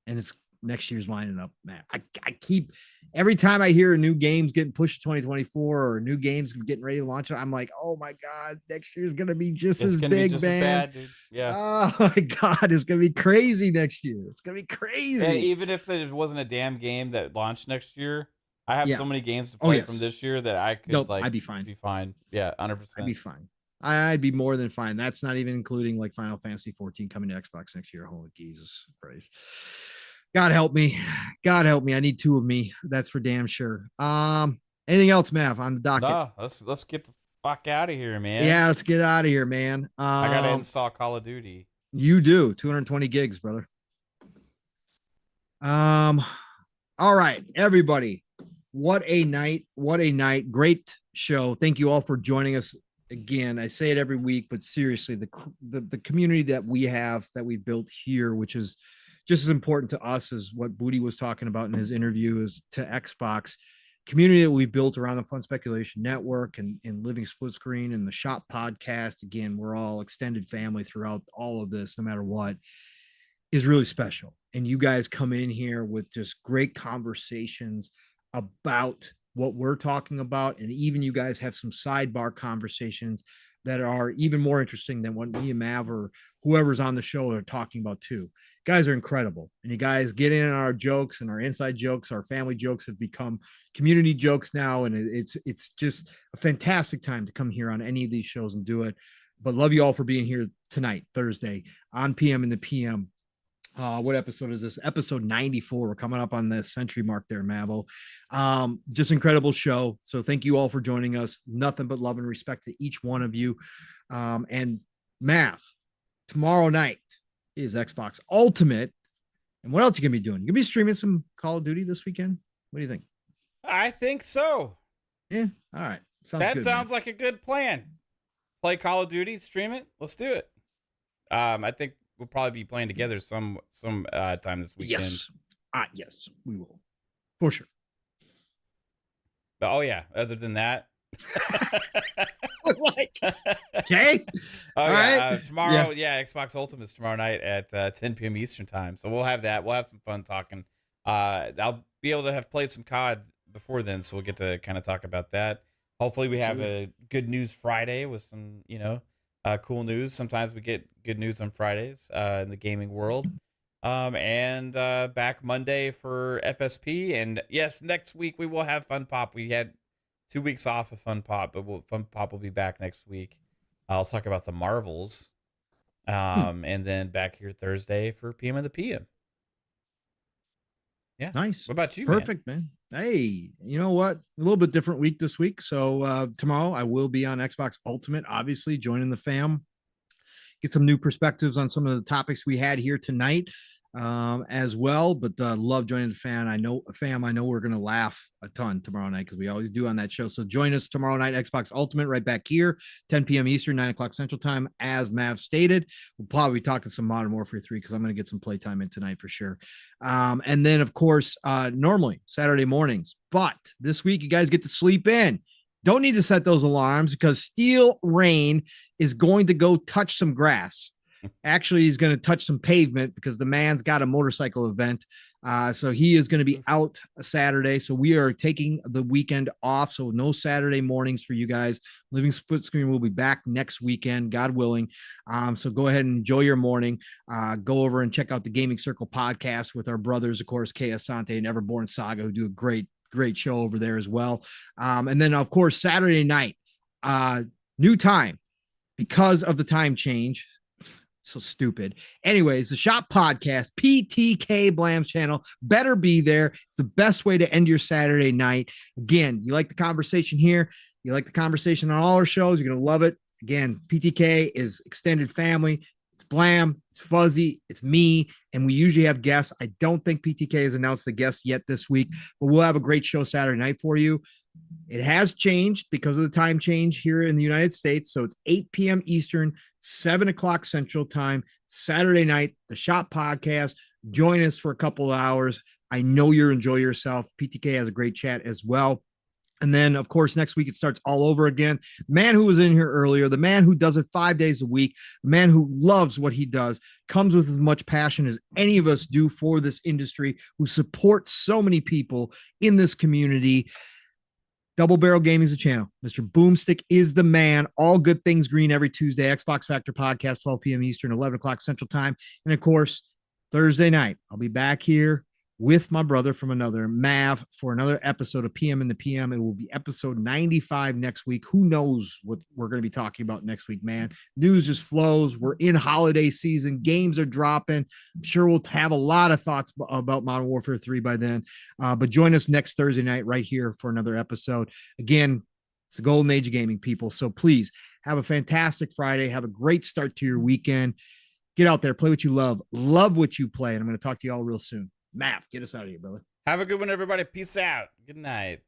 and it's next year's lining up, man. I keep, every time I hear a new game's getting pushed to 2024 or new games getting ready to launch, I'm like, oh my God, next year's going to be just as big, man. As bad, dude. Yeah. Oh my God, it's going to be crazy next year. It's going to be crazy. And even if there wasn't a damn game that launched next year, I have so many games to play from this year that I could I'd be fine. Yeah, 100%. I'd be fine. I'd be more than fine. That's not even including like Final Fantasy 14 coming to Xbox next year. Holy Jesus Christ. God help me. I need 2 of me. That's for damn sure. Anything else, Mav, on the docket? No, let's get the fuck out of here, man. Yeah, let's get out of here, man. I gotta install Call of Duty. You do 220 gigs, brother. All right, everybody. What a night. Great show. Thank you all for joining us. Again, I say it every week, but seriously, the community that we have, that we built here, which is just as important to us as what Booty was talking about in his interview, is to Xbox community that we built around the Fun Speculation Network and Living Split Screen and the Shop podcast. Again, we're all extended family throughout all of this, no matter what, is really special. And you guys come in here with just great conversations about what we're talking about. And even you guys have some sidebar conversations that are even more interesting than what me and Mav or whoever's on the show are talking about too. Guys are incredible. And you guys get in on our jokes, and our inside jokes, our family jokes have become community jokes now. And it's just a fantastic time to come here on any of these shows and do it. But love you all for being here tonight, Thursday on PM in the PM. What episode is this? Episode 94. We're coming up on the century mark there, Mavo. Just incredible show. So thank you all for joining us. Nothing but love and respect to each one of you. And Mav, tomorrow night is Xbox Ultimate. And what else are you gonna be doing? You gonna be streaming some Call of Duty this weekend? What do you think? I think so. Yeah. All right. Sounds like a good plan. Play Call of Duty, stream it. Let's do it. I think we'll probably be playing together some time this weekend. Yes. Yes, we will. For sure. But oh yeah, other than that. It's like, okay. All right. Tomorrow, Xbox Ultimate is tomorrow night at 10 p.m. Eastern time. So we'll have that. We'll have some fun talking. I'll be able to have played some COD before then, so we'll get to kind of talk about that. Hopefully we have a good news Friday with some, cool news. Sometimes we get good news on Fridays in the gaming world. And back Monday for FSP. And yes, next week we will have Fun Pop. We had 2 weeks off of Fun Pop, but Fun Pop will be back next week. I'll talk about the Marvels. And then back here Thursday for PM and the PM. Yeah. Nice. What about you? Perfect, man. Hey, you know what? A little bit different week this week. So tomorrow I will be on Xbox Ultimate, obviously joining the fam. Get some new perspectives on some of the topics we had here tonight as well. But love joining the fam. I know we're going to laugh a ton tomorrow night because we always do on that show. So join us tomorrow night, Xbox Ultimate, right back here, 10 p.m. Eastern, 9 o'clock Central Time, as Mav stated. We'll probably be talking some Modern Warfare 3 because I'm going to get some playtime in tonight for sure. And then, of course, normally Saturday mornings. But this week, you guys get to sleep in. Don't need to set those alarms because Steel Rain is going to go touch some grass. Actually, he's going to touch some pavement because the man's got a motorcycle event. So he is going to be out Saturday. So we are taking the weekend off. So no Saturday mornings for you guys. Living Split Screen will be back next weekend, God willing. So go ahead and enjoy your morning. Go over and check out the Gaming Circle podcast with our brothers, of course, K. Asante and Everborn Saga, who do a great show over there as well. And then, of course, Saturday night, new time because of the time change. So stupid. Anyways, the Shop Podcast, PTK Blam's channel, better be there. It's the best way to end your Saturday night. Again, you like the conversation here, you like the conversation on all our shows, you're going to love it. Again, PTK is extended family. It's Blam, it's Fuzzy, it's me, and we usually have guests. I don't think PTK has announced the guests yet this week, but we'll have a great show Saturday night for you. It has changed because of the time change here in the United States. So it's 8 p.m. Eastern, 7 o'clock Central Time, Saturday night, the Shop Podcast. Join us for a couple of hours. I know you'll enjoy yourself. PTK has a great chat as well. And then, of course, next week it starts all over again. The man who was in here earlier, the man who does it 5 days a week, the man who loves what he does, comes with as much passion as any of us do for this industry, who supports so many people in this community. Double Barrel Gaming is the channel. Mr. Boomstick is the man. All good things green every Tuesday. Xbox Factor Podcast, 12 p.m. Eastern, 11 o'clock Central Time. And, of course, Thursday night, I'll be back here with my brother from another, Mav, for another episode of PM in the PM. It will be episode 95 next week. Who knows what we're going to be talking about next week, man? News just flows. We're in holiday season. Games are dropping. I'm sure we'll have a lot of thoughts about Modern Warfare 3 by then. But join us next Thursday night right here for another episode. Again, it's the golden age of gaming, people. So please have a fantastic Friday. Have a great start to your weekend. Get out there, play what you love what you play. And I'm going to talk to you all real soon. Mav, get us out of here, brother. Have a good one, everybody. Peace out. Good night.